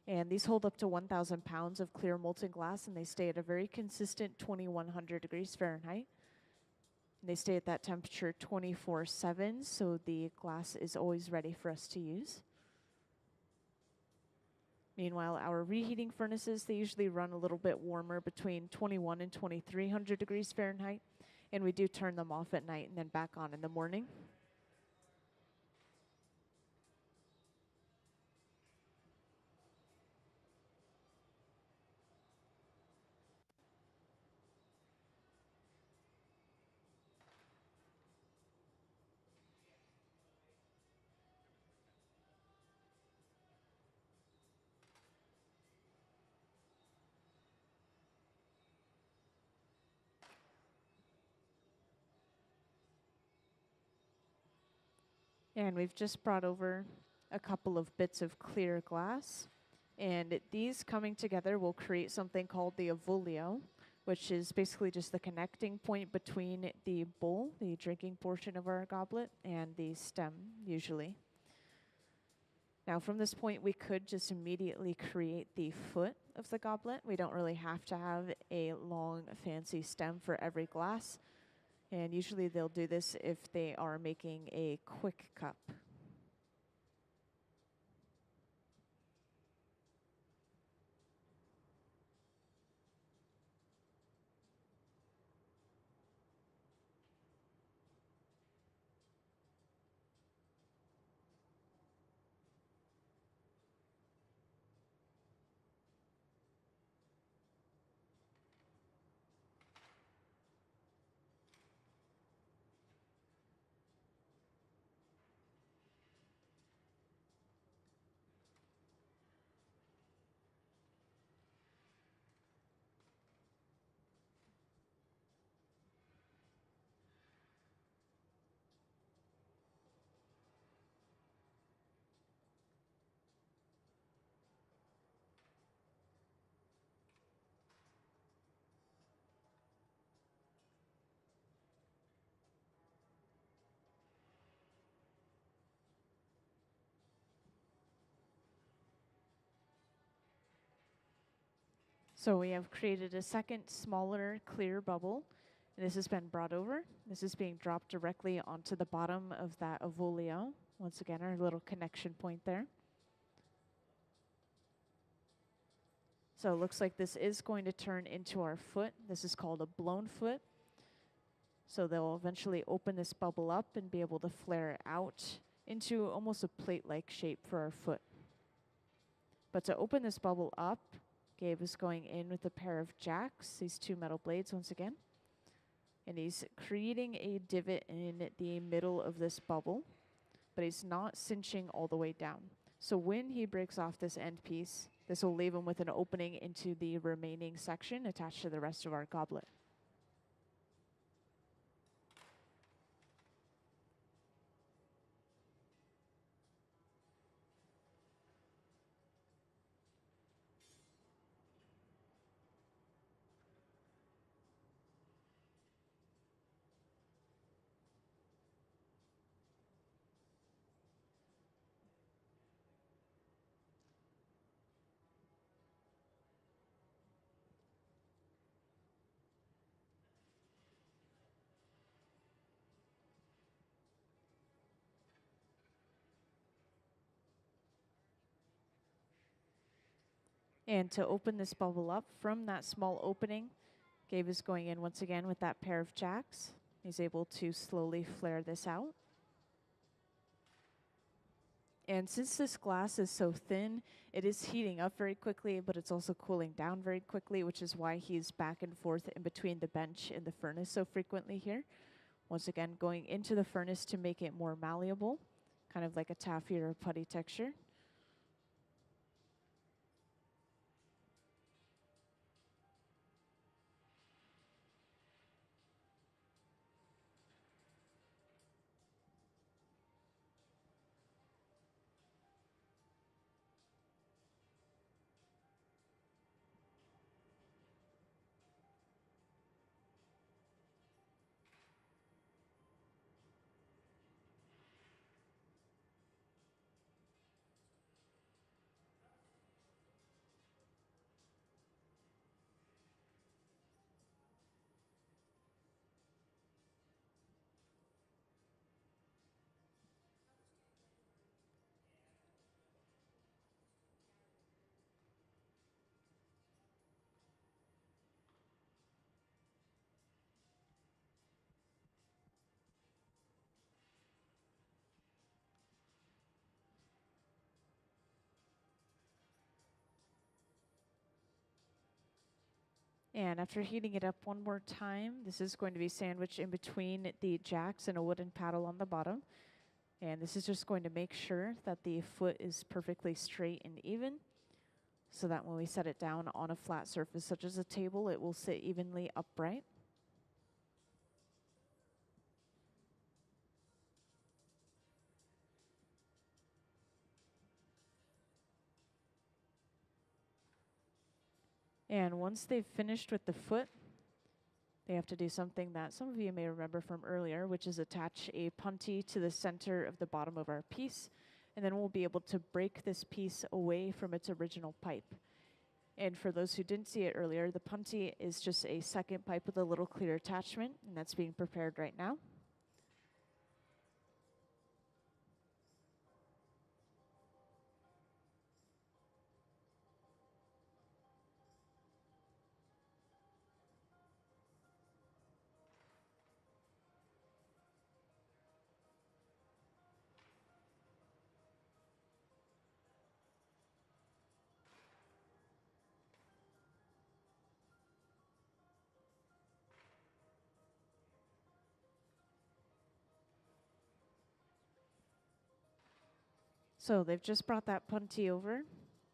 And these hold up to 1,000 pounds of clear molten glass, and they stay at a very consistent 2,100 degrees Fahrenheit. And they stay at that temperature 24/7, so the glass is always ready for us to use. Meanwhile, our reheating furnaces, they usually run a little bit warmer, between 21 and 2,300 degrees Fahrenheit. And we do turn them off at night and then back on in the morning. And we've just brought over a couple of bits of clear glass. And these coming together will create something called the avulio, which is basically just the connecting point between the bowl, the drinking portion of our goblet, and the stem, usually. Now, from this point, we could just immediately create the foot of the goblet. We don't really have to have a long, fancy stem for every glass. And usually they'll do this if they are making a quick cup. So we have created a second smaller clear bubble. This has been brought over. This is being dropped directly onto the bottom of that Avolio. Once again, our little connection point there. So it looks like this is going to turn into our foot. This is called a blown foot. So they'll eventually open this bubble up and be able to flare it out into almost a plate-like shape for our foot. But to open this bubble up, Gabe is going in with a pair of jacks, these two metal blades once again. And he's creating a divot in the middle of this bubble, but he's not cinching all the way down. So when he breaks off this end piece, this will leave him with an opening into the remaining section attached to the rest of our goblet. And to open this bubble up from that small opening, Gabe is going in once again with that pair of jacks. He's able to slowly flare this out. And since this glass is so thin, it is heating up very quickly, but it's also cooling down very quickly, which is why he's back and forth in between the bench and the furnace so frequently here. Once again, going into the furnace to make it more malleable, kind of like a taffy or a putty texture. And after heating it up one more time, this is going to be sandwiched in between the jacks and a wooden paddle on the bottom. And this is just going to make sure that the foot is perfectly straight and even, so that when we set it down on a flat surface such as a table, it will sit evenly upright. And once they've finished with the foot, they have to do something that some of you may remember from earlier, which is attach a punty to the center of the bottom of our piece, and then we'll be able to break this piece away from its original pipe. And for those who didn't see it earlier, the punty is just a second pipe with a little clear attachment, and that's being prepared right now. So they've just brought that punty over.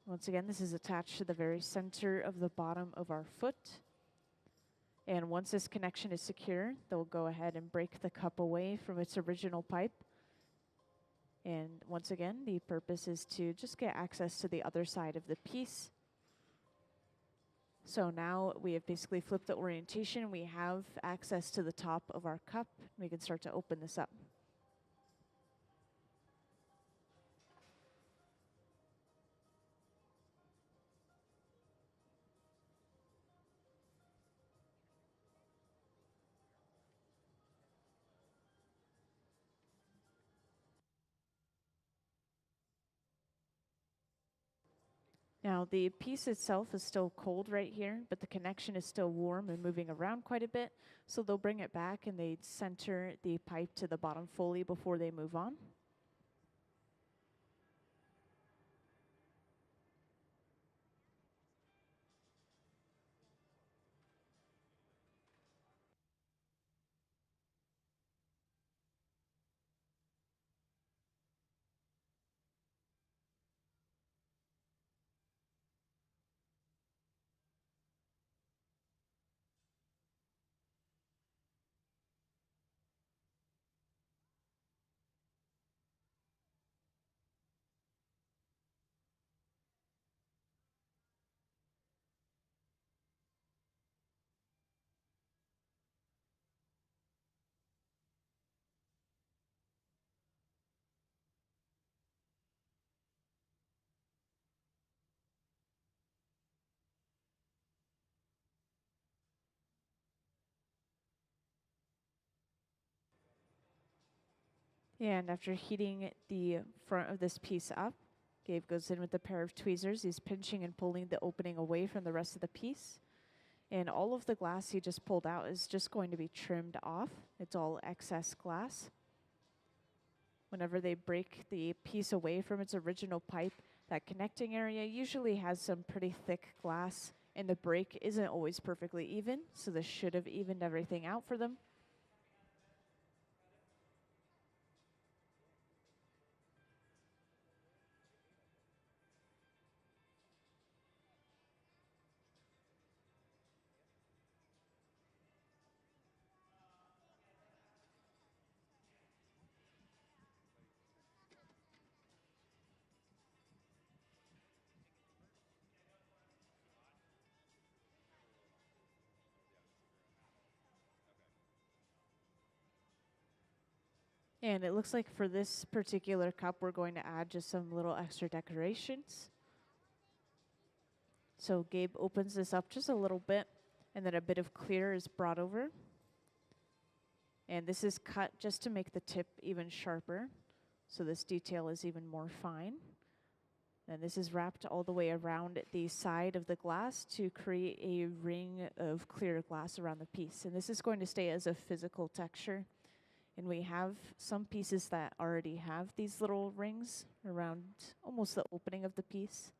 Once again, this is attached to the very center of the bottom of our foot. And once this connection is secure, they'll go ahead and break the cup away from its original pipe. And once again, the purpose is to just get access to the other side of the piece. So now we have basically flipped the orientation. We have access to the top of our cup. We can start to open this up. Now the piece itself is still cold right here, but the connection is still warm and moving around quite a bit. So they'll bring it back and they center the pipe to the bottom fully before they move on. And after heating the front of this piece up, Gabe goes in with a pair of tweezers. He's pinching and pulling the opening away from the rest of the piece. And all of the glass he just pulled out is just going to be trimmed off. It's all excess glass. Whenever they break the piece away from its original pipe, that connecting area usually has some pretty thick glass, and the break isn't always perfectly even, so this should have evened everything out for them. And it looks like for this particular cup, we're going to add just some little extra decorations. So Gabe opens this up just a little bit, and then a bit of clear is brought over. And this is cut just to make the tip even sharper, so this detail is even more fine. And this is wrapped all the way around the side of the glass to create a ring of clear glass around the piece. And this is going to stay as a physical texture. And we have some pieces that already have these little rings around almost the opening of the piece.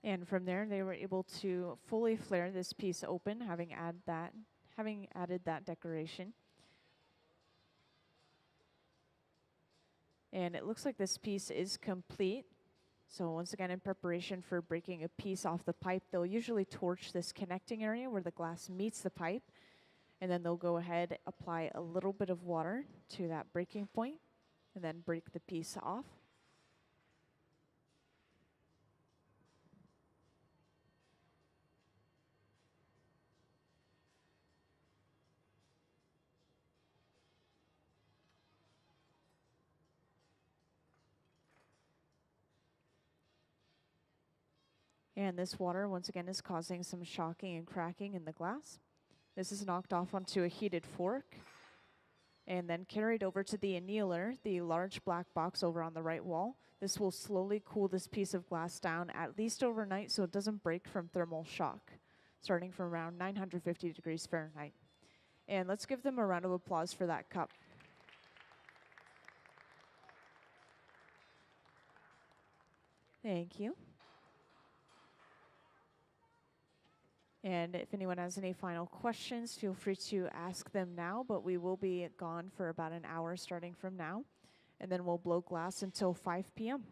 And from there, they were able to fully flare this piece open, having added that decoration. And it looks like this piece is complete. So once again, in preparation for breaking a piece off the pipe, they'll usually torch this connecting area where the glass meets the pipe, and then they'll go ahead, apply a little bit of water to that breaking point, and then break the piece off. And this water, once again, is causing some shocking and cracking in the glass. This is knocked off onto a heated fork and then carried over to the annealer, the large black box over on the right wall. This will slowly cool this piece of glass down at least overnight so it doesn't break from thermal shock, starting from around 950 degrees Fahrenheit. And let's give them a round of applause for that cup. Thank you. And if anyone has any final questions, feel free to ask them now, but we will be gone for about an hour starting from now. and then we'll blow glass until 5 p.m.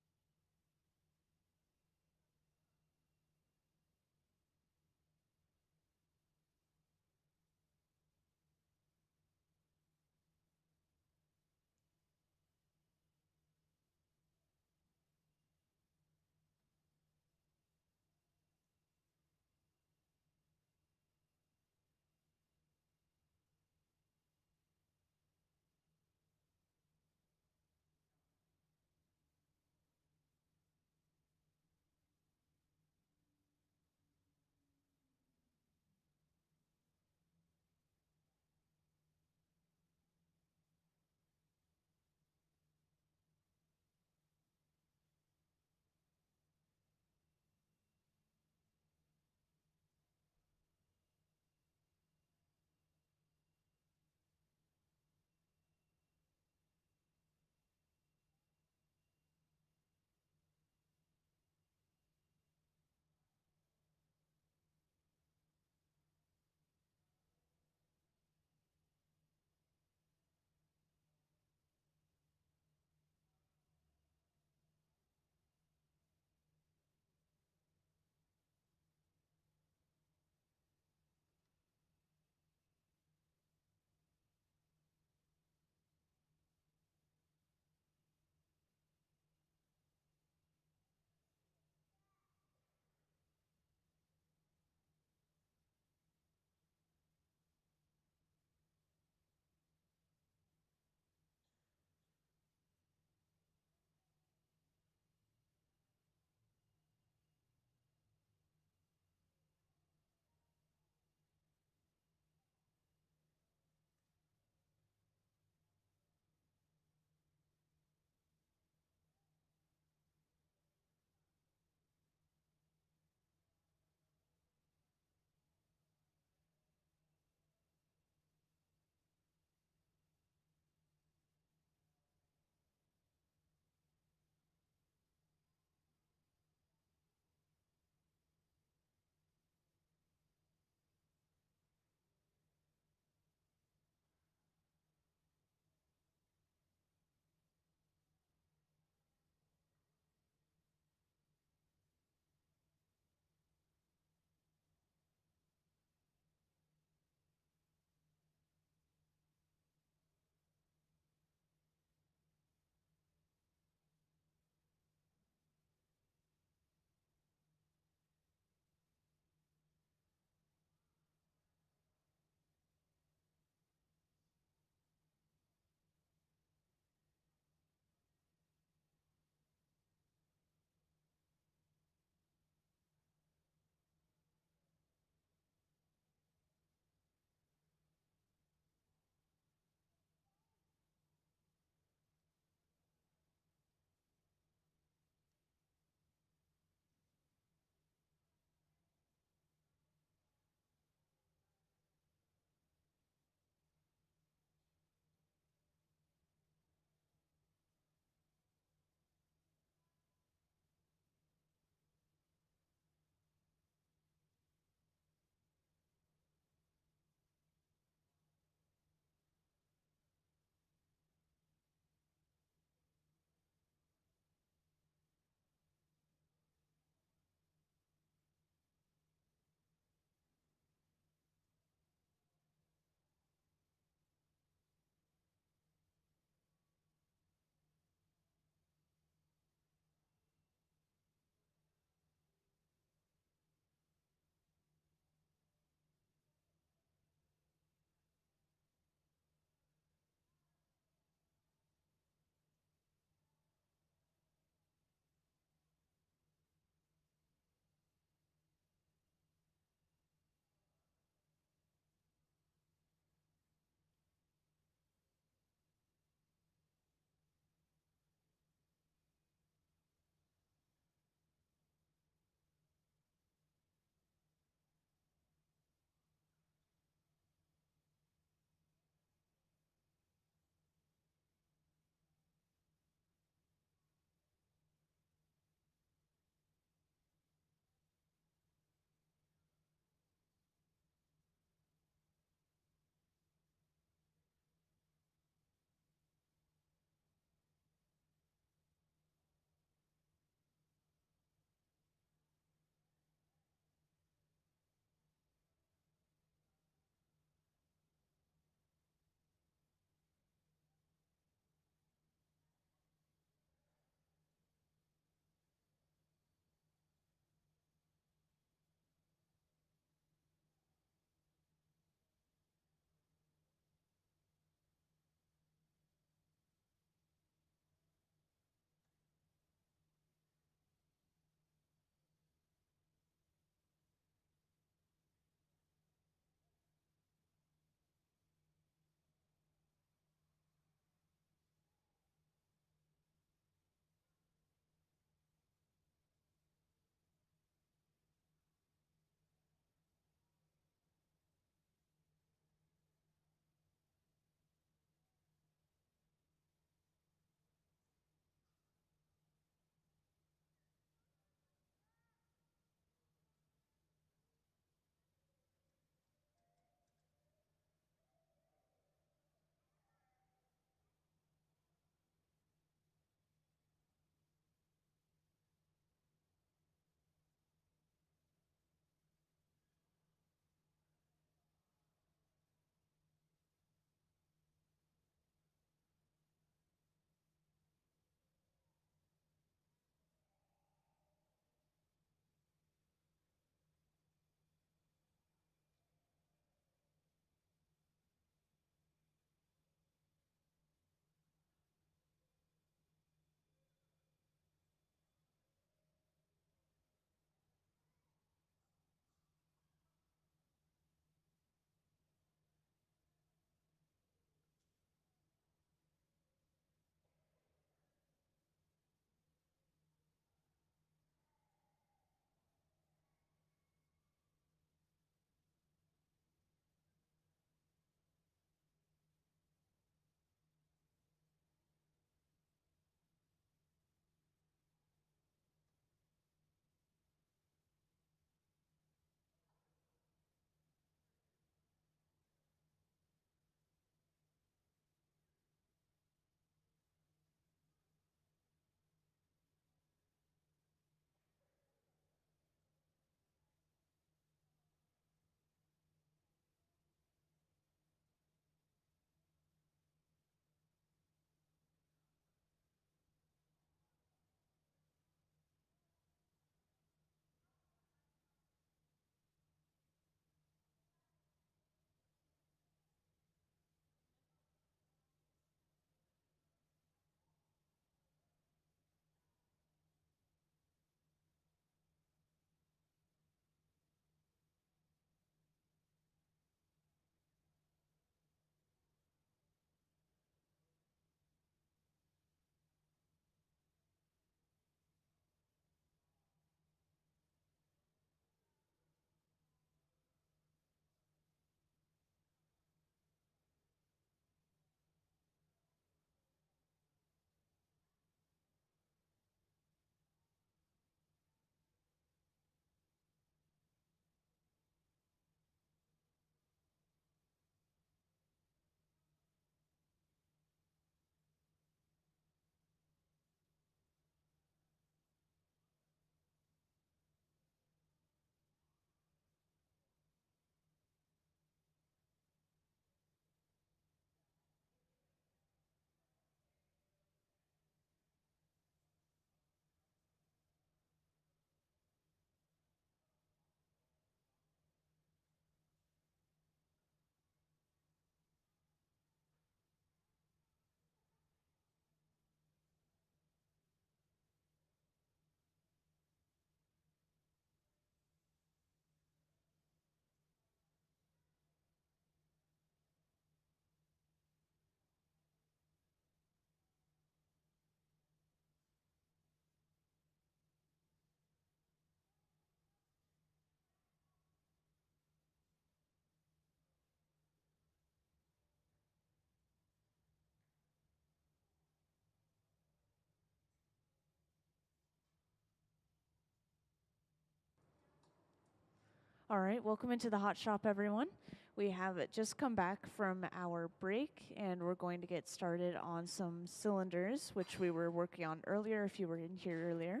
All right, welcome into the hot shop, everyone. We have just come back from our break, and we're going to get started on some cylinders, which we were working on earlier, if you were in here earlier.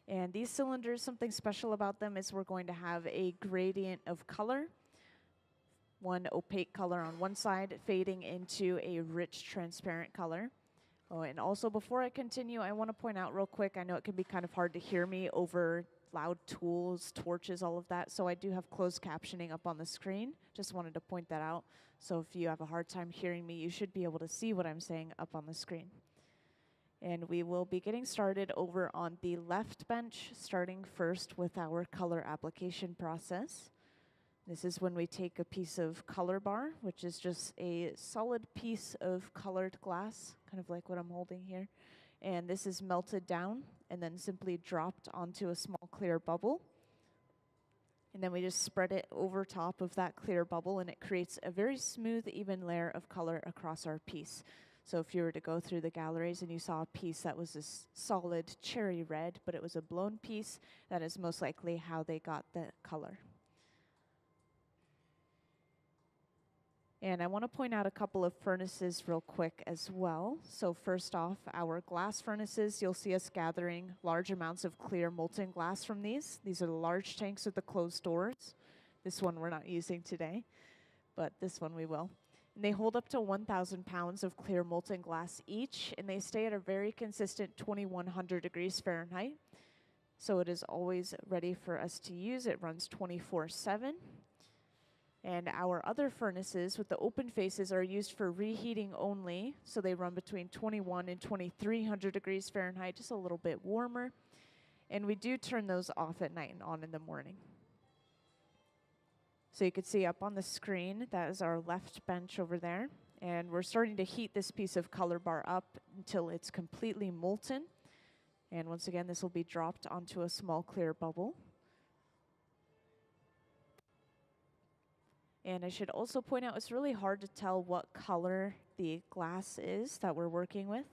And these cylinders, something special about them is we're going to have a gradient of color, one opaque color on one side, fading into a rich transparent color. Oh, and also before I continue, I want to point out real quick, I know it can be kind of hard to hear me over loud tools, torches, all of that, so I do have closed captioning up on the screen. Just wanted to point that out. So if you have a hard time hearing me, you should be able to see what I'm saying up on the screen. And we will be getting started over on the left bench, starting first with our color application process. This is when we take a piece of color bar, which is just a solid piece of colored glass, kind of like what I'm holding here. And this is melted down and then simply dropped onto a small clear bubble. And then we just spread it over top of that clear bubble, and it creates a very smooth, even layer of color across our piece. So if you were to go through the galleries and you saw a piece that was this solid cherry red, but it was a blown piece, that is most likely how they got the color. And I want to point out a couple of furnaces real quick as well. So first off, our glass furnaces, you'll see us gathering large amounts of clear molten glass from these. These are the large tanks with the closed doors. This one we're not using today, but this one we will. And they hold up to 1,000 pounds of clear molten glass each, and they stay at a very consistent 2,100 degrees Fahrenheit. So it is always ready for us to use. It runs 24/7. And our other furnaces with the open faces are used for reheating only, so they run between 21 and 2,300 degrees Fahrenheit, just a little bit warmer. And we do turn those off at night and on in the morning. So you can see up on the screen, that is our left bench over there. And we're starting to heat this piece of color bar up until it's completely molten. And once again, this will be dropped onto a small clear bubble. And I should also point out, it's really hard to tell what color the glass is that we're working with.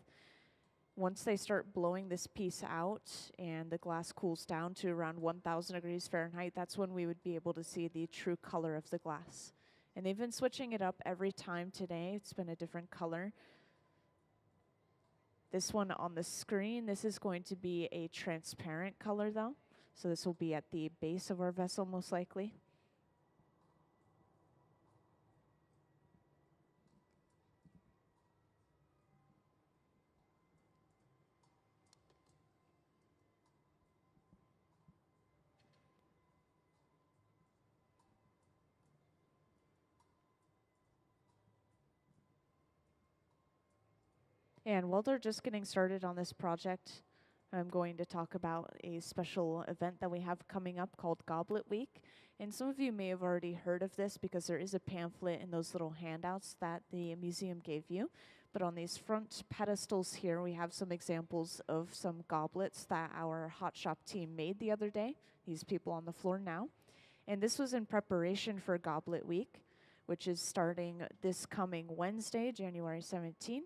Once they start blowing this piece out and the glass cools down to around 1,000 degrees Fahrenheit, that's when we would be able to see the true color of the glass. And they've been switching it up every time today. It's been a different color. This one on the screen, this is going to be a transparent color though. So this will be at the base of our vessel most likely. And while they're just getting started on this project, I'm going to talk about a special event that we have coming up called Goblet Week. And some of you may have already heard of this because there is a pamphlet in those little handouts that the museum gave you. But on these front pedestals here, we have some examples of some goblets that our hot shop team made the other day. These people on the floor now. And this was in preparation for Goblet Week, which is starting this coming Wednesday, January 17th.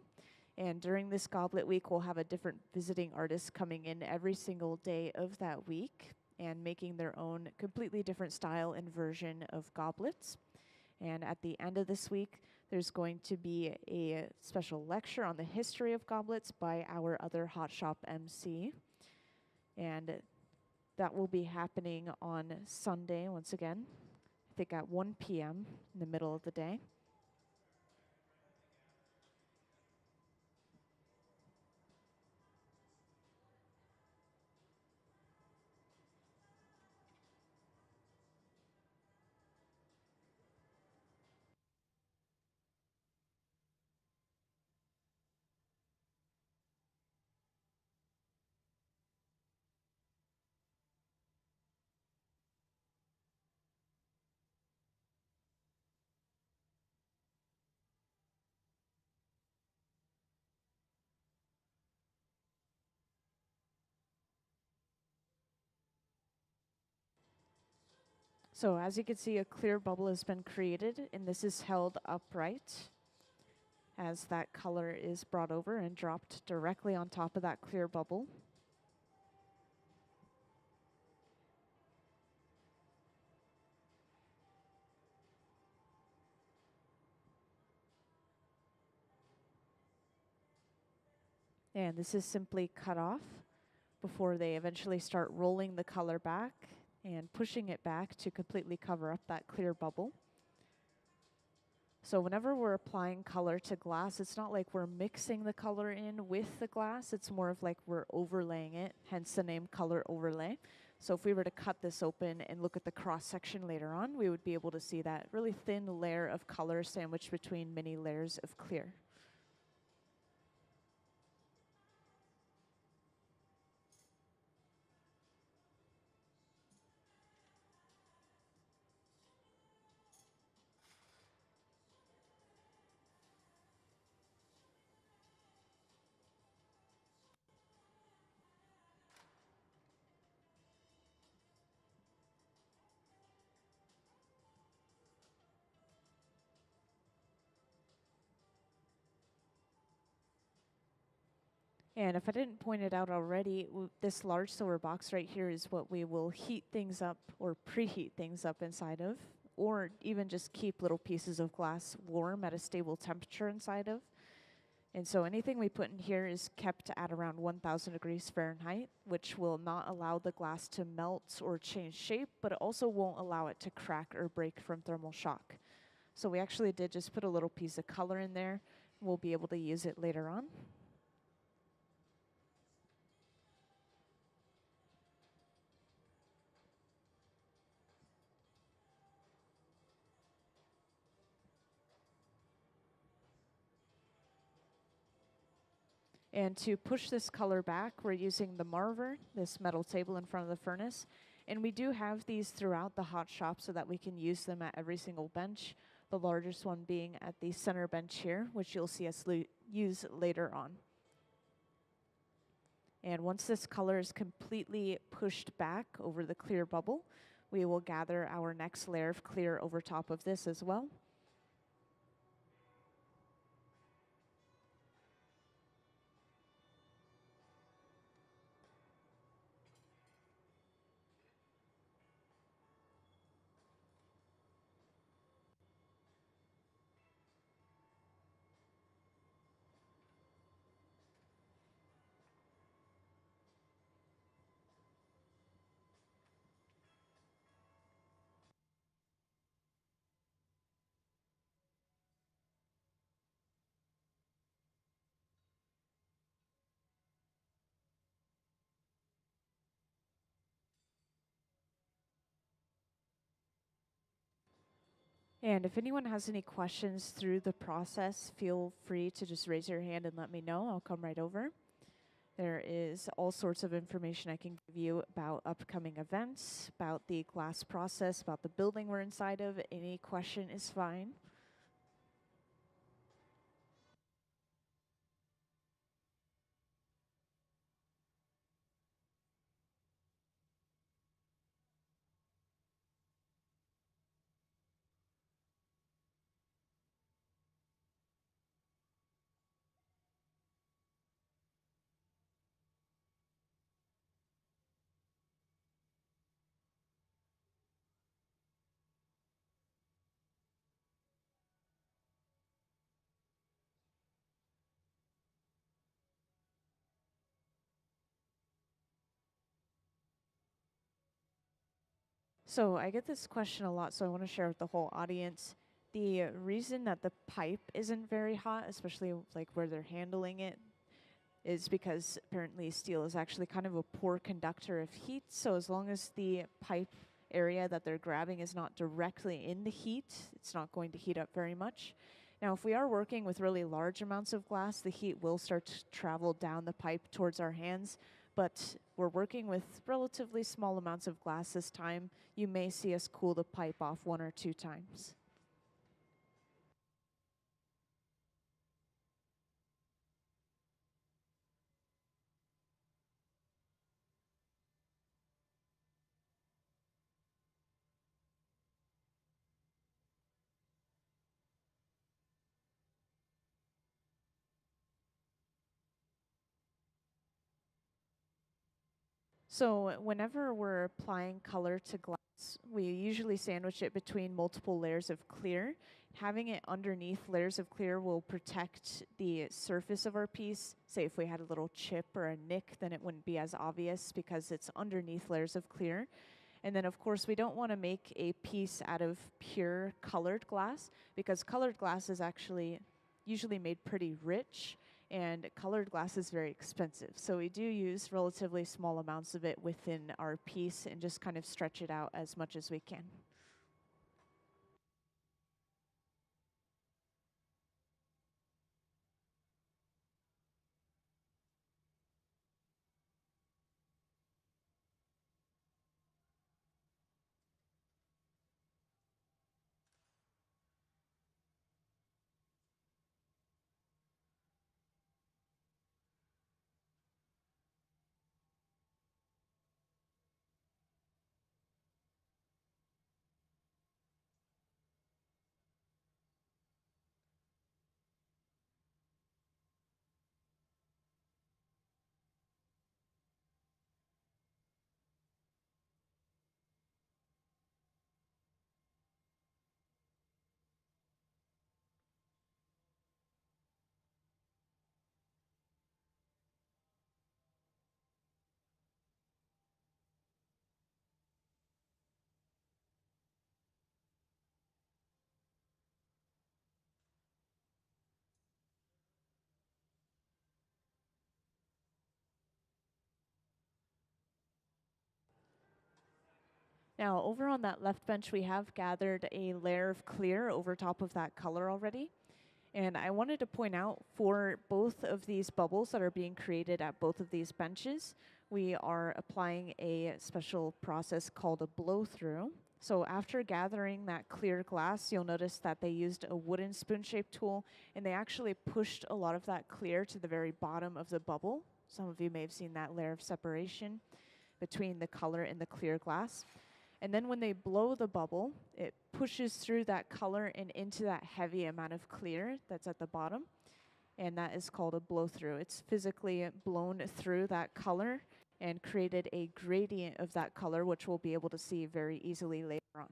And during this Goblet Week, we'll have a different visiting artist coming in every single day of that week and making their own completely different style and version of goblets. And at the end of this week, there's going to be a special lecture on the history of goblets by our other Hot Shop MC. And that will be happening on Sunday, once again, I think at 1 p.m. in the middle of the day. So as you can see, a clear bubble has been created, and this is held upright as that color is brought over and dropped directly on top of that clear bubble. And this is simply cut off before they eventually start rolling the color back and pushing it back to completely cover up that clear bubble. So whenever we're applying color to glass, it's not like we're mixing the color in with the glass, it's more of like we're overlaying it, hence the name color overlay. So if we were to cut this open and look at the cross section later on, we would be able to see that really thin layer of color sandwiched between many layers of clear. And if I didn't point it out already, this large silver box right here is what we will heat things up or preheat things up inside of, or even just keep little pieces of glass warm at a stable temperature inside of. And so anything we put in here is kept at around 1000 degrees Fahrenheit, which will not allow the glass to melt or change shape, but it also won't allow it to crack or break from thermal shock. So we actually did just put a little piece of color in there. We'll be able to use it later on. And to push this color back, we're using the marver, this metal table in front of the furnace. And we do have these throughout the hot shop so that we can use them at every single bench, the largest one being at the center bench here, which you'll see us use later on. And once this color is completely pushed back over the clear bubble, we will gather our next layer of clear over top of this as well. And if anyone has any questions through the process, feel free to just raise your hand and let me know. I'll come right over. There is all sorts of information I can give you about upcoming events, about the glass process, about the building we're inside of. Any question is fine. So I get this question a lot, so I want to share with the whole audience. The reason that the pipe isn't very hot, especially like where they're handling it, is because apparently steel is actually kind of a poor conductor of heat. So as long as the pipe area that they're grabbing is not directly in the heat, it's not going to heat up very much. Now, if we are working with really large amounts of glass, the heat will start to travel down the pipe towards our hands. But we're working with relatively small amounts of glass this time. You may see us cool the pipe off 1 or 2 times. So whenever we're applying color to glass, we usually sandwich it between multiple layers of clear. having it underneath layers of clear will protect the surface of our piece. Say if we had a little chip or a nick, then it wouldn't be as obvious because it's underneath layers of clear. And then of course we don't want to make a piece out of pure colored glass because colored glass is actually usually made pretty rich and colored glass is very expensive. So we do use relatively small amounts of it within our piece and just kind of stretch it out as much as we can. Now over on that left bench we have gathered a layer of clear over top of that color already. And I wanted to point out for both of these bubbles that are being created at both of these benches, we are applying a special process called a blow through. So after gathering that clear glass, you'll notice that they used a wooden spoon-shaped tool and they actually pushed a lot of that clear to the very bottom of the bubble. Some of you may have seen that layer of separation between the color and the clear glass. And then when they blow the bubble, it pushes through that color and into that heavy amount of clear that's at the bottom. And that is called a blow through. It's physically blown through that color and created a gradient of that color, which we'll be able to see very easily later on.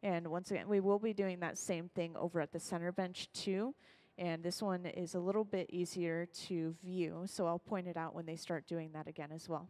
And once again, we will be doing that same thing over at the center bench too. And this one is a little bit easier to view, so I'll point it out when they start doing that again as well.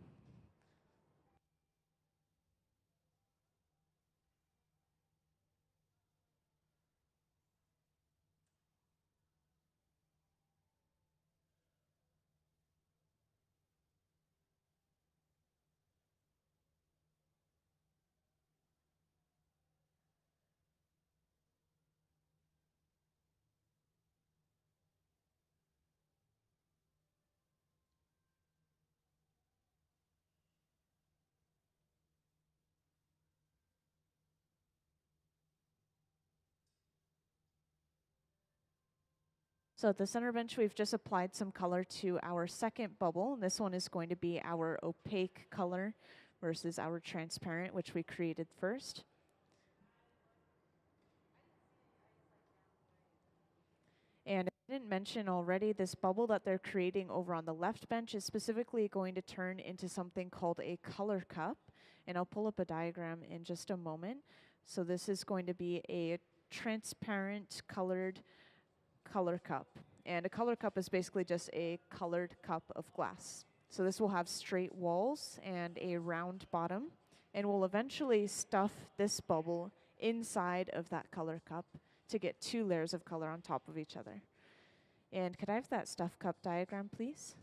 So at the center bench, we've just applied some color to our second bubble. This one is going to be our opaque color versus our transparent, which we created first. And I didn't mention already, this bubble that they're creating over on the left bench is specifically going to turn into something called a color cup. And I'll pull up a diagram in just a moment. So this is going to be a transparent colored color cup. And a color cup is basically just a colored cup of glass. So this will have straight walls and a round bottom. And we'll eventually stuff this bubble inside of that color cup to get 2 layers of color on top of each other. And could I have that stuff cup diagram, please?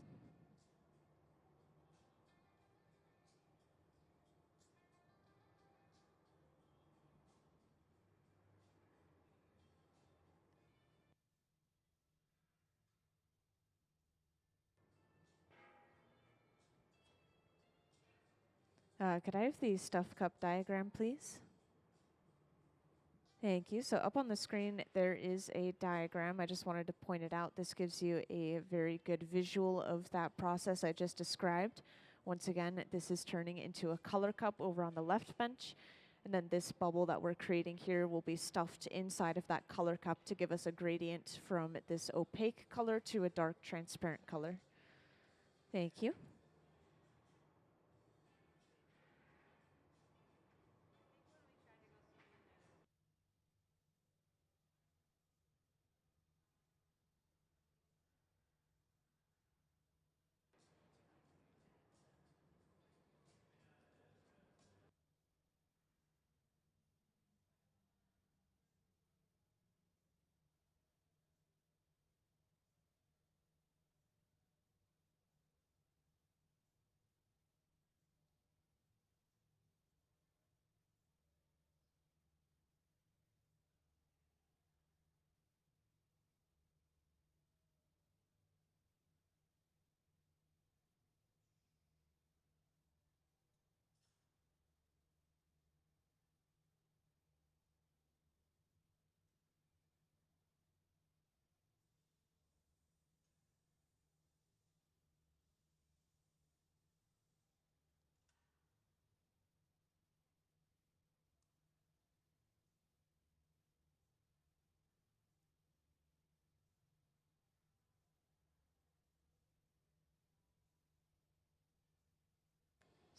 Could I have the stuff cup diagram, please? Thank you. So up on the screen, there is a diagram. I just wanted to point it out. This gives you a very good visual of that process I just described. Once again, this is turning into a color cup over on the left bench. And then this bubble that we're creating here will be stuffed inside of that color cup to give us a gradient from this opaque color to a dark transparent color. Thank you.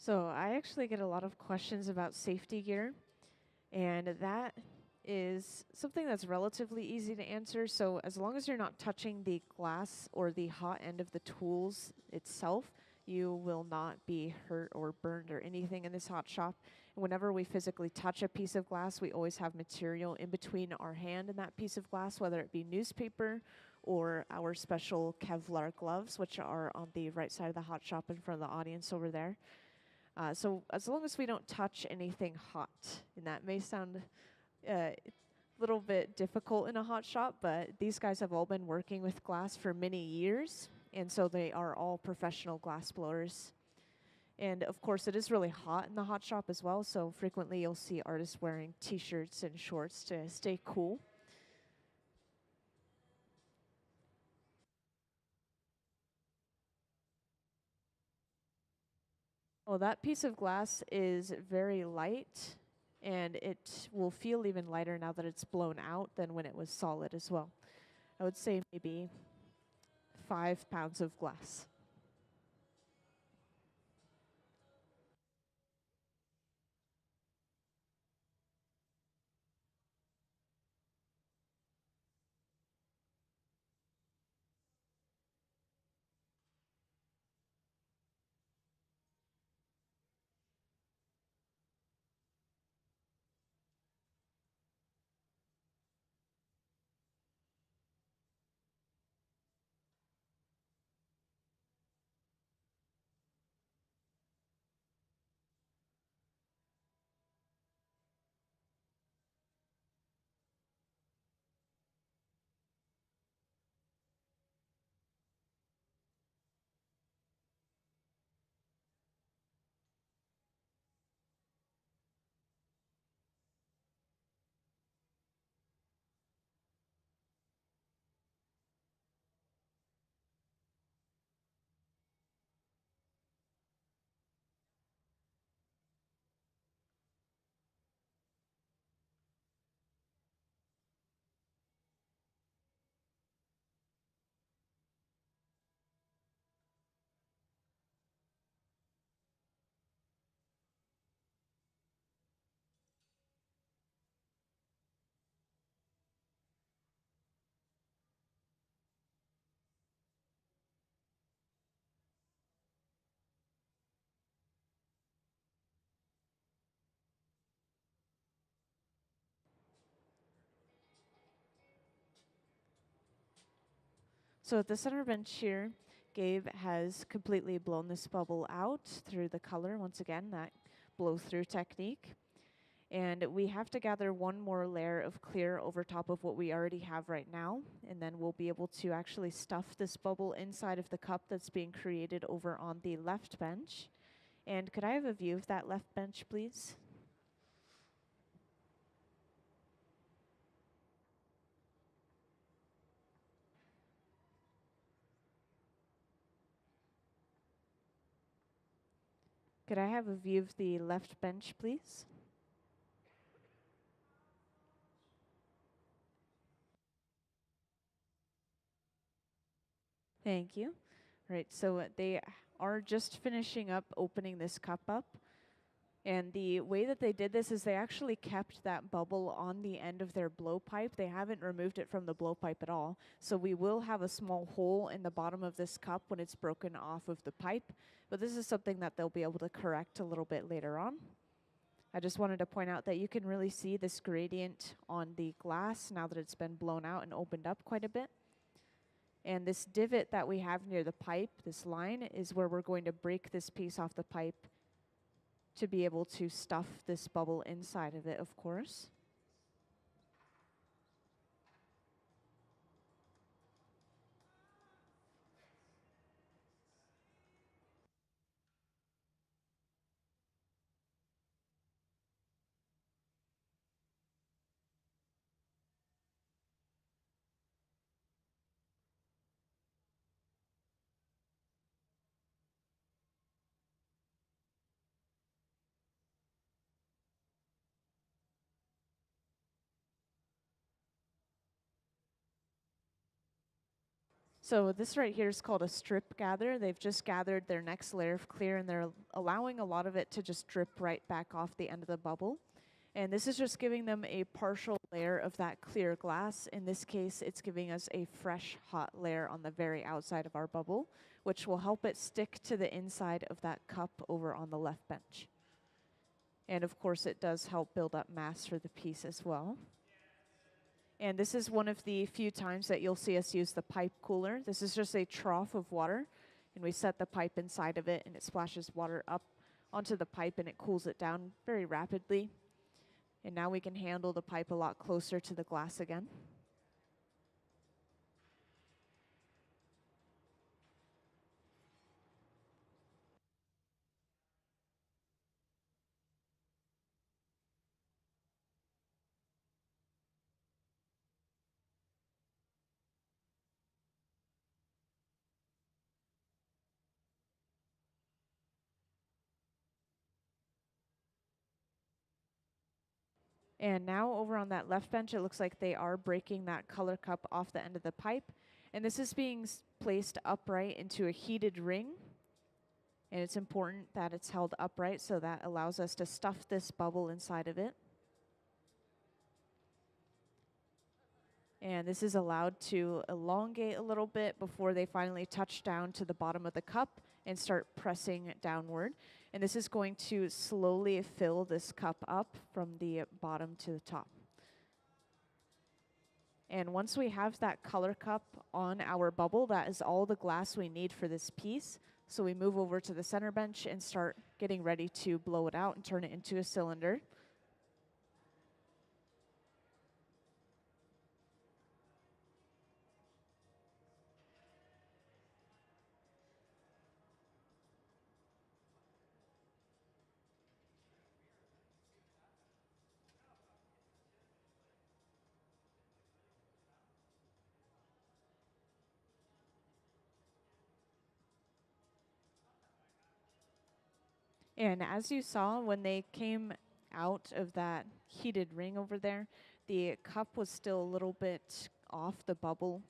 So I actually get a lot of questions about safety gear, and that is something that's relatively easy to answer. So as long as you're not touching the glass or the hot end of the tools itself, you will not be hurt or burned or anything in this hot shop. And whenever we physically touch a piece of glass, we always have material in between our hand and that piece of glass, whether it be newspaper or our special Kevlar gloves, which are on the right side of the hot shop in front of the audience over there. So as long as we don't touch anything hot, and that may sound a little bit difficult in a hot shop, but these guys have all been working with glass for many years, and so they are all professional glass blowers. And of course, it is really hot in the hot shop as well, so frequently you'll see artists wearing t-shirts and shorts to stay cool. Well, that piece of glass is very light, and it will feel even lighter now that it's blown out than when it was solid as well. I would say maybe 5 pounds of glass. So at the center bench here, Gabe has completely blown this bubble out through the color, once again, that blow through technique. And we have to gather one more layer of clear over top of what we already have right now, and then we'll be able to actually stuff this bubble inside of the cup that's being created over on the left bench. And could I have a view of that left bench, please? Could I have a view of the left bench, please? Thank you. Right, so they are just finishing up opening this cup up. And the way that they did this is they actually kept that bubble on the end of their blowpipe. They haven't removed it from the blowpipe at all. So we will have a small hole in the bottom of this cup when it's broken off of the pipe. But this is something that they'll be able to correct a little bit later on. I just wanted to point out that you can really see this gradient on the glass now that it's been blown out and opened up quite a bit. And this divot that we have near the pipe, this line, is where we're going to break this piece off the pipe to be able to stuff this bubble inside of it, of course. So this right here is called a strip gather. They've just gathered their next layer of clear and they're allowing a lot of it to just drip right back off the end of the bubble. And this is just giving them a partial layer of that clear glass. In this case, it's giving us a fresh, hot layer on the very outside of our bubble, which will help it stick to the inside of that cup over on the left bench. And of course, it does help build up mass for the piece as well. And this is one of the few times that you'll see us use the pipe cooler. This is just a trough of water, and we set the pipe inside of it, and it splashes water up onto the pipe, and it cools it down very rapidly. And now we can handle the pipe a lot closer to the glass again. And now over on that left bench, it looks like they are breaking that color cup off the end of the pipe. And this is being placed upright into a heated ring. And it's important that it's held upright, so that allows us to stuff this bubble inside of it. And this is allowed to elongate a little bit before they finally touch down to the bottom of the cup and start pressing downward. And this is going to slowly fill this cup up from the bottom to the top. And once we have that color cup on our bubble, that is all the glass we need for this piece. So we move over to the center bench and start getting ready to blow it out and turn it into a cylinder. And as you saw, when they came out of that heated ring over there, the cup was still a little bit off the bubble,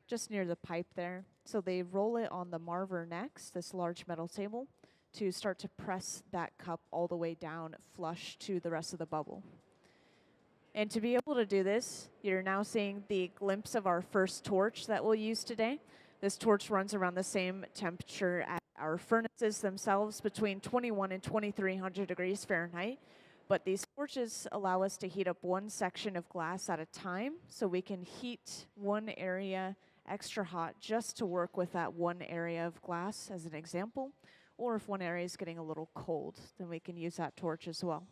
just near the pipe there. So they roll it on the Marver next, this large metal table, to start to press that cup all the way down flush to the rest of the bubble. And to be able to do this, you're now seeing the glimpse of our first torch that we'll use today. This torch runs around the same temperature as our furnaces themselves, between 21 and 2300 degrees Fahrenheit. But these torches allow us to heat up one section of glass at a time, so we can heat one area extra hot just to work with that one area of glass as an example. Or if one area is getting a little cold, then we can use that torch as well.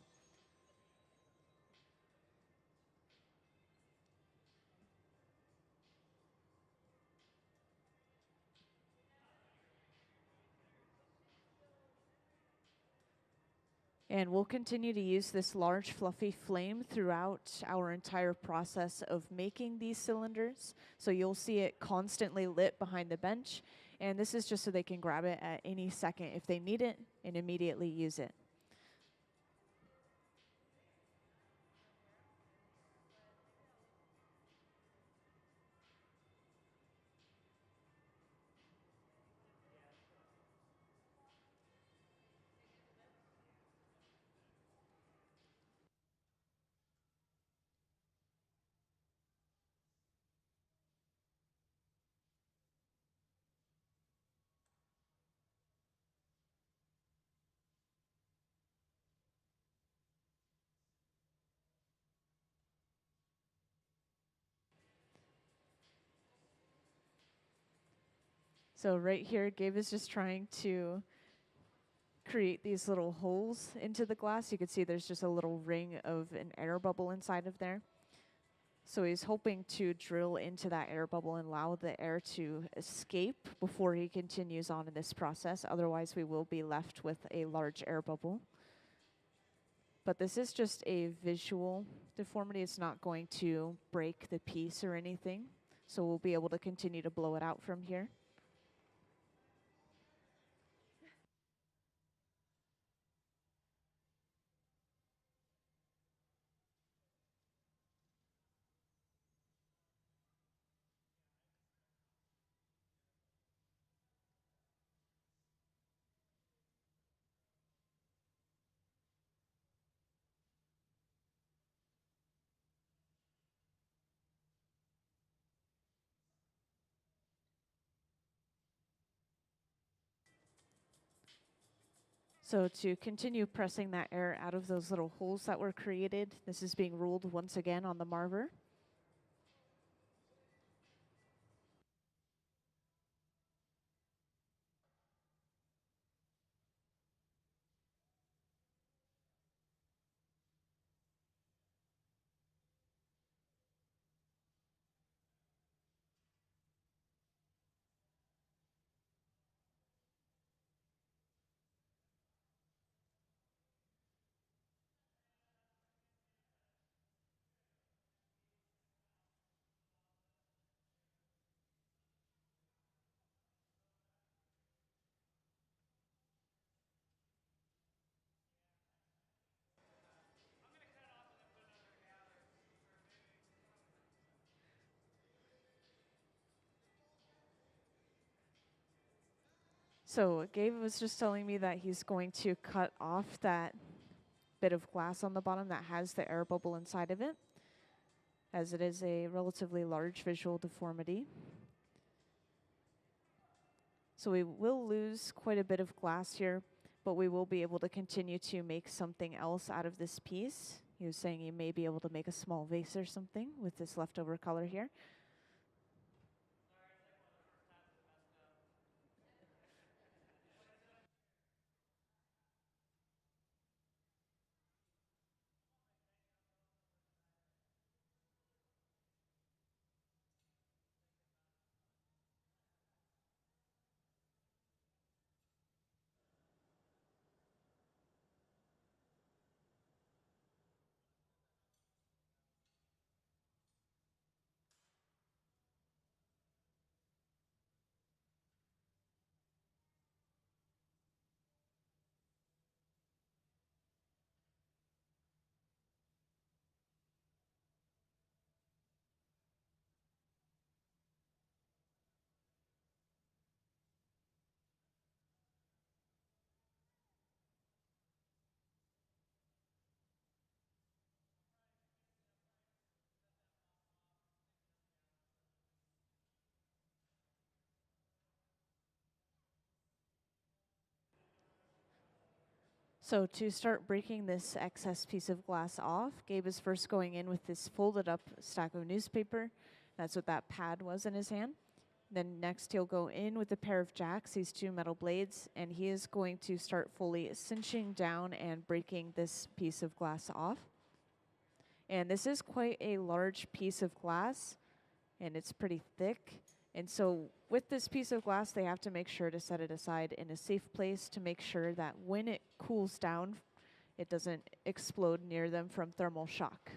And we'll continue to use this large fluffy flame throughout our entire process of making these cylinders. So you'll see it constantly lit behind the bench. And this is just so they can grab it at any second if they need it and immediately use it. So right here, Gabe is just trying to create these little holes into the glass. You can see there's just a little ring of an air bubble inside of there. So he's hoping to drill into that air bubble and allow the air to escape before he continues on in this process. Otherwise, we will be left with a large air bubble. But this is just a visual deformity. It's not going to break the piece or anything. So we'll be able to continue to blow it out from here. So to continue pressing that air out of those little holes that were created, this is being ruled once again on the marver. So Gabe was just telling me that he's going to cut off that bit of glass on the bottom that has the air bubble inside of it, as it is a relatively large visual deformity. So we will lose quite a bit of glass here, but we will be able to continue to make something else out of this piece. He was saying you may be able to make a small vase or something with this leftover color here. So to start breaking this excess piece of glass off, Gabe is first going in with this folded up stack of newspaper. That's what that pad was in his hand. Then next he'll go in with a pair of jacks, these two metal blades, and he is going to start fully cinching down and breaking this piece of glass off. And this is quite a large piece of glass, and it's pretty thick. And so with this piece of glass, they have to make sure to set it aside in a safe place to make sure that when it cools down, it doesn't explode near them from thermal shock.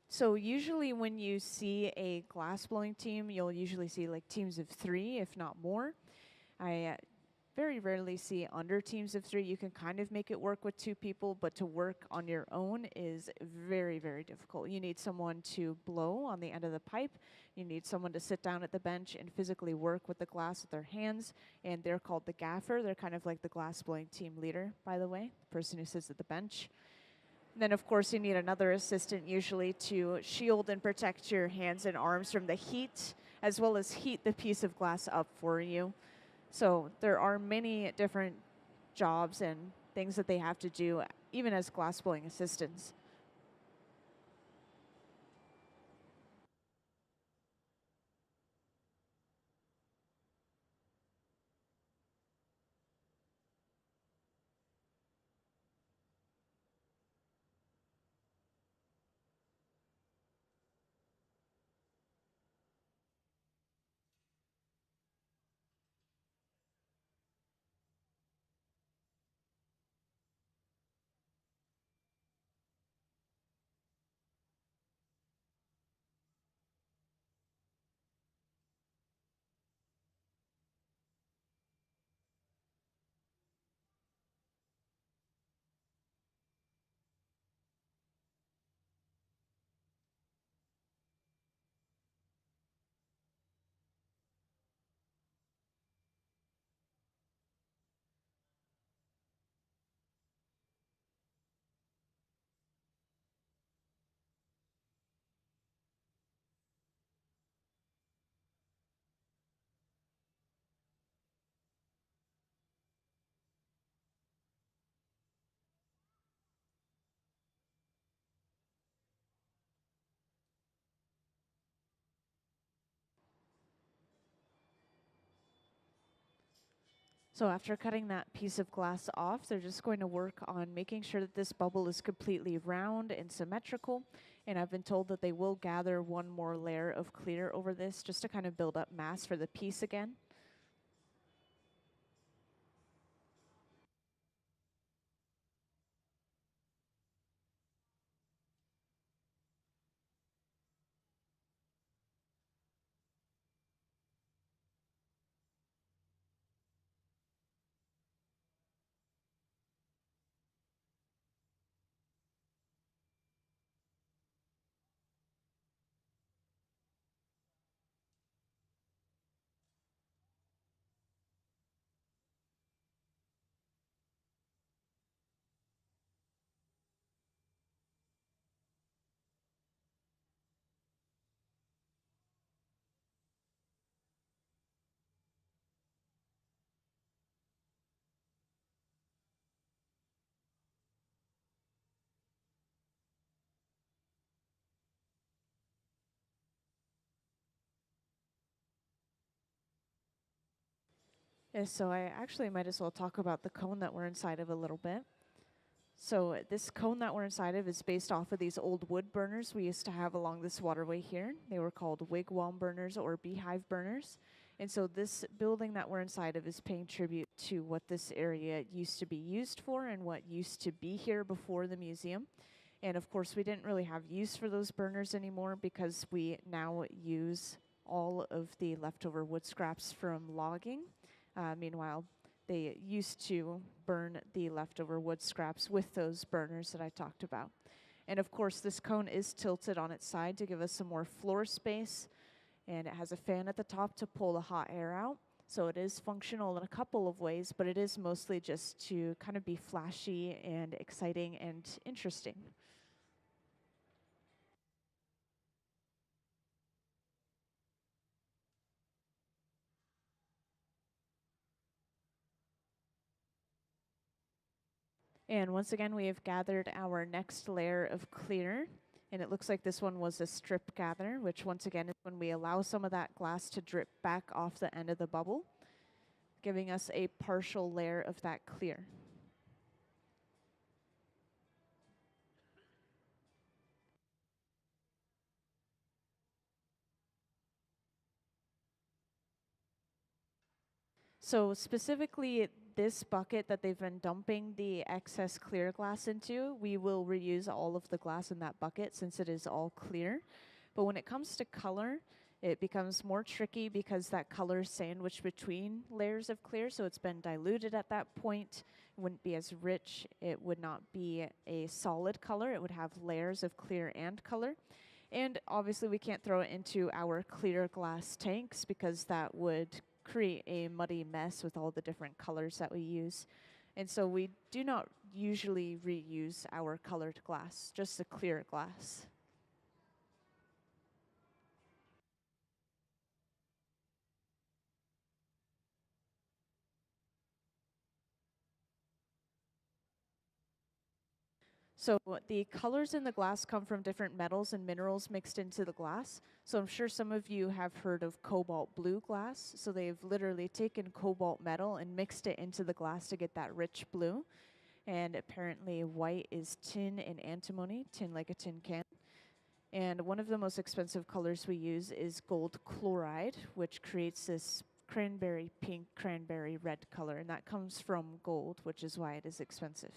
So usually when you see a glass blowing team, you'll usually see like teams of 3, if not more. I very rarely see under teams of 3. You can kind of make it work with 2 people, but to work on your own is very, very difficult. You need someone to blow on the end of the pipe. You need someone to sit down at the bench and physically work with the glass with their hands, and they're called the gaffer. They're kind of like the glass blowing team leader, by the way, the person who sits at the bench. Then, of course, you need another assistant usually to shield and protect your hands and arms from the heat, as well as heat the piece of glass up for you. So there are many different jobs and things that they have to do, even as glass blowing assistants. So after cutting that piece of glass off, they're just going to work on making sure that this bubble is completely round and symmetrical. And I've been told that they will gather one more layer of clear over this just to kind of build up mass for the piece again. So I actually might as well talk about the cone that we're inside of a little bit. So this cone that we're inside of is based off of these old wood burners we used to have along this waterway here. They were called wigwam burners or beehive burners. And so this building that we're inside of is paying tribute to what this area used to be used for and what used to be here before the museum. And of course, we didn't really have use for those burners anymore because we now use all of the leftover wood scraps from logging. Meanwhile, they used to burn the leftover wood scraps with those burners that I talked about. And of course, this cone is tilted on its side to give us some more floor space, and it has a fan at the top to pull the hot air out. So it is functional in a couple of ways, but it is mostly just to kind of be flashy and exciting and interesting. And once again, we have gathered our next layer of clear. And it looks like this one was a strip gather, which once again is when we allow some of that glass to drip back off the end of the bubble, giving us a partial layer of that clear. So specifically this bucket that they've been dumping the excess clear glass into, we will reuse all of the glass in that bucket since it is all clear. But when it comes to color, it becomes more tricky because that color is sandwiched between layers of clear, so it's been diluted at that point. It wouldn't be as rich. It would not be a solid color. It would have layers of clear and color. And obviously we can't throw it into our clear glass tanks because that would create a muddy mess with all the different colors that we use. And so we do not usually reuse our colored glass, just the clear glass. So the colors in the glass come from different metals and minerals mixed into the glass. So I'm sure some of you have heard of cobalt blue glass. So they've literally taken cobalt metal and mixed it into the glass to get that rich blue. And apparently white is tin and antimony, tin like a tin can. And one of the most expensive colors we use is gold chloride, which creates this cranberry pink, cranberry red color. And that comes from gold, which is why it is expensive.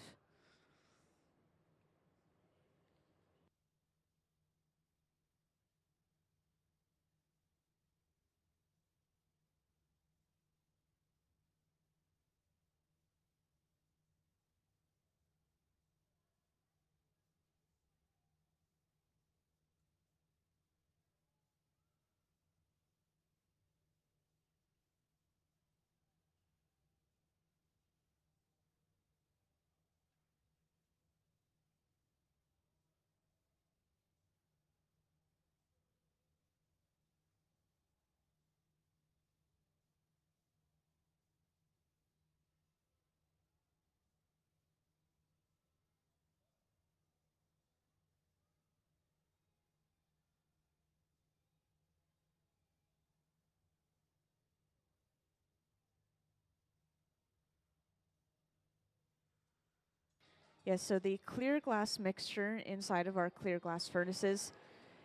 Yes, so the clear glass mixture inside of our clear glass furnaces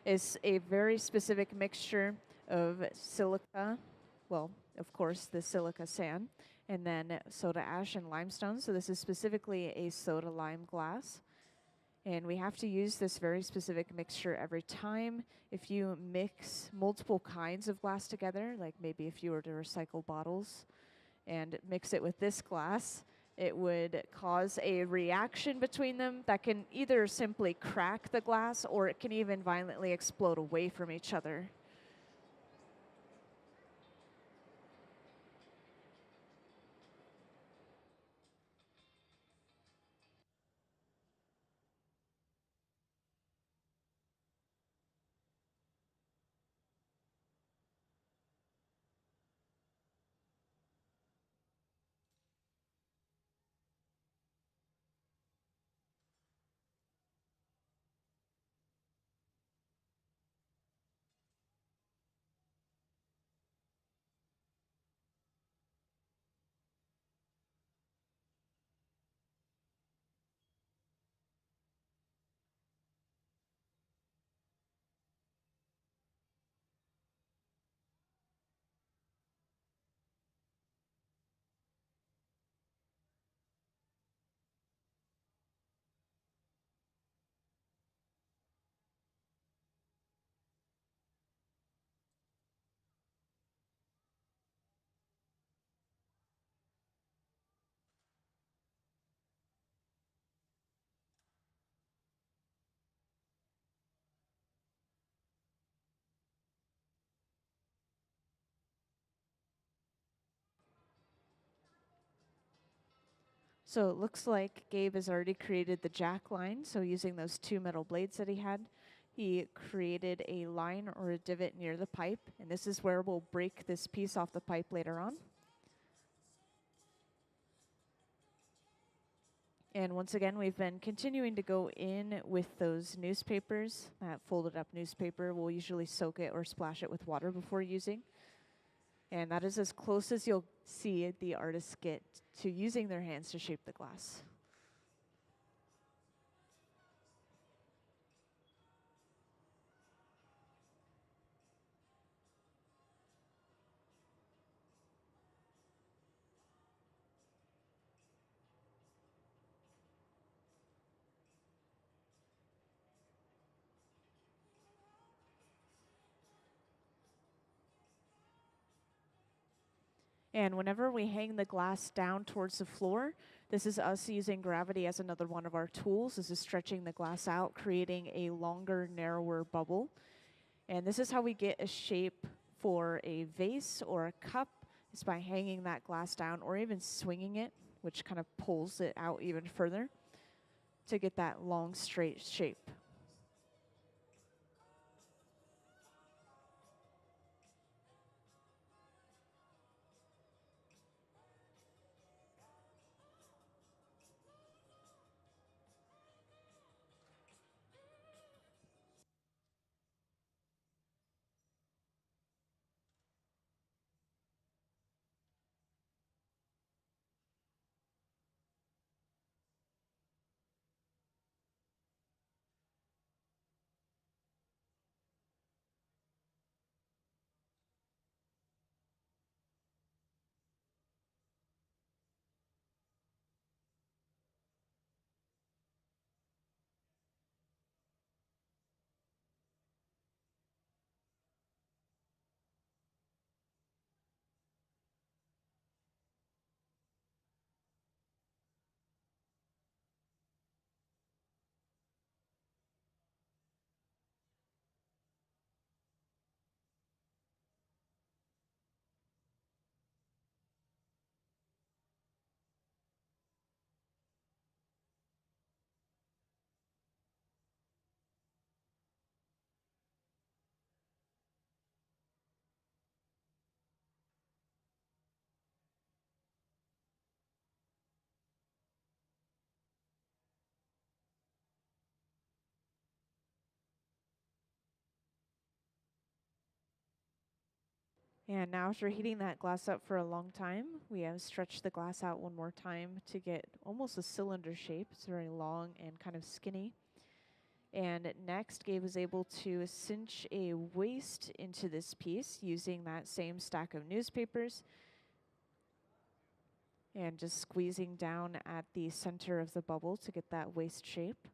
is a very specific mixture of silica, well, of course, the silica sand, and then soda ash and limestone. So this is specifically a soda lime glass. And we have to use this very specific mixture every time. If you mix multiple kinds of glass together, like maybe if you were to recycle bottles and mix it with this glass, it would cause a reaction between them that can either simply crack the glass or it can even violently explode away from each other. So it looks like Gabe has already created the jack line. So using those two metal blades that he had, he created a line or a divot near the pipe. And this is where we'll break this piece off the pipe later on. And once again, we've been continuing to go in with those newspapers. That folded up newspaper, we'll usually soak it or splash it with water before using. And that is as close as you'll see the artists get to using their hands to shape the glass. And whenever we hang the glass down towards the floor, this is us using gravity as another one of our tools. This is stretching the glass out, creating a longer, narrower bubble. And this is how we get a shape for a vase or a cup, is by hanging that glass down or even swinging it, which kind of pulls it out even further to get that long, straight shape. And now after heating that glass up for a long time, we have stretched the glass out one more time to get almost a cylinder shape. It's very long and kind of skinny. And next, Gabe was able to cinch a waist into this piece using that same stack of newspapers and just squeezing down at the center of the bubble to get that waist shape.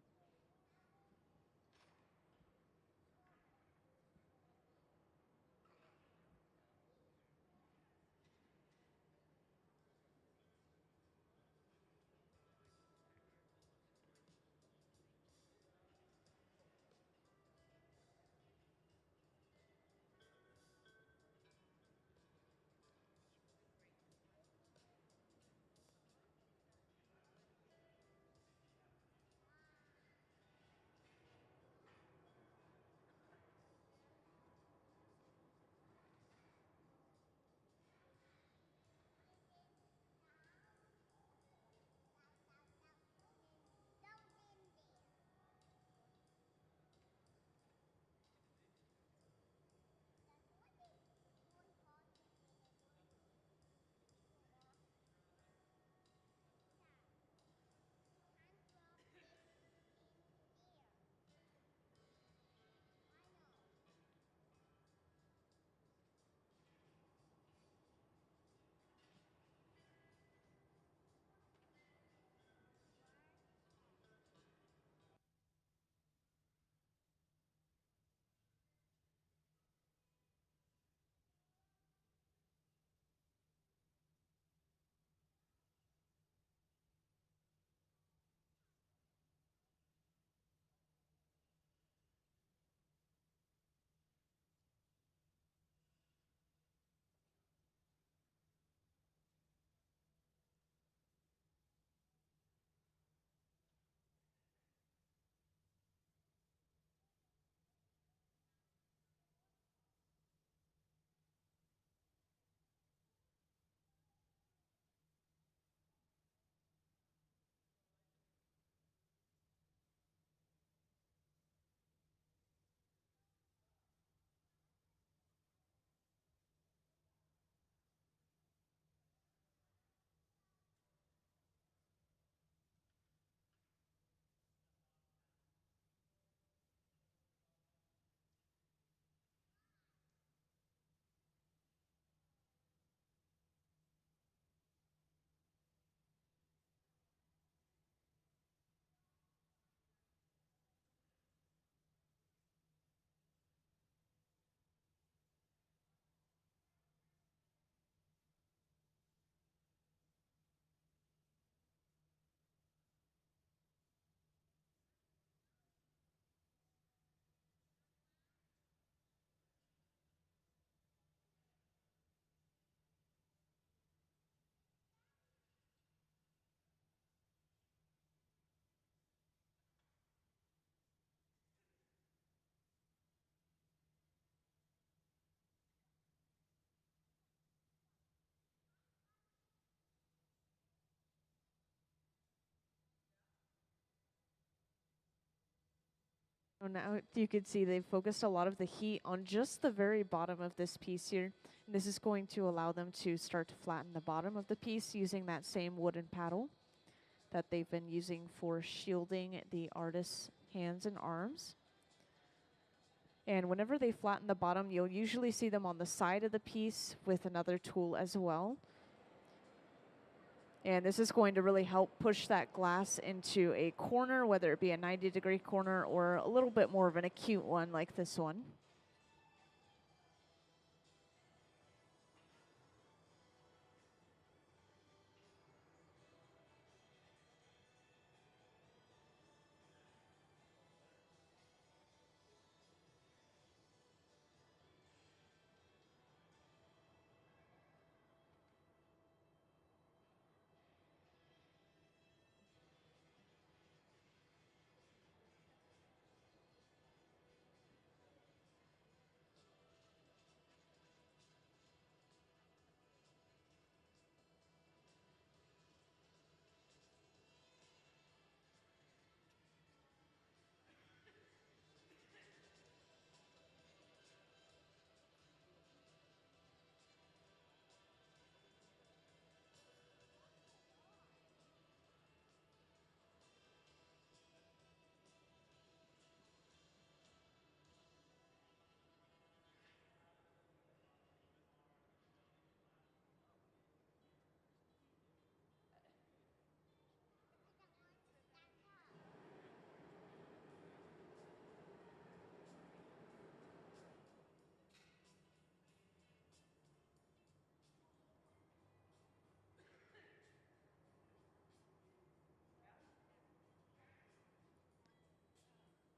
So now you can see they've focused a lot of the heat on just the very bottom of this piece here. And this is going to allow them to start to flatten the bottom of the piece using that same wooden paddle that they've been using for shielding the artist's hands and arms. And whenever they flatten the bottom, you'll usually see them on the side of the piece with another tool as well. And this is going to really help push that glass into a corner, whether it be a 90-degree corner or a little bit more of an acute one like this one.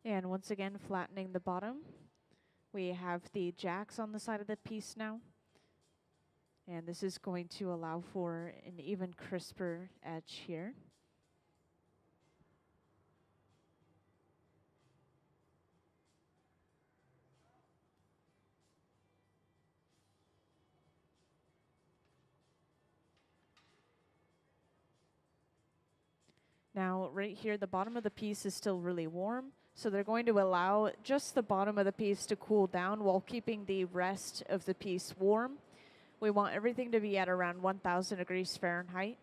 And once again, flattening the bottom. We have the jacks on the side of the piece now. And this is going to allow for an even crisper edge here. Now, right here, the bottom of the piece is still really warm, so they're going to allow just the bottom of the piece to cool down while keeping the rest of the piece warm. We want everything to be at around 1000 degrees Fahrenheit.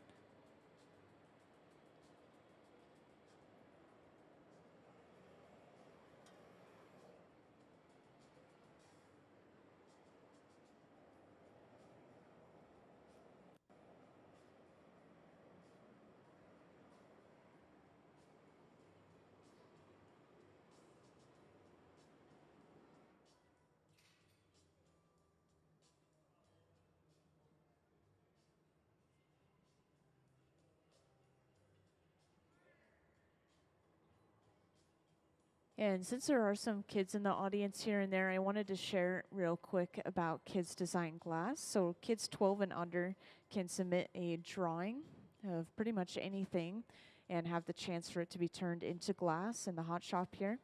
And since there are some kids in the audience here and there, I wanted to share real quick about Kids Design Glass. So kids 12 and under can submit a drawing of pretty much anything and have the chance for it to be turned into glass in the hot shop here.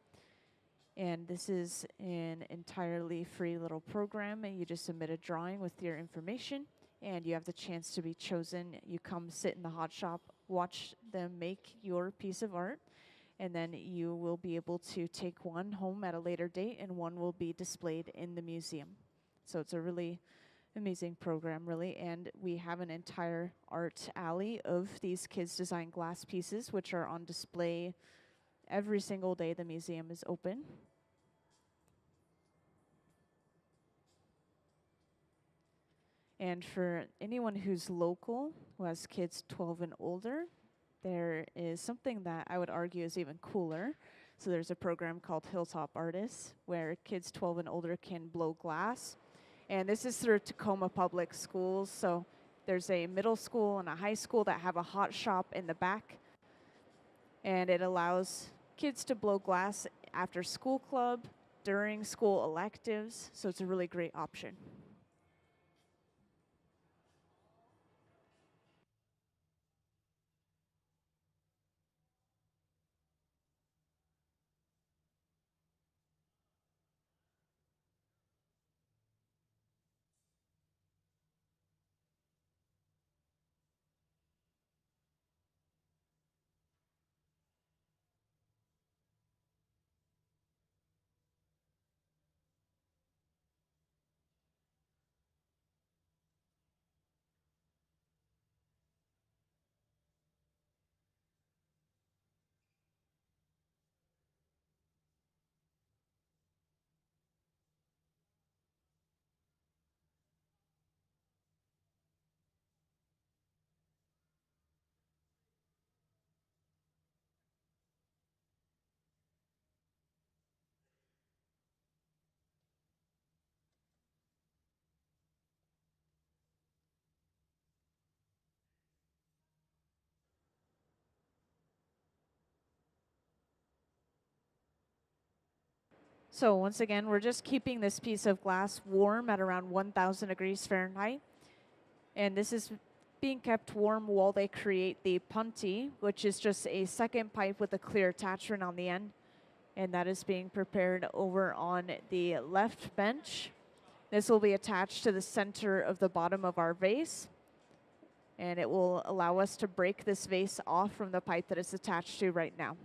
And this is an entirely free little program. And you just submit a drawing with your information and you have the chance to be chosen. You come sit in the hot shop, watch them make your piece of art, and then you will be able to take one home at a later date and one will be displayed in the museum. So it's a really amazing program, really. And we have an entire art alley of these kids design glass pieces, which are on display every single day the museum is open. And for anyone who's local, who has kids 12 and older, there is something that I would argue is even cooler. So there's a program called Hilltop Artists where kids 12 and older can blow glass. And this is through Tacoma Public Schools. So there's a middle school and a high school that have a hot shop in the back. And it allows kids to blow glass after school club, during school electives. So it's a really great option. So once again, we're just keeping this piece of glass warm at around 1000 degrees Fahrenheit. And this is being kept warm while they create the punty, which is just a second pipe with a clear attachment on the end. And that is being prepared over on the left bench. This will be attached to the center of the bottom of our vase. And it will allow us to break this vase off from the pipe that it's attached to right now.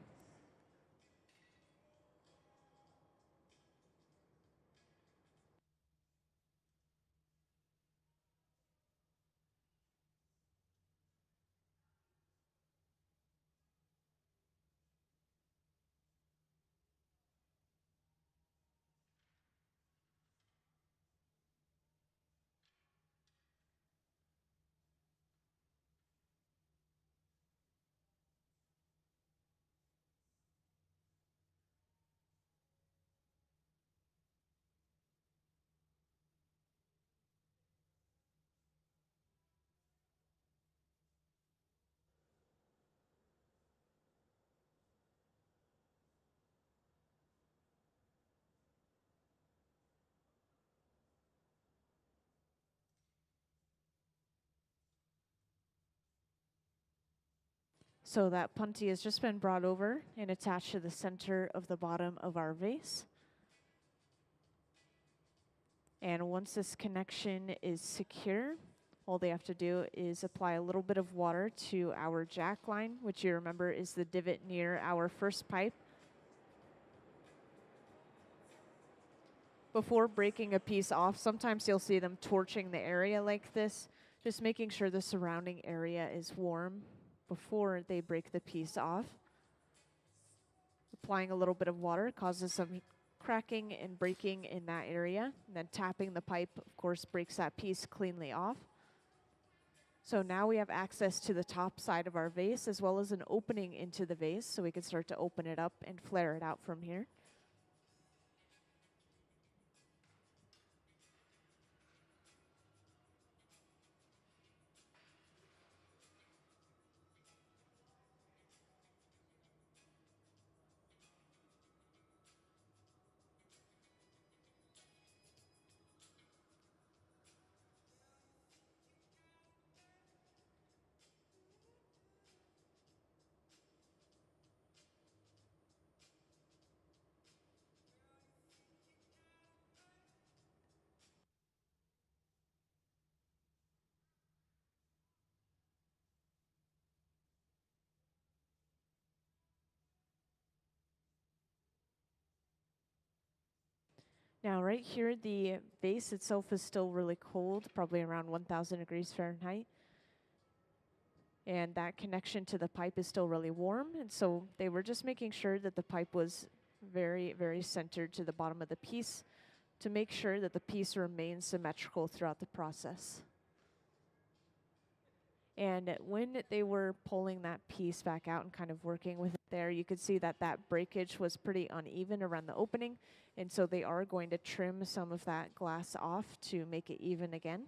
So that punty has just been brought over and attached to the center of the bottom of our vase. And once this connection is secure, all they have to do is apply a little bit of water to our jack line, which you remember is the divot near our first pipe. Before breaking a piece off, sometimes you'll see them torching the area like this, just making sure the surrounding area is warm before they break the piece off. Applying a little bit of water causes some cracking and breaking in that area, and then tapping the pipe, of course, breaks that piece cleanly off. So now we have access to the top side of our vase as well as an opening into the vase, so we can start to open it up and flare it out from here. Now right here, the vase itself is still really cold, probably around 1,000 degrees Fahrenheit. And that connection to the pipe is still really warm. And so they were just making sure that the pipe was very, very centered to the bottom of the piece to make sure that the piece remains symmetrical throughout the process. And when they were pulling that piece back out and kind of working with it there, you could see that that breakage was pretty uneven around the opening. And so they are going to trim some of that glass off to make it even again.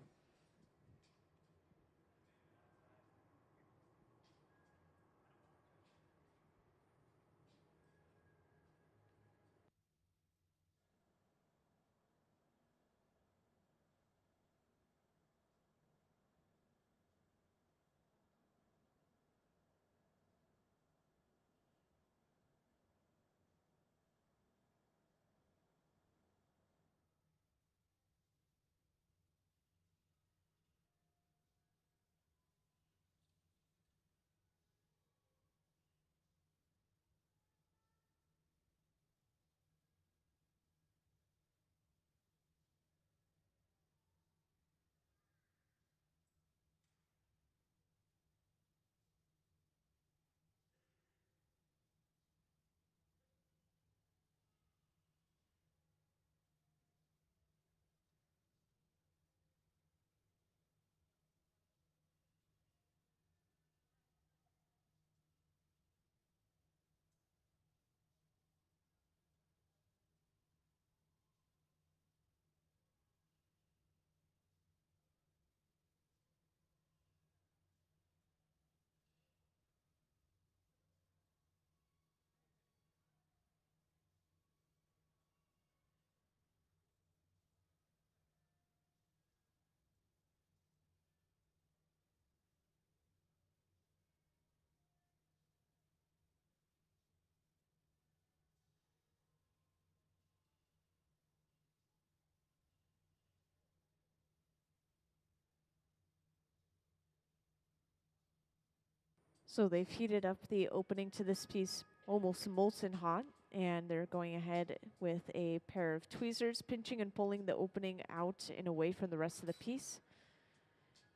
So they've heated up the opening to this piece almost molten hot, and they're going ahead with a pair of tweezers, pinching and pulling the opening out and away from the rest of the piece.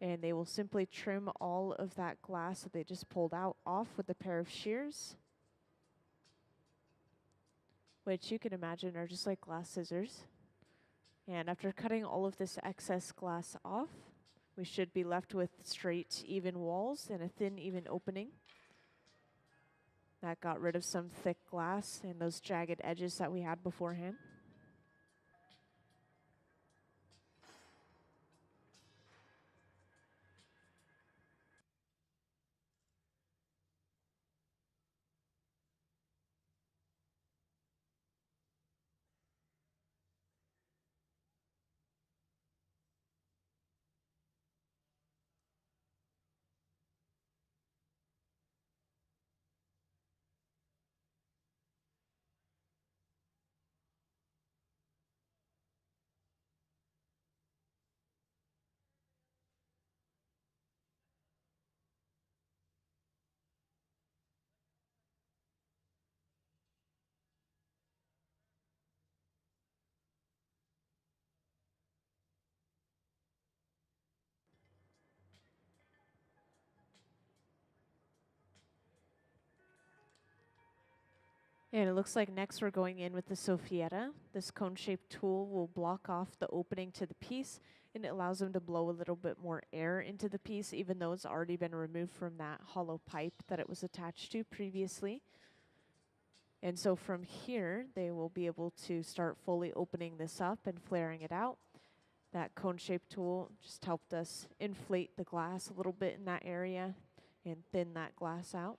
And they will simply trim all of that glass that they just pulled out off with a pair of shears, which you can imagine are just like glass scissors. And after cutting all of this excess glass off, we should be left with straight, even walls and a thin, even opening. That got rid of some thick glass and those jagged edges that we had beforehand. And it looks like next we're going in with the Sophietta. This cone-shaped tool will block off the opening to the piece, and it allows them to blow a little bit more air into the piece, even though it's already been removed from that hollow pipe that it was attached to previously. And so from here, they will be able to start fully opening this up and flaring it out. That cone-shaped tool just helped us inflate the glass a little bit in that area and thin that glass out.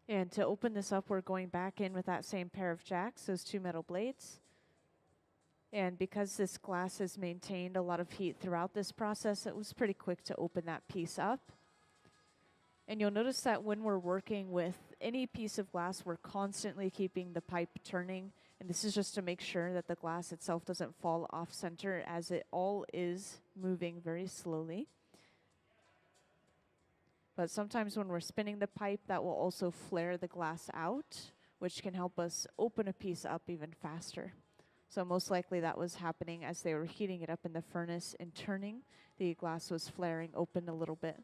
And to open this up, we're going back in with that same pair of jacks, those two metal blades. And because this glass has maintained a lot of heat throughout this process, it was pretty quick to open that piece up. And you'll notice that when we're working with any piece of glass, we're constantly keeping the pipe turning. And this is just to make sure that the glass itself doesn't fall off center, as it all is moving very slowly. But sometimes when we're spinning the pipe, that will also flare the glass out, which can help us open a piece up even faster. So most likely that was happening as they were heating it up in the furnace and turning. The glass was flaring open a little bit.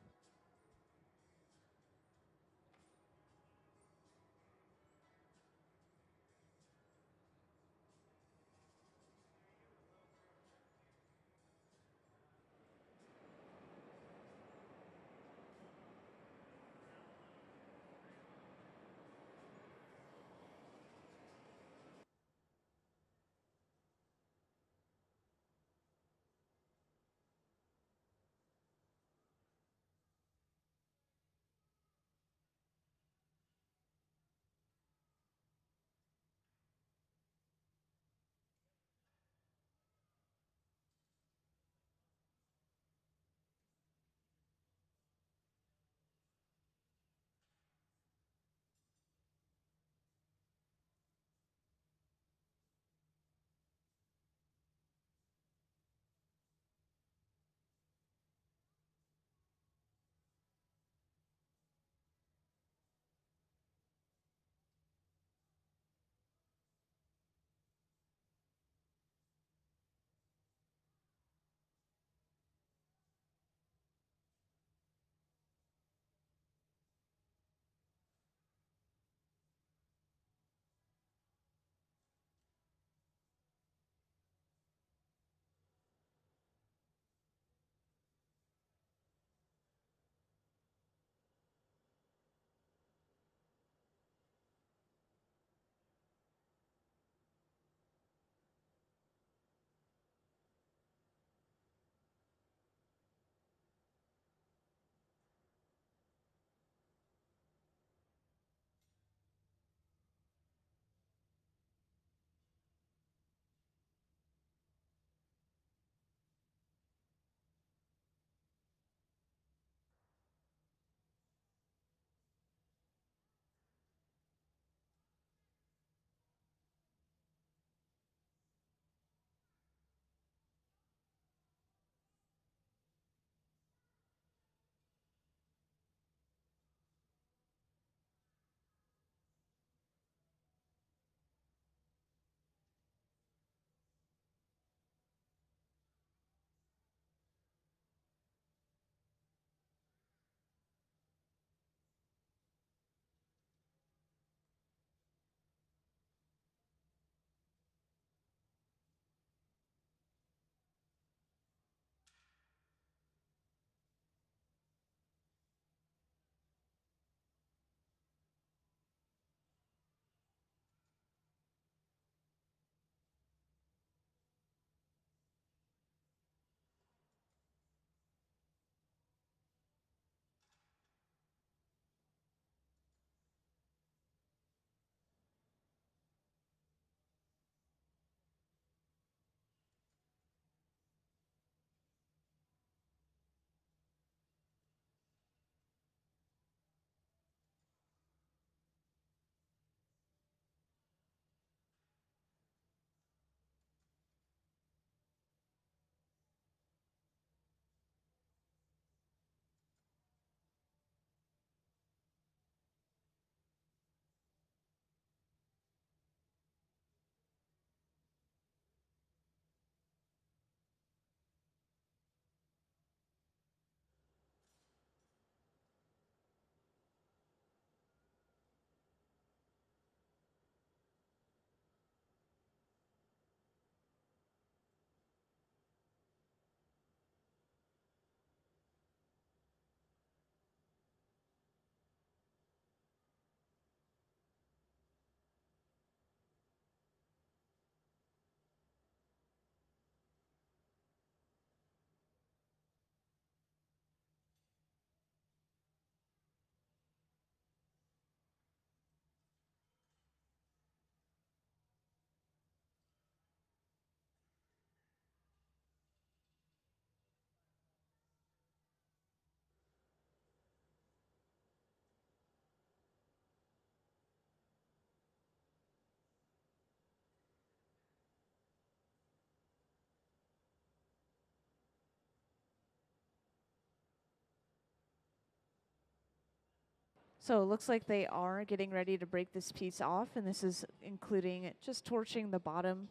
So it looks like they are getting ready to break this piece off, and this is including just torching the bottom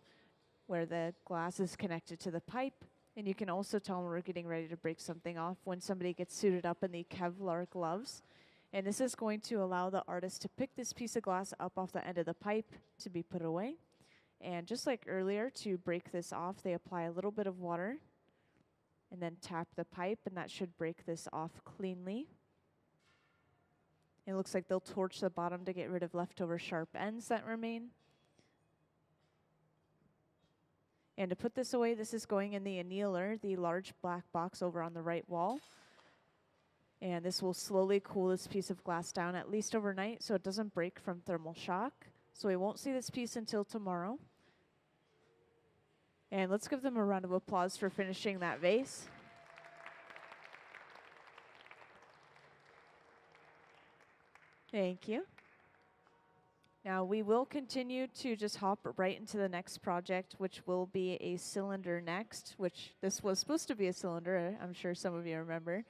where the glass is connected to the pipe. And you can also tell when we're getting ready to break something off when somebody gets suited up in the Kevlar gloves. And this is going to allow the artist to pick this piece of glass up off the end of the pipe to be put away. And just like earlier, to break this off, they apply a little bit of water and then tap the pipe, and that should break this off cleanly. It looks like they'll torch the bottom to get rid of leftover sharp ends that remain. And to put this away, this is going in the annealer, the large black box over on the right wall. And this will slowly cool this piece of glass down at least overnight so it doesn't break from thermal shock. So we won't see this piece until tomorrow. And let's give them a round of applause for finishing that vase. Thank you. Now we will continue to just hop right into the next project, which will be a cylinder next, which this was supposed to be a cylinder, I'm sure some of you remember.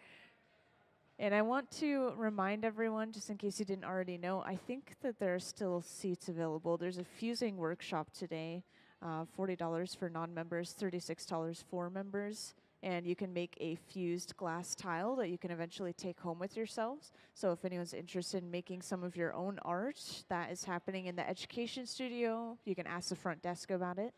And I want to remind everyone, just in case you didn't already know, I think that there are still seats available. There's a fusing workshop today, $40 for non-members, $36 for members. And you can make a fused glass tile that you can eventually take home with yourselves. So if anyone's interested in making some of your own art, that is happening in the education studio. You can ask the front desk about it.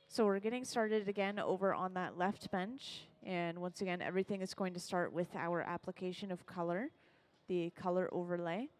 So we're getting started again over on that left bench. And once again, everything is going to start with our application of color, the color overlay.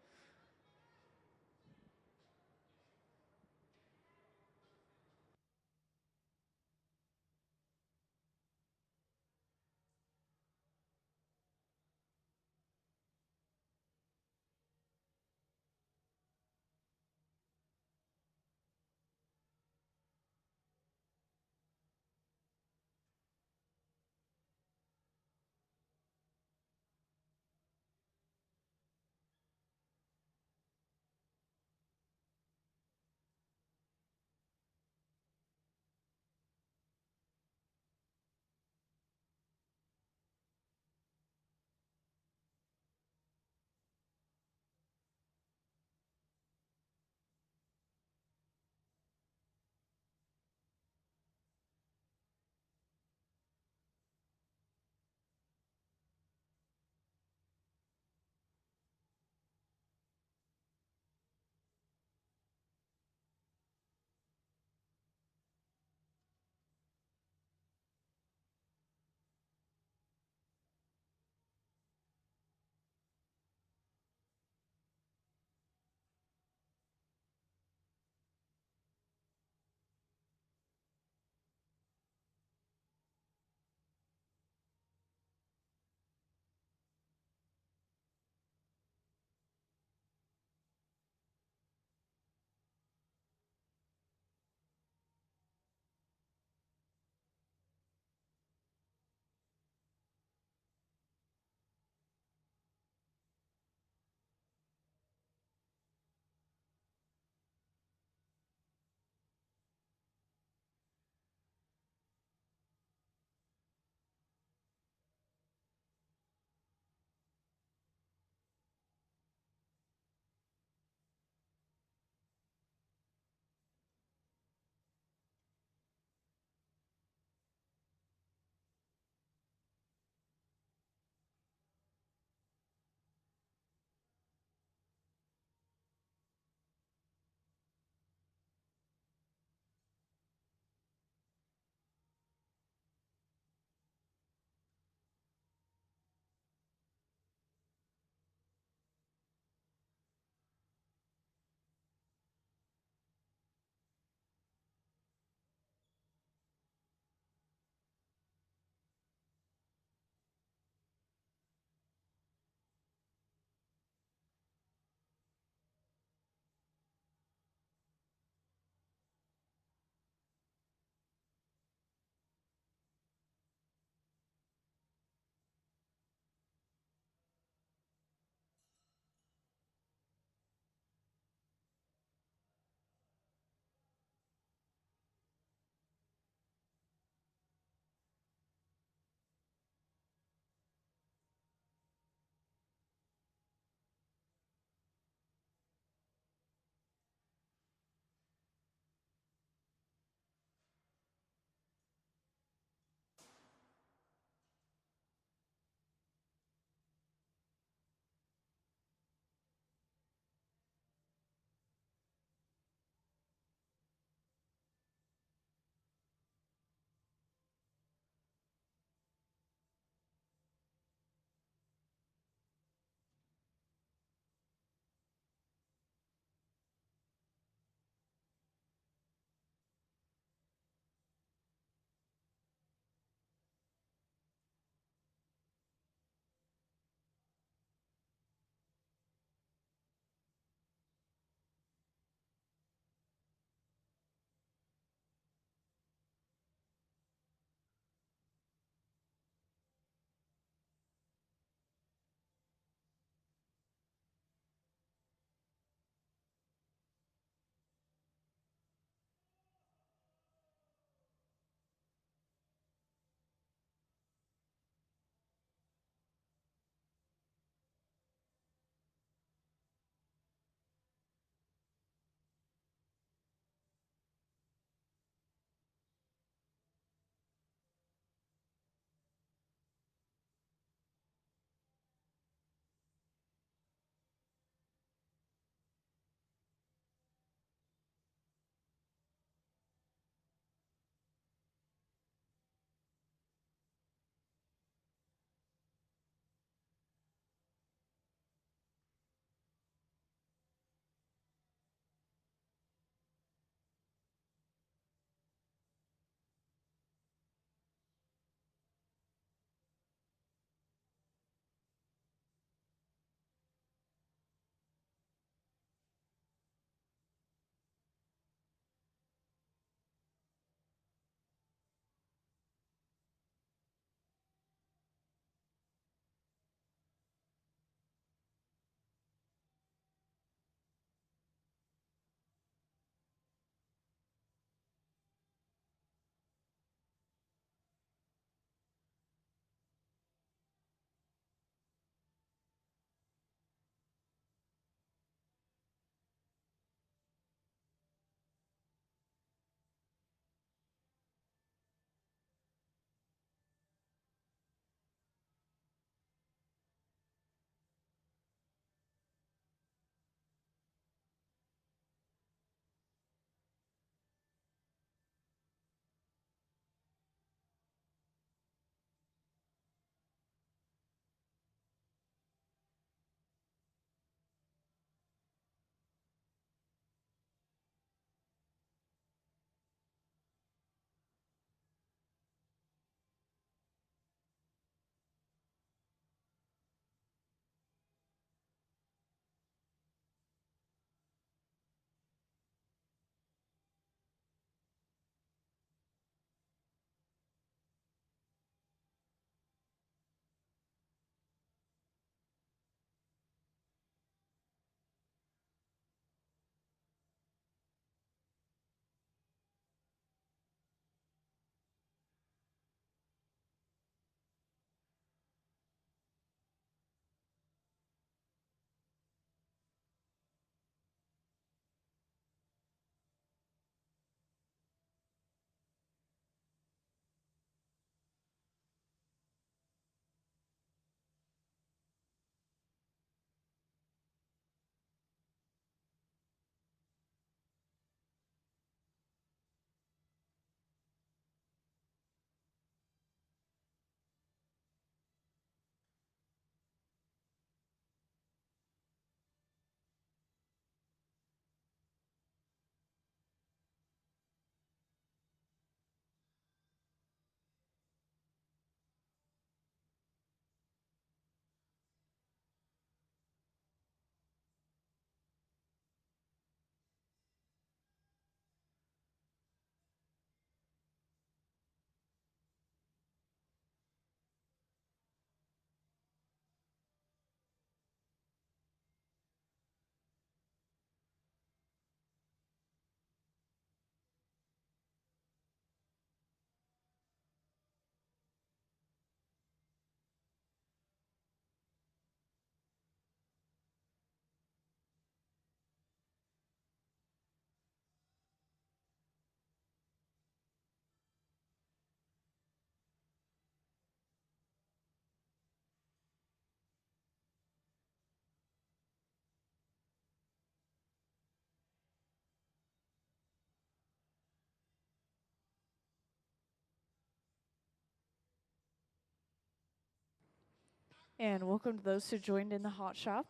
And welcome to those who joined in the hot shop.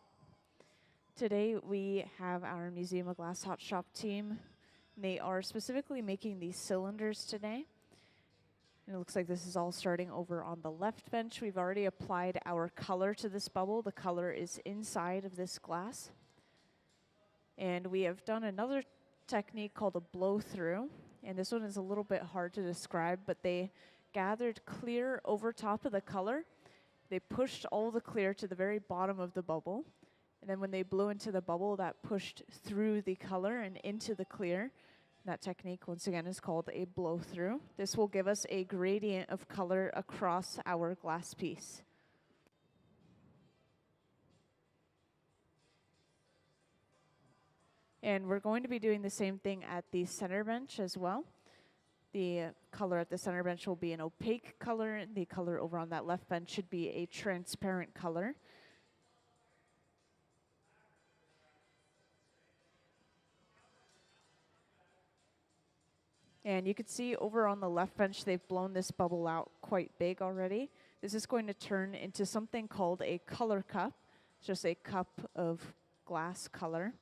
Today we have our Museum of Glass hot shop team. They are specifically making these cylinders today. And it looks like this is all starting over on the left bench. We've already applied our color to this bubble. The color is inside of this glass. And we have done another technique called a blow through. And this one is a little bit hard to describe, but they gathered clear over top of the color. They pushed all the clear to the very bottom of the bubble. And then when they blew into the bubble, that pushed through the color and into the clear. That technique, once again, is called a blow through. This will give us a gradient of color across our glass piece. And we're going to be doing the same thing at the center bench as well. The color at the center bench will be an opaque color. The color over on that left bench should be a transparent color. And you can see over on the left bench, they've blown this bubble out quite big already. This is going to turn into something called a color cup. It's just a cup of glass color.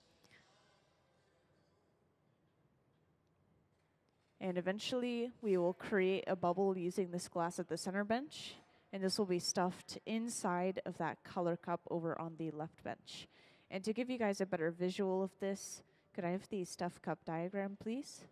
And eventually, we will create a bubble using this glass at the center bench. And this will be stuffed inside of that color cup over on the left bench. And to give you guys a better visual of this, could I have the stuffed cup diagram, please?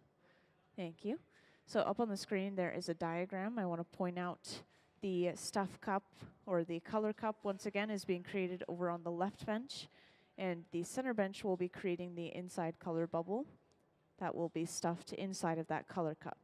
Thank you. So up on the screen, there is a diagram. I want to point out the stuffed cup, or the color cup, once again, is being created over on the left bench. And the center bench will be creating the inside color bubble that will be stuffed inside of that color cup.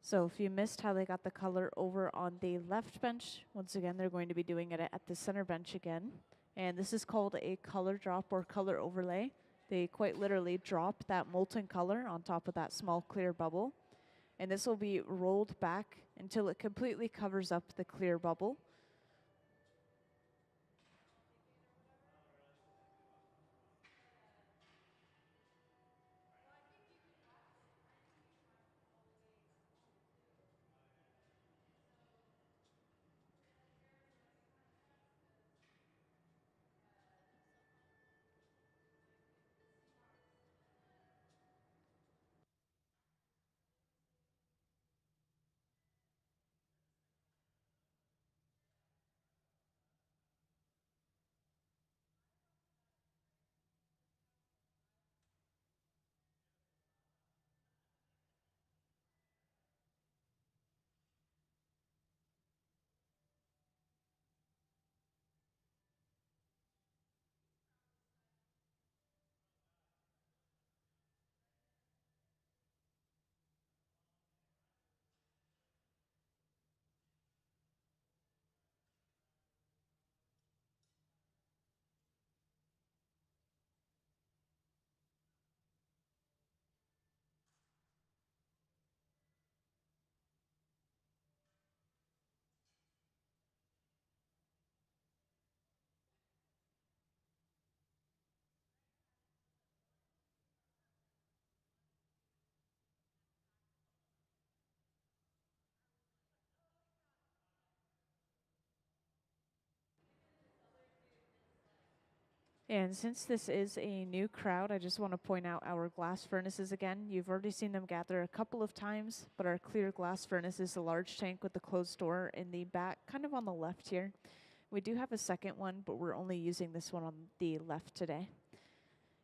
So if you missed how they got the color over on the left bench, once again, they're going to be doing it at the center bench again. And this is called a color drop or color overlay. They quite literally drop that molten color on top of that small clear bubble. And this will be rolled back until it completely covers up the clear bubble. And since this is a new crowd, I just want to point out our glass furnaces again. You've already seen them gather a couple of times, but our clear glass furnace is a large tank with the closed door in the back, kind of on the left here. We do have a second one, but we're only using this one on the left today.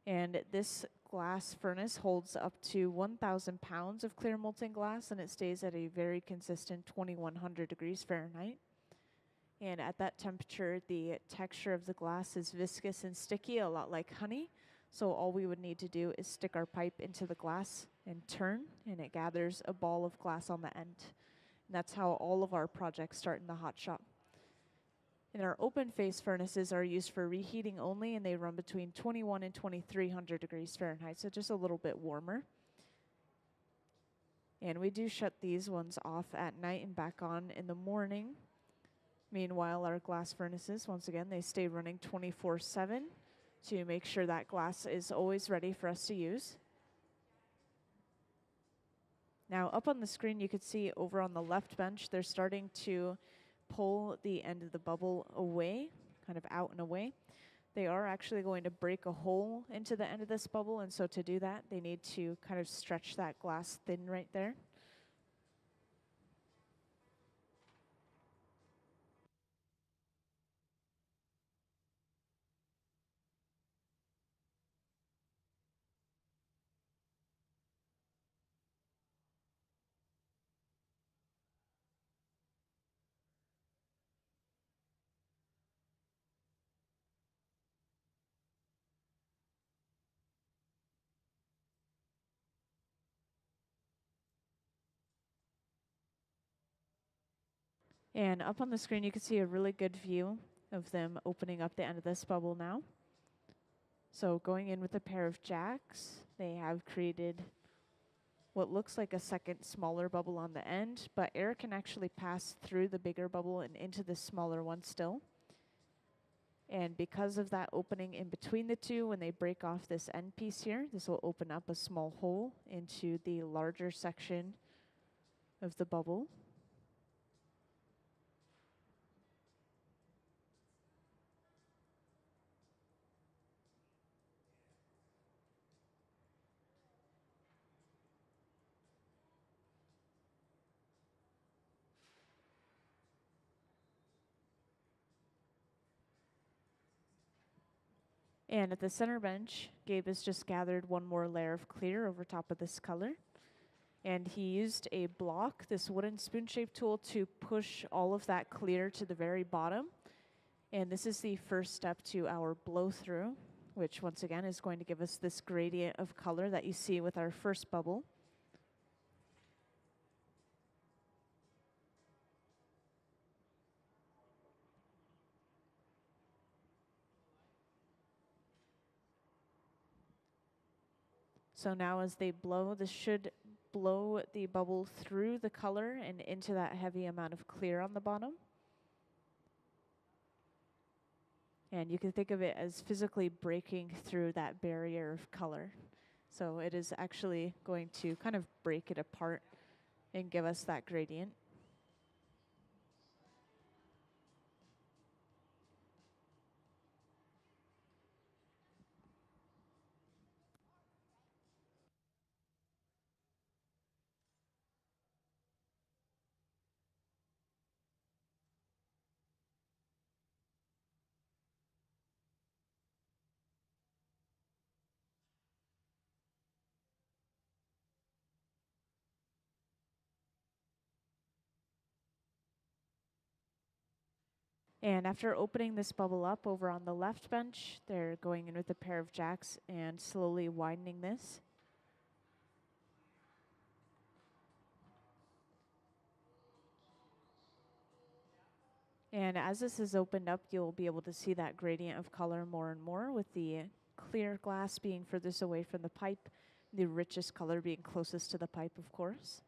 And this glass furnace holds up to 1,000 pounds of clear molten glass, and it stays at a very consistent 2,100 degrees Fahrenheit. And at that temperature, the texture of the glass is viscous and sticky, a lot like honey. So all we would need to do is stick our pipe into the glass and turn, and it gathers a ball of glass on the end. And that's how all of our projects start in the hot shop. And our open face furnaces are used for reheating only, and they run between 21 and 2300 degrees Fahrenheit, so just a little bit warmer. And we do shut these ones off at night and back on in the morning. Meanwhile, our glass furnaces, once again, they stay running 24/7 to make sure that glass is always ready for us to use. Now, up on the screen, you could see over on the left bench, they're starting to pull the end of the bubble away, kind of out and away. They are actually going to break a hole into the end of this bubble, and so to do that, they need to kind of stretch that glass thin right there. And up on the screen, you can see a really good view of them opening up the end of this bubble now. So going in with a pair of jacks, they have created what looks like a second smaller bubble on the end, but air can actually pass through the bigger bubble and into the smaller one still. And because of that opening in between the two, when they break off this end piece here, this will open up a small hole into the larger section of the bubble. And at the center bench, Gabe has just gathered one more layer of clear over top of this color. And he used a block, this wooden spoon-shaped tool, to push all of that clear to the very bottom. And this is the first step to our blow-through, which once again is going to give us this gradient of color that you see with our first bubble. So now as they blow, this should blow the bubble through the color and into that heavy amount of clear on the bottom. And you can think of it as physically breaking through that barrier of color. So it is actually going to kind of break it apart and give us that gradient. And after opening this bubble up over on the left bench, they're going in with a pair of jacks and slowly widening this. And as this is opened up, you'll be able to see that gradient of color more and more, with the clear glass being furthest away from the pipe, the richest color being closest to the pipe, of course.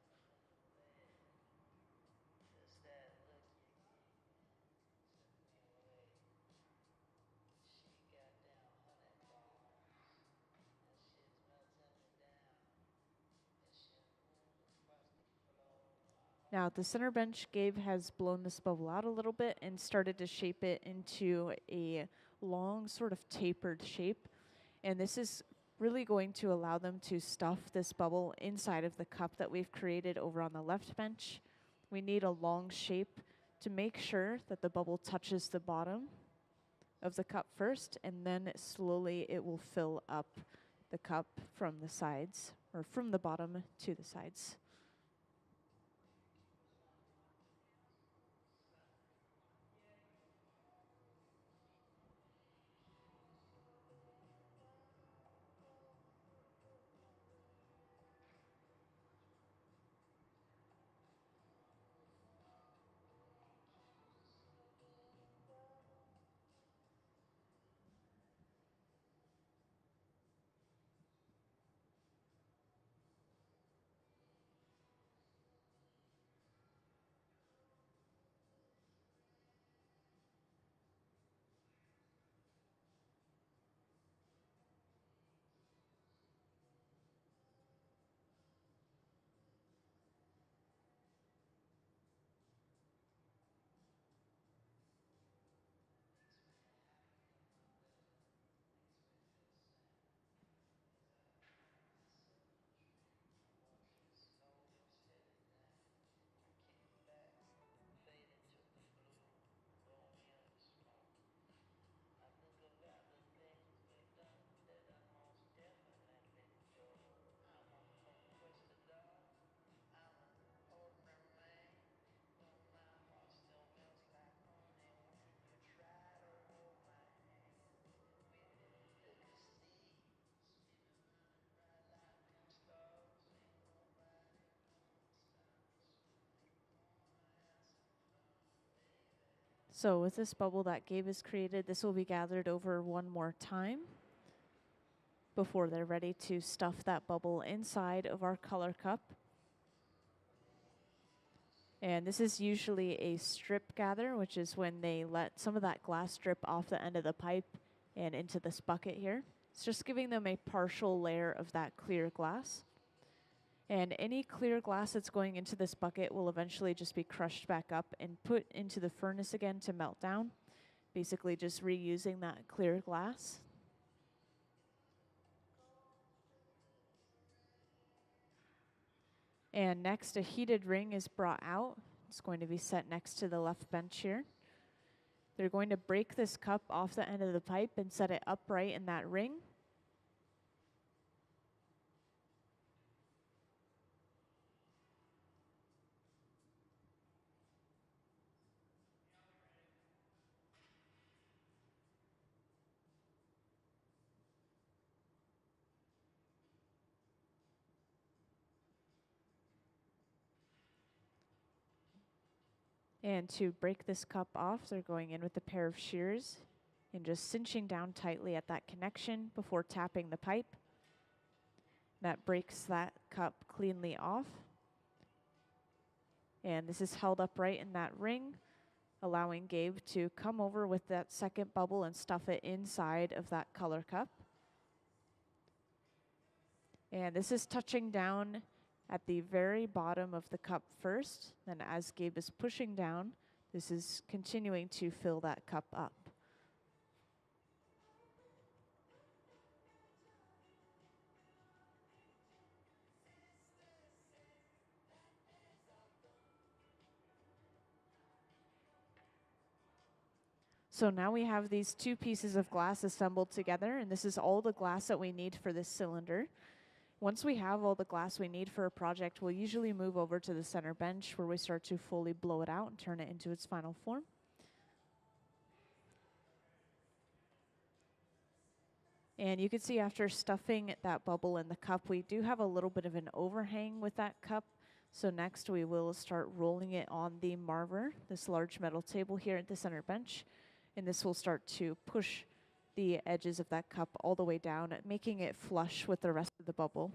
Now at the center bench, Gabe has blown this bubble out a little bit and started to shape it into a long, sort of tapered shape. And this is really going to allow them to stuff this bubble inside of the cup that we've created over on the left bench. We need a long shape to make sure that the bubble touches the bottom of the cup first, and then slowly it will fill up the cup from the sides, or from the bottom to the sides. So with this bubble that Gabe has created, this will be gathered over one more time before they're ready to stuff that bubble inside of our color cup. And this is usually a strip gather, which is when they let some of that glass drip off the end of the pipe and into this bucket here. It's just giving them a partial layer of that clear glass. And any clear glass that's going into this bucket will eventually just be crushed back up and put into the furnace again to melt down, basically just reusing that clear glass. And next, a heated ring is brought out. It's going to be set next to the left bench here. They're going to break this cup off the end of the pipe and set it upright in that ring. And to break this cup off, they're going in with a pair of shears and just cinching down tightly at that connection before tapping the pipe. That breaks that cup cleanly off. And this is held upright in that ring, allowing Gabe to come over with that second bubble and stuff it inside of that color cup. And this is touching down at the very bottom of the cup first. Then as Gabe is pushing down, this is continuing to fill that cup up. So now we have these two pieces of glass assembled together, and this is all the glass that we need for this cylinder. Once we have all the glass we need for a project, we'll usually move over to the center bench where we start to fully blow it out and turn it into its final form. And you can see after stuffing that bubble in the cup, we do have a little bit of an overhang with that cup. So next we will start rolling it on the marver, this large metal table here at the center bench. And this will start to push the edges of that cup all the way down, making it flush with the rest of the bubble.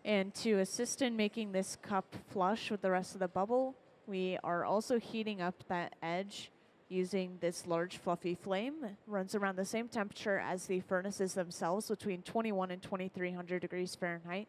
And to assist in making this cup flush with the rest of the bubble, we are also heating up that edge using this large fluffy flame. It runs around the same temperature as the furnaces themselves, between 21 and 2300 degrees Fahrenheit.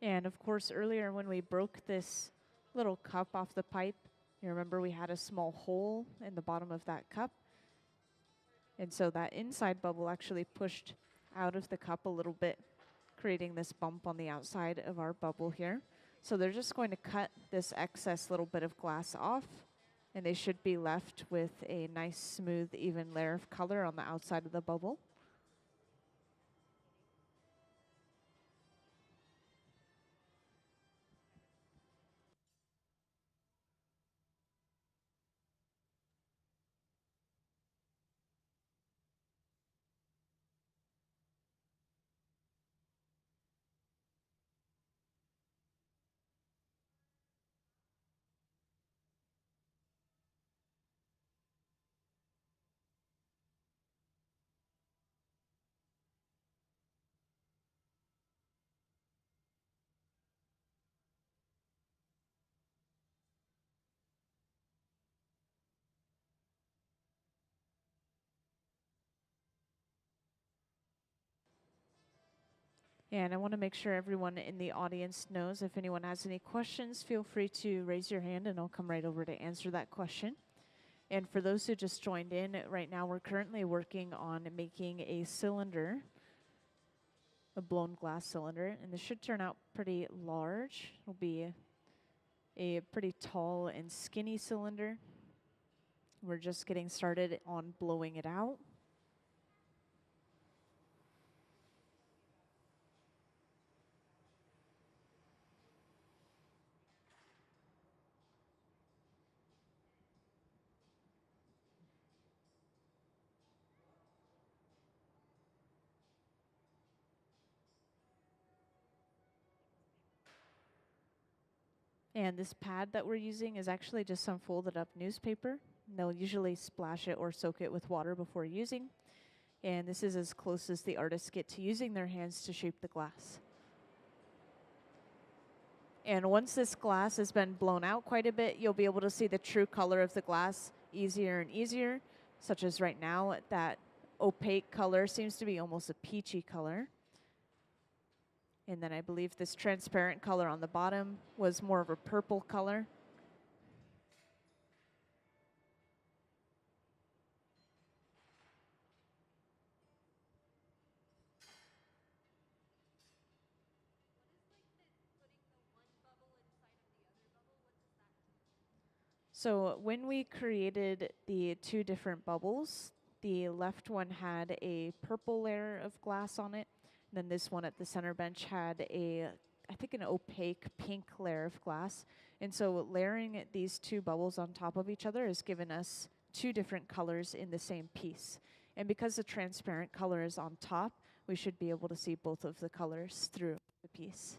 And of course, earlier when we broke this little cup off the pipe. You remember we had a small hole in the bottom of that cup. And so that inside bubble actually pushed out of the cup a little bit, creating this bump on the outside of our bubble here. So they're just going to cut this excess little bit of glass off, and they should be left with a nice, smooth, even layer of color on the outside of the bubble. And I want to make sure everyone in the audience knows if anyone has any questions, feel free to raise your hand and I'll come right over to answer that question. And for those who just joined in, right now we're currently working on making a cylinder, a blown glass cylinder, and this should turn out pretty large. It'll be a pretty tall and skinny cylinder. We're just getting started on blowing it out. And this pad that we're using is actually just some folded up newspaper. They'll usually splash it or soak it with water before using. And this is as close as the artists get to using their hands to shape the glass. And once this glass has been blown out quite a bit, you'll be able to see the true color of the glass easier and easier, such as right now, that opaque color seems to be almost a peachy color. And then I believe this transparent color on the bottom was more of a purple color. So when we created the two different bubbles, the left one had a purple layer of glass on it. And then this one at the center bench had I think an opaque pink layer of glass. And so layering these two bubbles on top of each other has given us two different colors in the same piece. And because the transparent color is on top, we should be able to see both of the colors through the piece.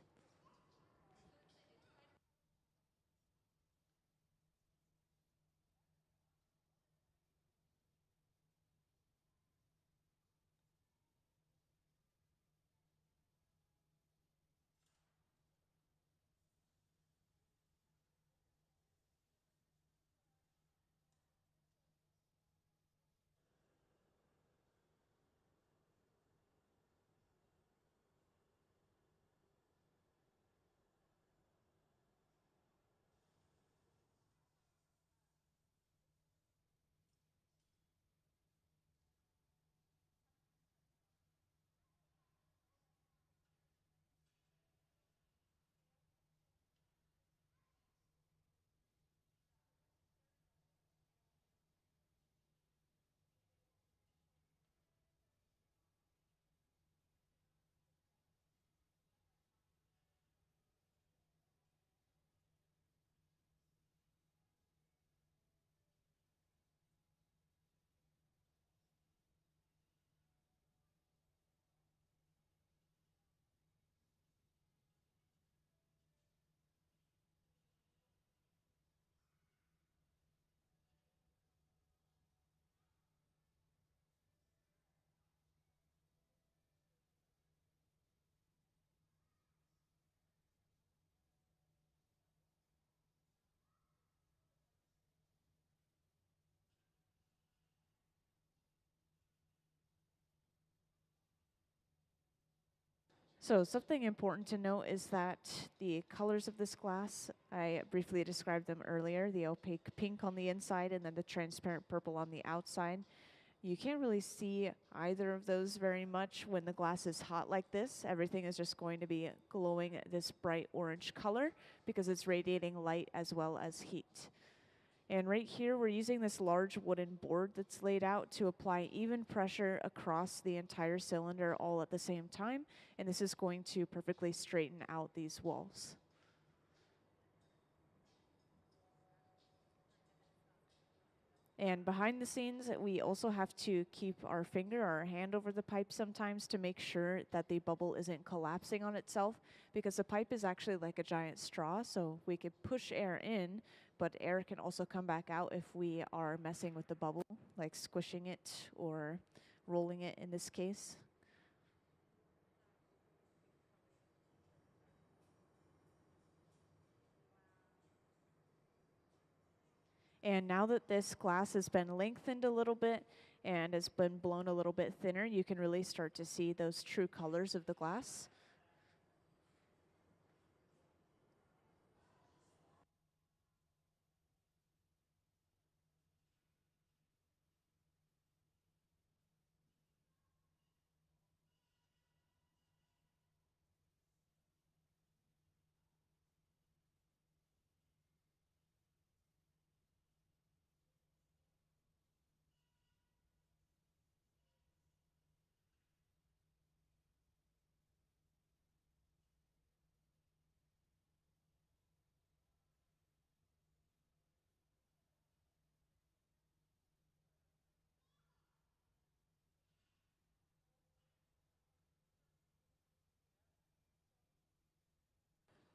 So something important to note is that the colors of this glass, I briefly described them earlier, the opaque pink on the inside and then the transparent purple on the outside. You can't really see either of those very much when the glass is hot like this. Everything is just going to be glowing this bright orange color because it's radiating light as well as heat. And right here, we're using this large wooden board that's laid out to apply even pressure across the entire cylinder all at the same time. And this is going to perfectly straighten out these walls. And behind the scenes, we also have to keep our finger or our hand over the pipe sometimes to make sure that the bubble isn't collapsing on itself, because the pipe is actually like a giant straw, so we could push air in, but air can also come back out if we are messing with the bubble, like squishing it or rolling it in this case. And now that this glass has been lengthened a little bit and has been blown a little bit thinner, you can really start to see those true colors of the glass.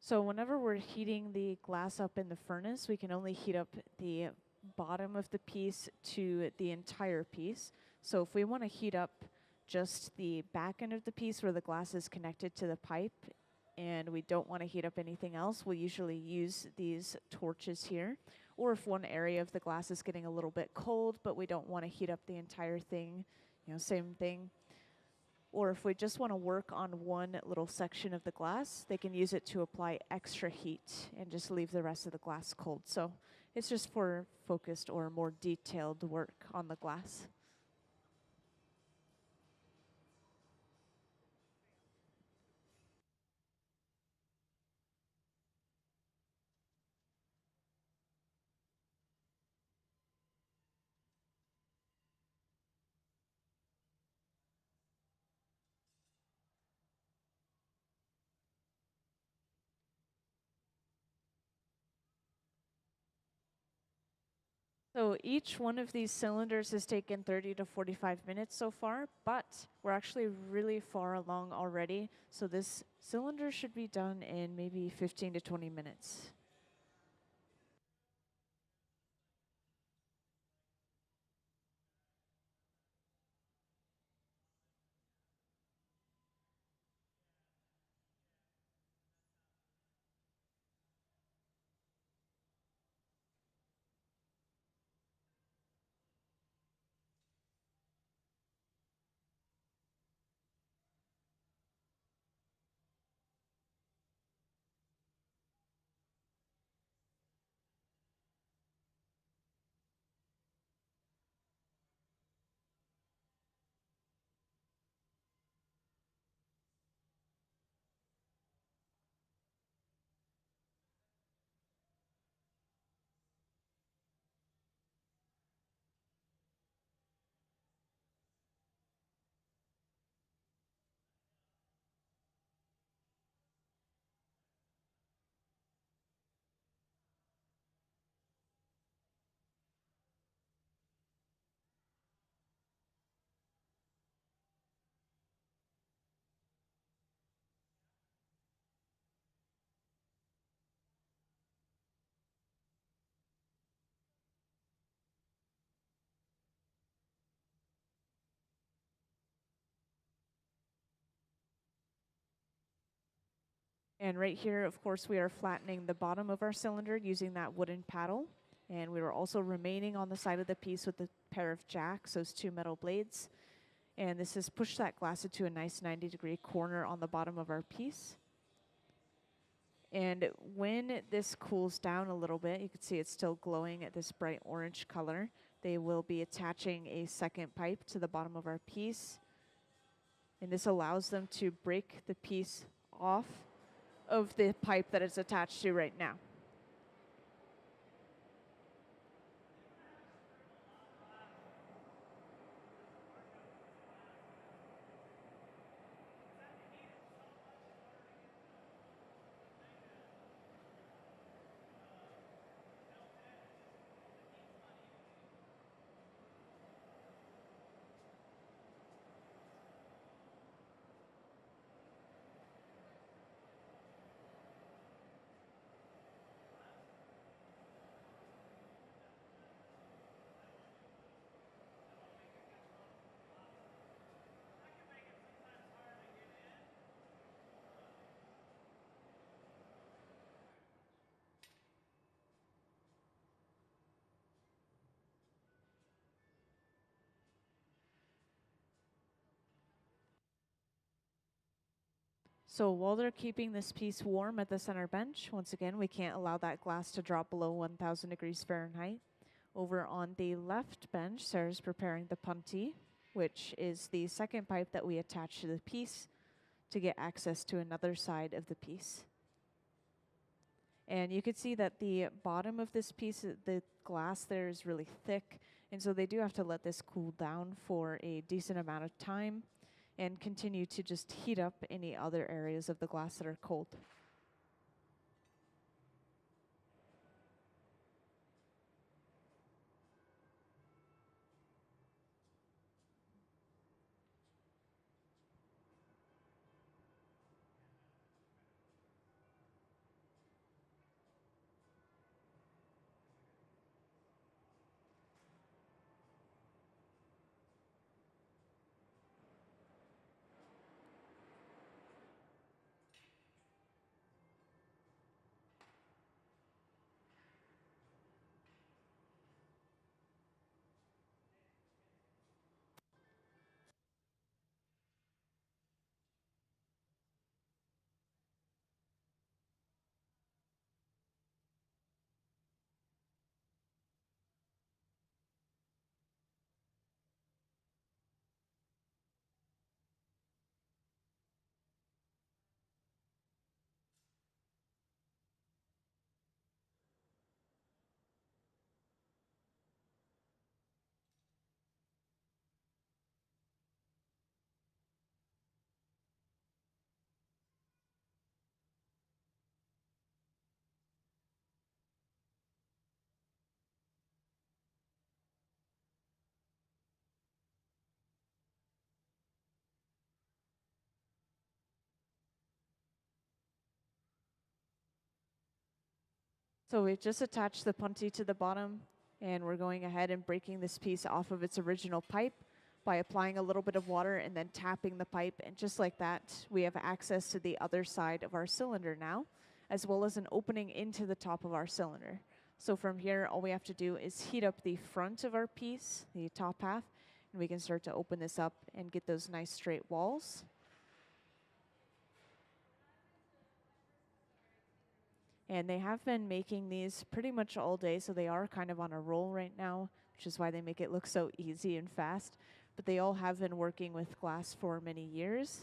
So whenever we're heating the glass up in the furnace, we can only heat up the bottom of the piece to the entire piece. So if we want to heat up just the back end of the piece where the glass is connected to the pipe and we don't want to heat up anything else, we'll usually use these torches here. Or if one area of the glass is getting a little bit cold but we don't want to heat up the entire thing, same thing. Or if we just want to work on one little section of the glass, they can use it to apply extra heat and just leave the rest of the glass cold. So it's just for focused or more detailed work on the glass. So each one of these cylinders has taken 30 to 45 minutes so far, but we're actually really far along already. So this cylinder should be done in maybe 15 to 20 minutes. And right here, of course, we are flattening the bottom of our cylinder using that wooden paddle. And we were also remaining on the side of the piece with a pair of jacks, those two metal blades. And this has pushed that glass into a nice 90-degree corner on the bottom of our piece. And when this cools down a little bit, you can see it's still glowing at this bright orange color. They will be attaching a second pipe to the bottom of our piece. And this allows them to break the piece off of the pipe that it's attached to right now. So while they're keeping this piece warm at the center bench, once again, we can't allow that glass to drop below 1,000 degrees Fahrenheit. Over on the left bench, Sarah's preparing the punty, which is the second pipe that we attach to the piece to get access to another side of the piece. And you can see that the bottom of this piece, the glass there is really thick, and so they do have to let this cool down for a decent amount of time and continue to just heat up any other areas of the glass that are cold. So we've just attached the punty to the bottom, and we're going ahead and breaking this piece off of its original pipe by applying a little bit of water and then tapping the pipe. And just like that, we have access to the other side of our cylinder now, as well as an opening into the top of our cylinder. So from here, all we have to do is heat up the front of our piece, the top half, and we can start to open this up and get those nice straight walls. And they have been making these pretty much all day, so they are kind of on a roll right now, which is why they make it look so easy and fast. But they all have been working with glass for many years.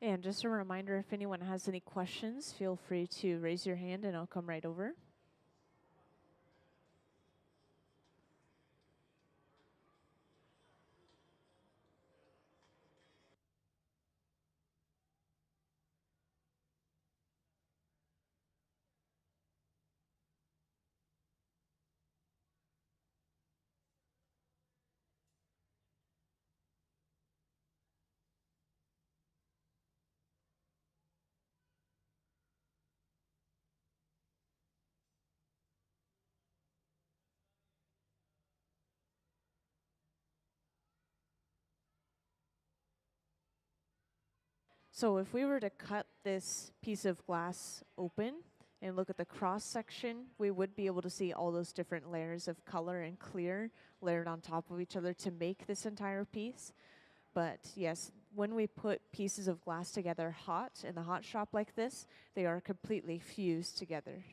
And just a reminder, if anyone has any questions, feel free to raise your hand and I'll come right over. So if we were to cut this piece of glass open and look at the cross section, we would be able to see all those different layers of color and clear layered on top of each other to make this entire piece. But yes, when we put pieces of glass together hot in the hot shop like this, they are completely fused together.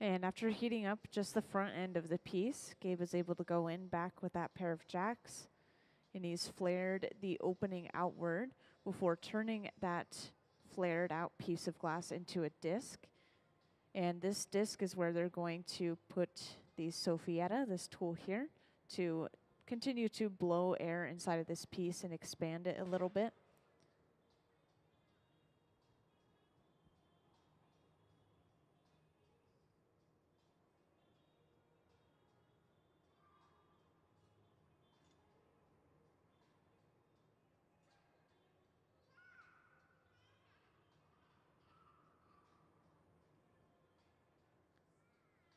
And after heating up just the front end of the piece, Gabe was able to go in back with that pair of jacks, and he's flared the opening outward before turning that flared out piece of glass into a disc. And this disc is where they're going to put the Soffietta, this tool here, to continue to blow air inside of this piece and expand it a little bit.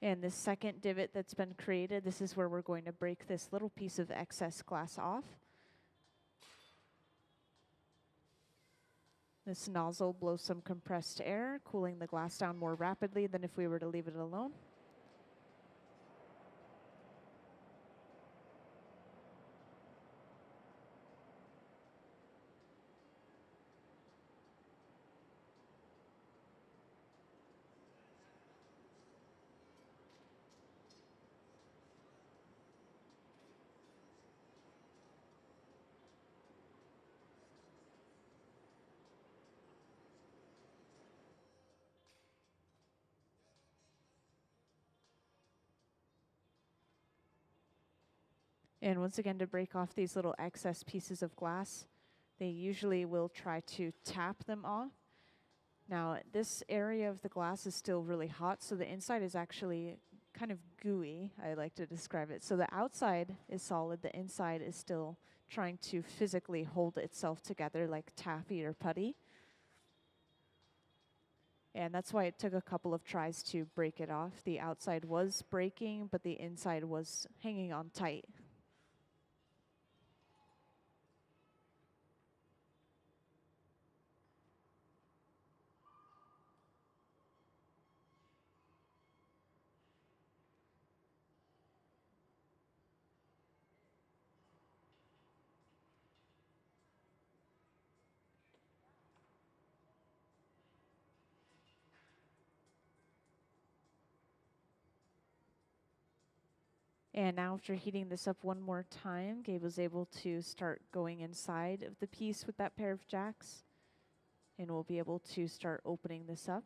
And this second divot that's been created, this is where we're going to break this little piece of excess glass off. This nozzle blows some compressed air, cooling the glass down more rapidly than if we were to leave it alone. And once again, to break off these little excess pieces of glass, they usually will try to tap them off. Now, this area of the glass is still really hot, so the inside is actually kind of gooey, I like to describe it. So the outside is solid, the inside is still trying to physically hold itself together like taffy or putty. And that's why it took a couple of tries to break it off. The outside was breaking, but the inside was hanging on tight. And now after heating this up one more time, Gabe was able to start going inside of the piece with that pair of jacks. And we'll be able to start opening this up.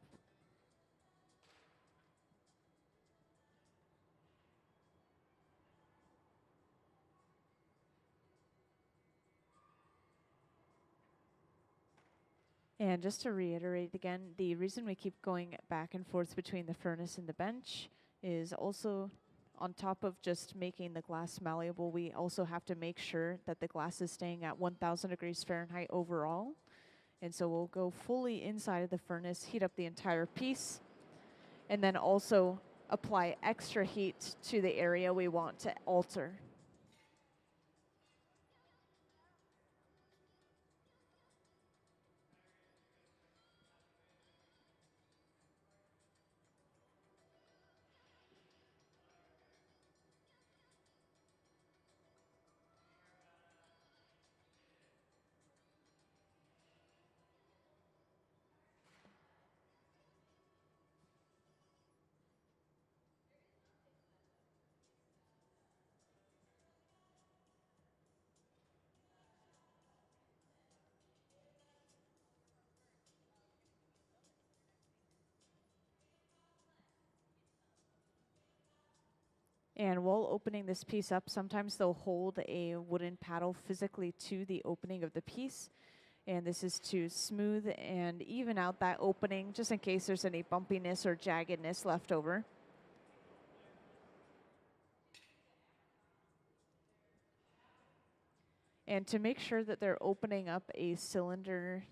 And just to reiterate again, the reason we keep going back and forth between the furnace and the bench is also on top of just making the glass malleable, we also have to make sure that the glass is staying at 1000 degrees Fahrenheit overall. And so we'll go fully inside of the furnace, heat up the entire piece, and then also apply extra heat to the area we want to alter. And while opening this piece up, sometimes they'll hold a wooden paddle physically to the opening of the piece. And this is to smooth and even out that opening, just in case there's any bumpiness or jaggedness left over. And to make sure that they're opening up a cylinder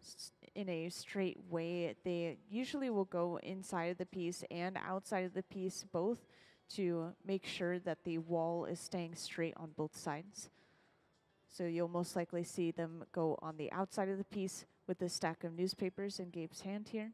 in a straight way, they usually will go inside of the piece and outside of the piece both to make sure that the wall is staying straight on both sides. So you'll most likely see them go on the outside of the piece with this stack of newspapers in Gabe's hand here.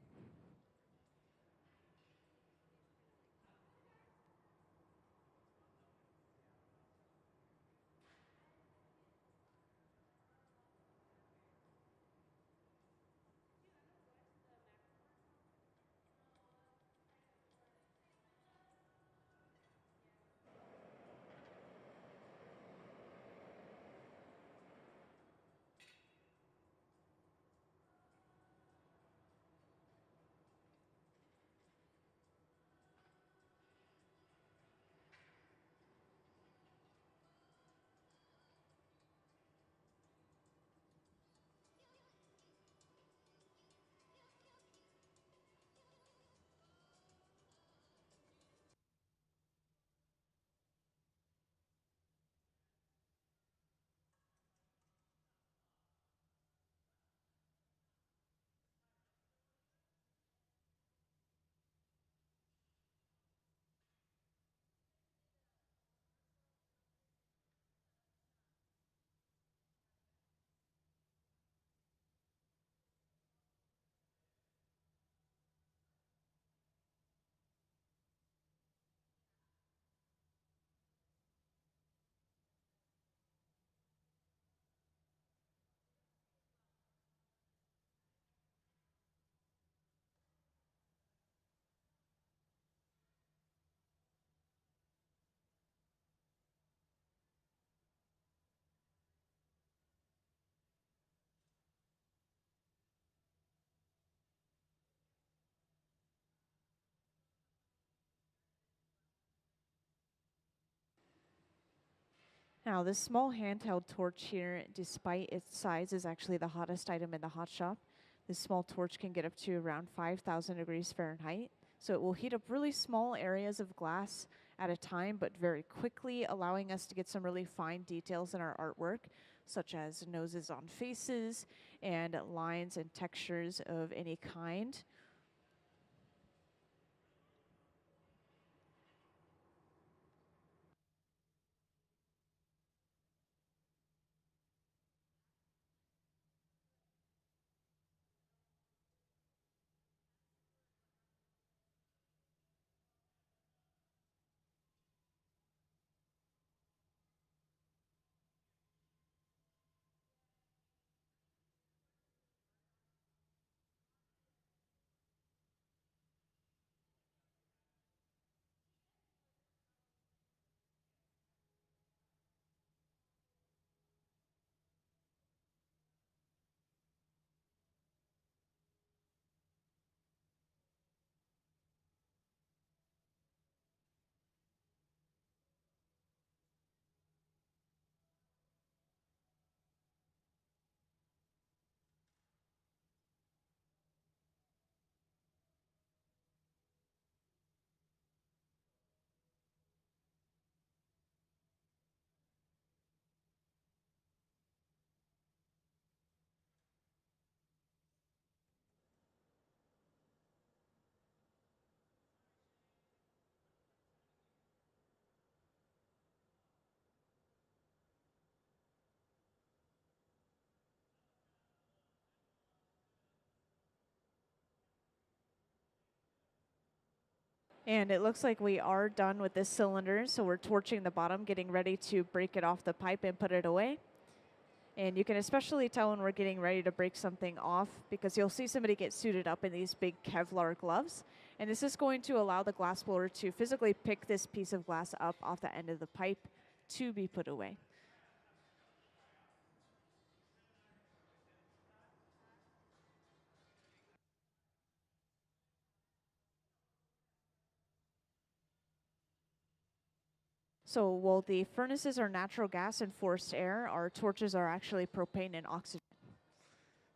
Now, this small handheld torch here, despite its size, is actually the hottest item in the hot shop. This small torch can get up to around 5,000 degrees Fahrenheit. So it will heat up really small areas of glass at a time, but very quickly, allowing us to get some really fine details in our artwork, such as noses on faces and lines and textures of any kind. And it looks like we are done with this cylinder, so we're torching the bottom, getting ready to break it off the pipe and put it away. And you can especially tell when we're getting ready to break something off because you'll see somebody get suited up in these big Kevlar gloves. And this is going to allow the glass blower to physically pick this piece of glass up off the end of the pipe to be put away. So while the furnaces are natural gas and forced air, our torches are actually propane and oxygen.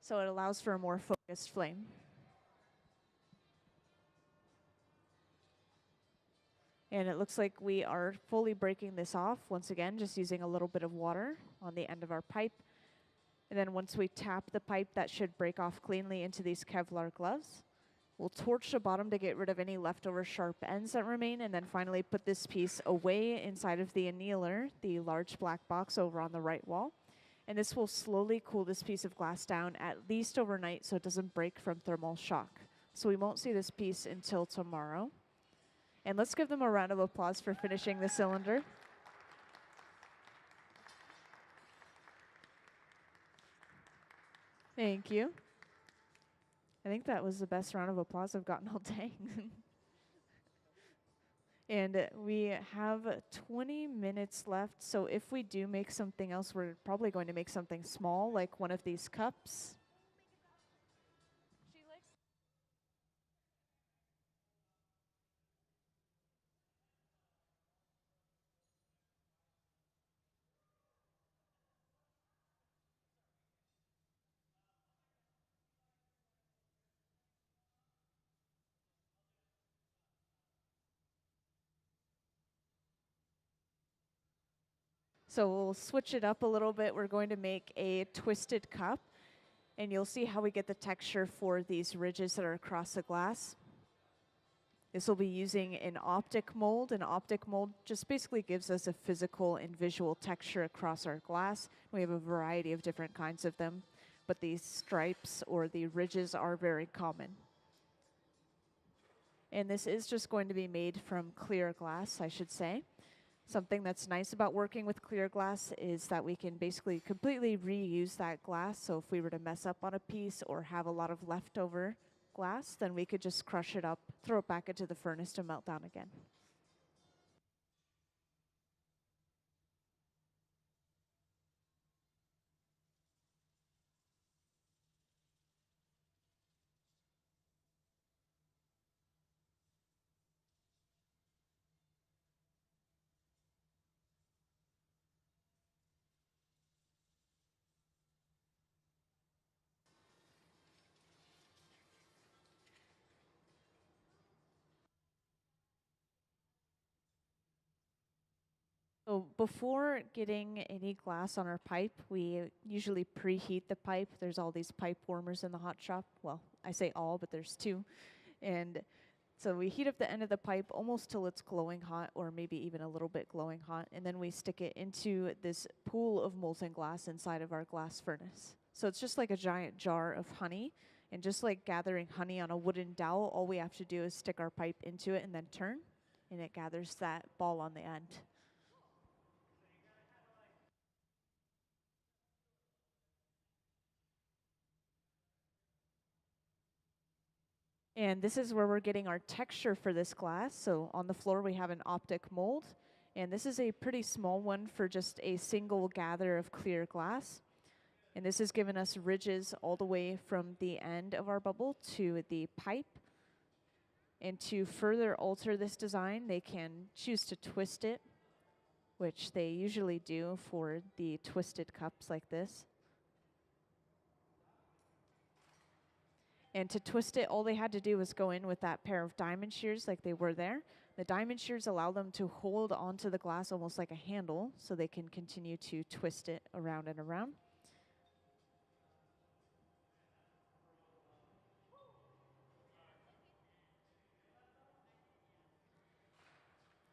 So it allows for a more focused flame. And it looks like we are fully breaking this off, once again, just using a little bit of water on the end of our pipe. And then once we tap the pipe, that should break off cleanly into these Kevlar gloves. We'll torch the bottom to get rid of any leftover sharp ends that remain, and then finally put this piece away inside of the annealer, the large black box over on the right wall. And this will slowly cool this piece of glass down at least overnight so it doesn't break from thermal shock. So we won't see this piece until tomorrow. And let's give them a round of applause for finishing the cylinder. Thank you. I think that was the best round of applause I've gotten all day. And we have 20 minutes left, so if we do make something else, we're probably going to make something small, like one of these cups. So we'll switch it up a little bit. We're going to make a twisted cup, and you'll see how we get the texture for these ridges that are across the glass. This will be using an optic mold. An optic mold just basically gives us a physical and visual texture across our glass. We have a variety of different kinds of them, but these stripes or the ridges are very common. And this is just going to be made from clear glass, I should say. Something that's nice about working with clear glass is that we can basically completely reuse that glass. So if we were to mess up on a piece or have a lot of leftover glass, then we could just crush it up, throw it back into the furnace to melt down again. So before getting any glass on our pipe, we usually preheat the pipe. There's all these pipe warmers in the hot shop. Well, I say all, but there's two. And so we heat up the end of the pipe almost till it's glowing hot, or maybe even a little bit glowing hot, and then we stick it into this pool of molten glass inside of our glass furnace. So it's just like a giant jar of honey, and just like gathering honey on a wooden dowel, all we have to do is stick our pipe into it and then turn, and it gathers that ball on the end. And this is where we're getting our texture for this glass. So on the floor we have an optic mold, and this is a pretty small one for just a single gather of clear glass. And this has given us ridges all the way from the end of our bubble to the pipe. And to further alter this design, they can choose to twist it, which they usually do for the twisted cups like this. And to twist it, all they had to do was go in with that pair of diamond shears like they were there. The diamond shears allow them to hold onto the glass almost like a handle, so they can continue to twist it around and around.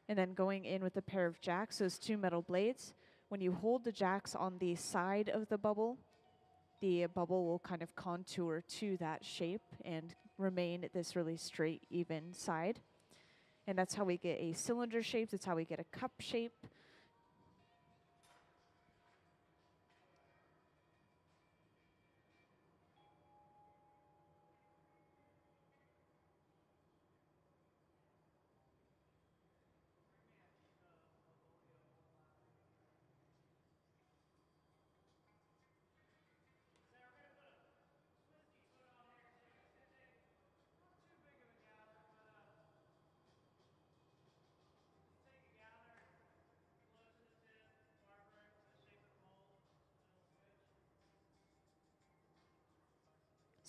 And then going in with a pair of jacks, those two metal blades. When you hold the jacks on the side of the bubble will kind of contour to that shape and remain this really straight, even side. And that's how we get a cylinder shape. That's how we get a cup shape.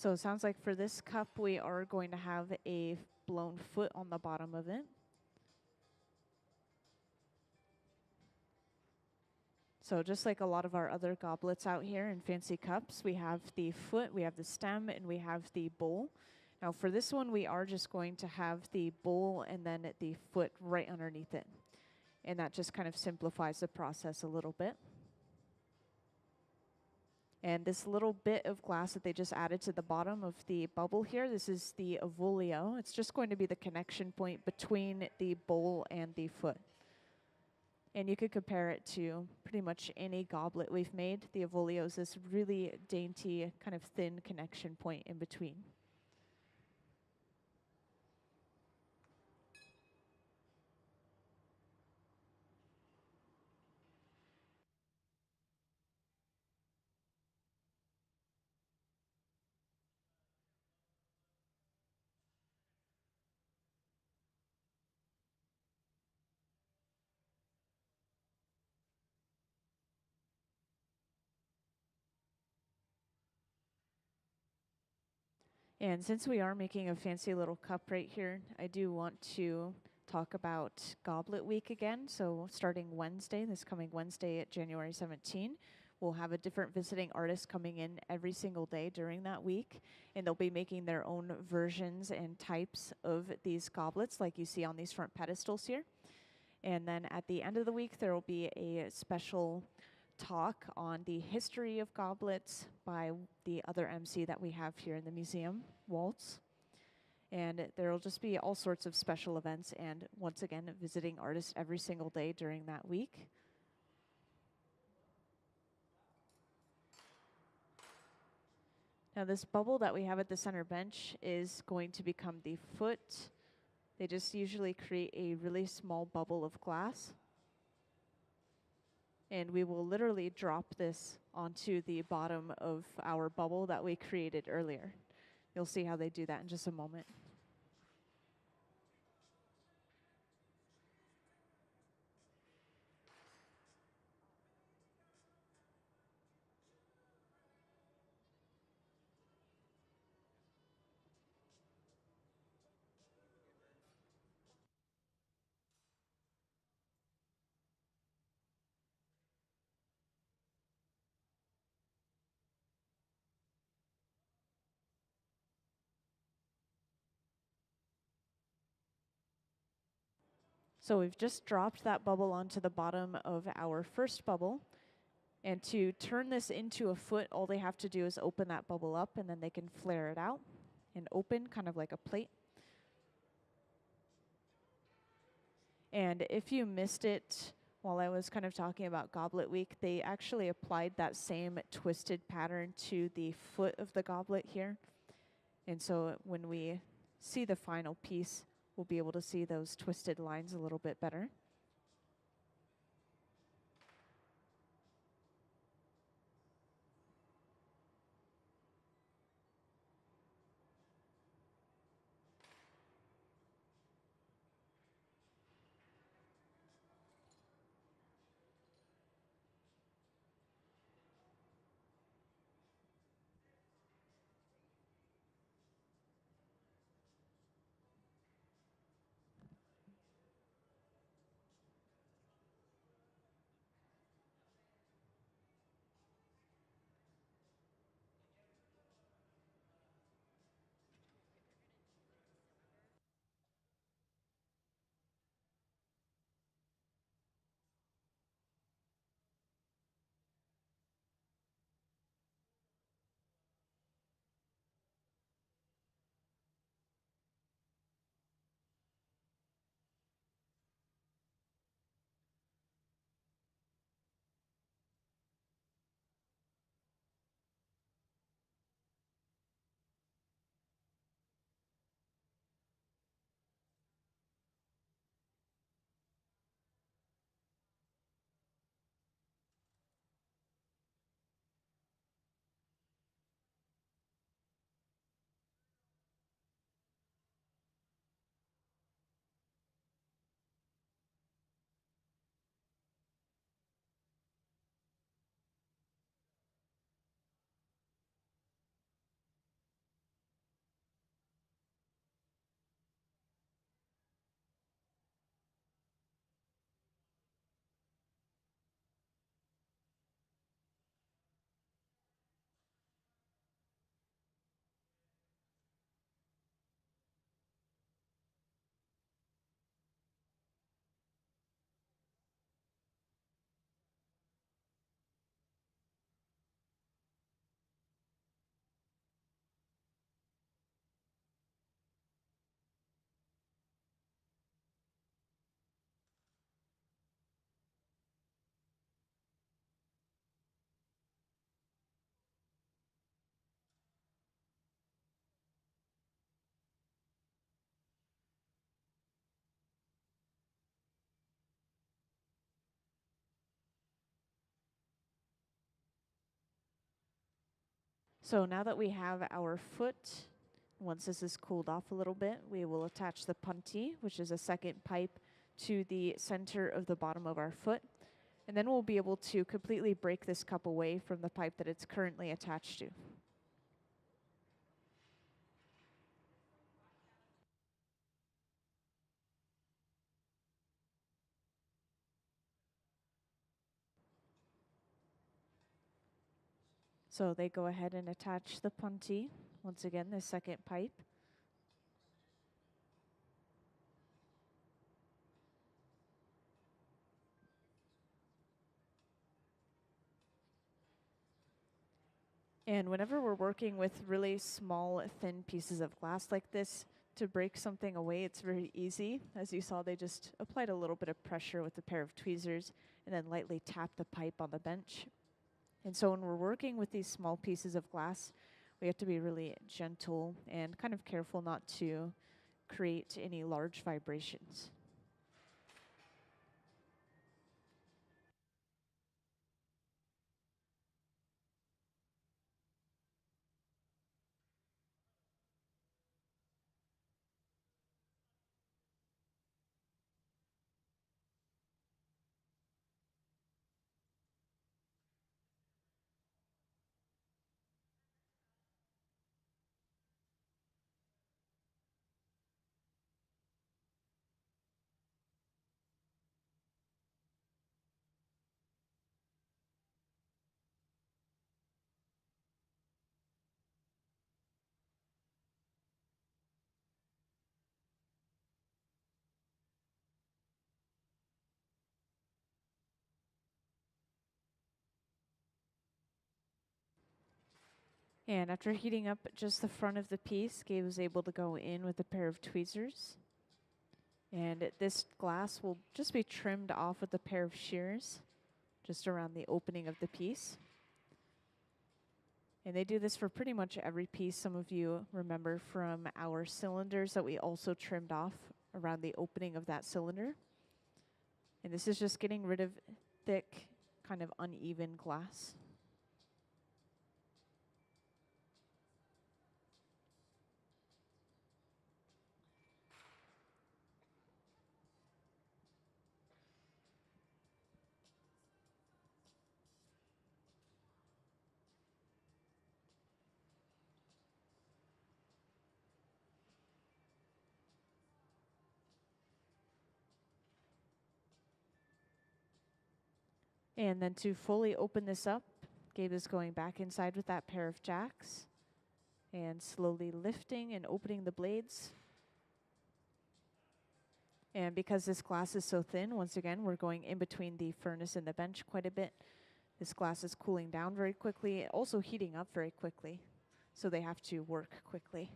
So it sounds like for this cup, we are going to have a blown foot on the bottom of it. So just like a lot of our other goblets out here in fancy cups, we have the foot, we have the stem, and we have the bowl. Now for this one, we are just going to have the bowl and then the foot right underneath it. And that just kind of simplifies the process a little bit. And this little bit of glass that they just added to the bottom of the bubble here, this is the avulio. It's just going to be the connection point between the bowl and the foot. And you could compare it to pretty much any goblet we've made. The avulio is this really dainty, kind of thin connection point in between. And since we are making a fancy little cup right here, I do want to talk about Goblet Week again. So starting Wednesday, this coming Wednesday at January 17, we'll have a different visiting artist coming in every single day during that week. And they'll be making their own versions and types of these goblets like you see on these front pedestals here. And then at the end of the week, there will be a special talk on the history of goblets by the other MC that we have here in the museum, Waltz. And there will just be all sorts of special events and, once again, visiting artists every single day during that week. Now this bubble that we have at the center bench is going to become the foot. They just usually create a really small bubble of glass. And we will literally drop this onto the bottom of our bubble that we created earlier. You'll see how they do that in just a moment. So we've just dropped that bubble onto the bottom of our first bubble. And to turn this into a foot, all they have to do is open that bubble up and then they can flare it out and open, kind of like a plate. And if you missed it while I was kind of talking about Goblet Week, they actually applied that same twisted pattern to the foot of the goblet here. And so when we see the final piece, we'll be able to see those twisted lines a little bit better. So now that we have our foot, once this is cooled off a little bit, we will attach the punty, which is a second pipe, to the center of the bottom of our foot. And then we'll be able to completely break this cup away from the pipe that it's currently attached to. So they go ahead and attach the punty, once again, the second pipe. And whenever we're working with really small, thin pieces of glass like this, to break something away, it's very easy. As you saw, they just applied a little bit of pressure with a pair of tweezers and then lightly tapped the pipe on the bench. And so when we're working with these small pieces of glass, we have to be really gentle and kind of careful not to create any large vibrations. And after heating up just the front of the piece, Gabe was able to go in with a pair of tweezers. And this glass will just be trimmed off with a pair of shears just around the opening of the piece. And they do this for pretty much every piece. Some of you remember from our cylinders that we also trimmed off around the opening of that cylinder. And this is just getting rid of thick, kind of uneven glass. And then to fully open this up, Gabe is going back inside with that pair of jacks and slowly lifting and opening the blades. And because this glass is so thin, once again, we're going in between the furnace and the bench quite a bit. This glass is cooling down very quickly, also heating up very quickly, so they have to work quickly.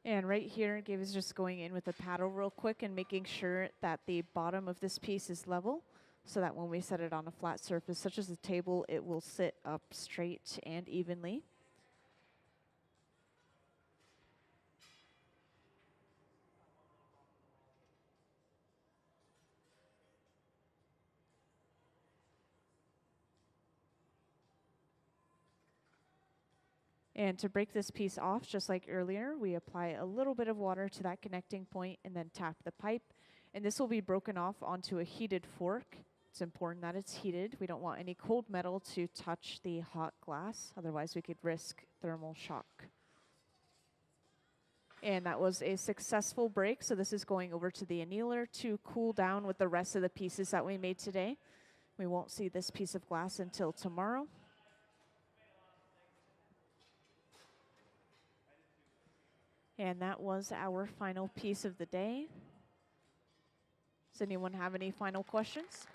And right here, Gabe is just going in with a paddle real quick and making sure that the bottom of this piece is level, so that when we set it on a flat surface, such as a table, it will sit up straight and evenly. And to break this piece off, just like earlier, we apply a little bit of water to that connecting point and then tap the pipe. And this will be broken off onto a heated fork. It's important that it's heated. We don't want any cold metal to touch the hot glass, otherwise we could risk thermal shock. And that was a successful break. So this is going over to the annealer to cool down with the rest of the pieces that we made today. We won't see this piece of glass until tomorrow. And that was our final piece of the day. Does anyone have any final questions?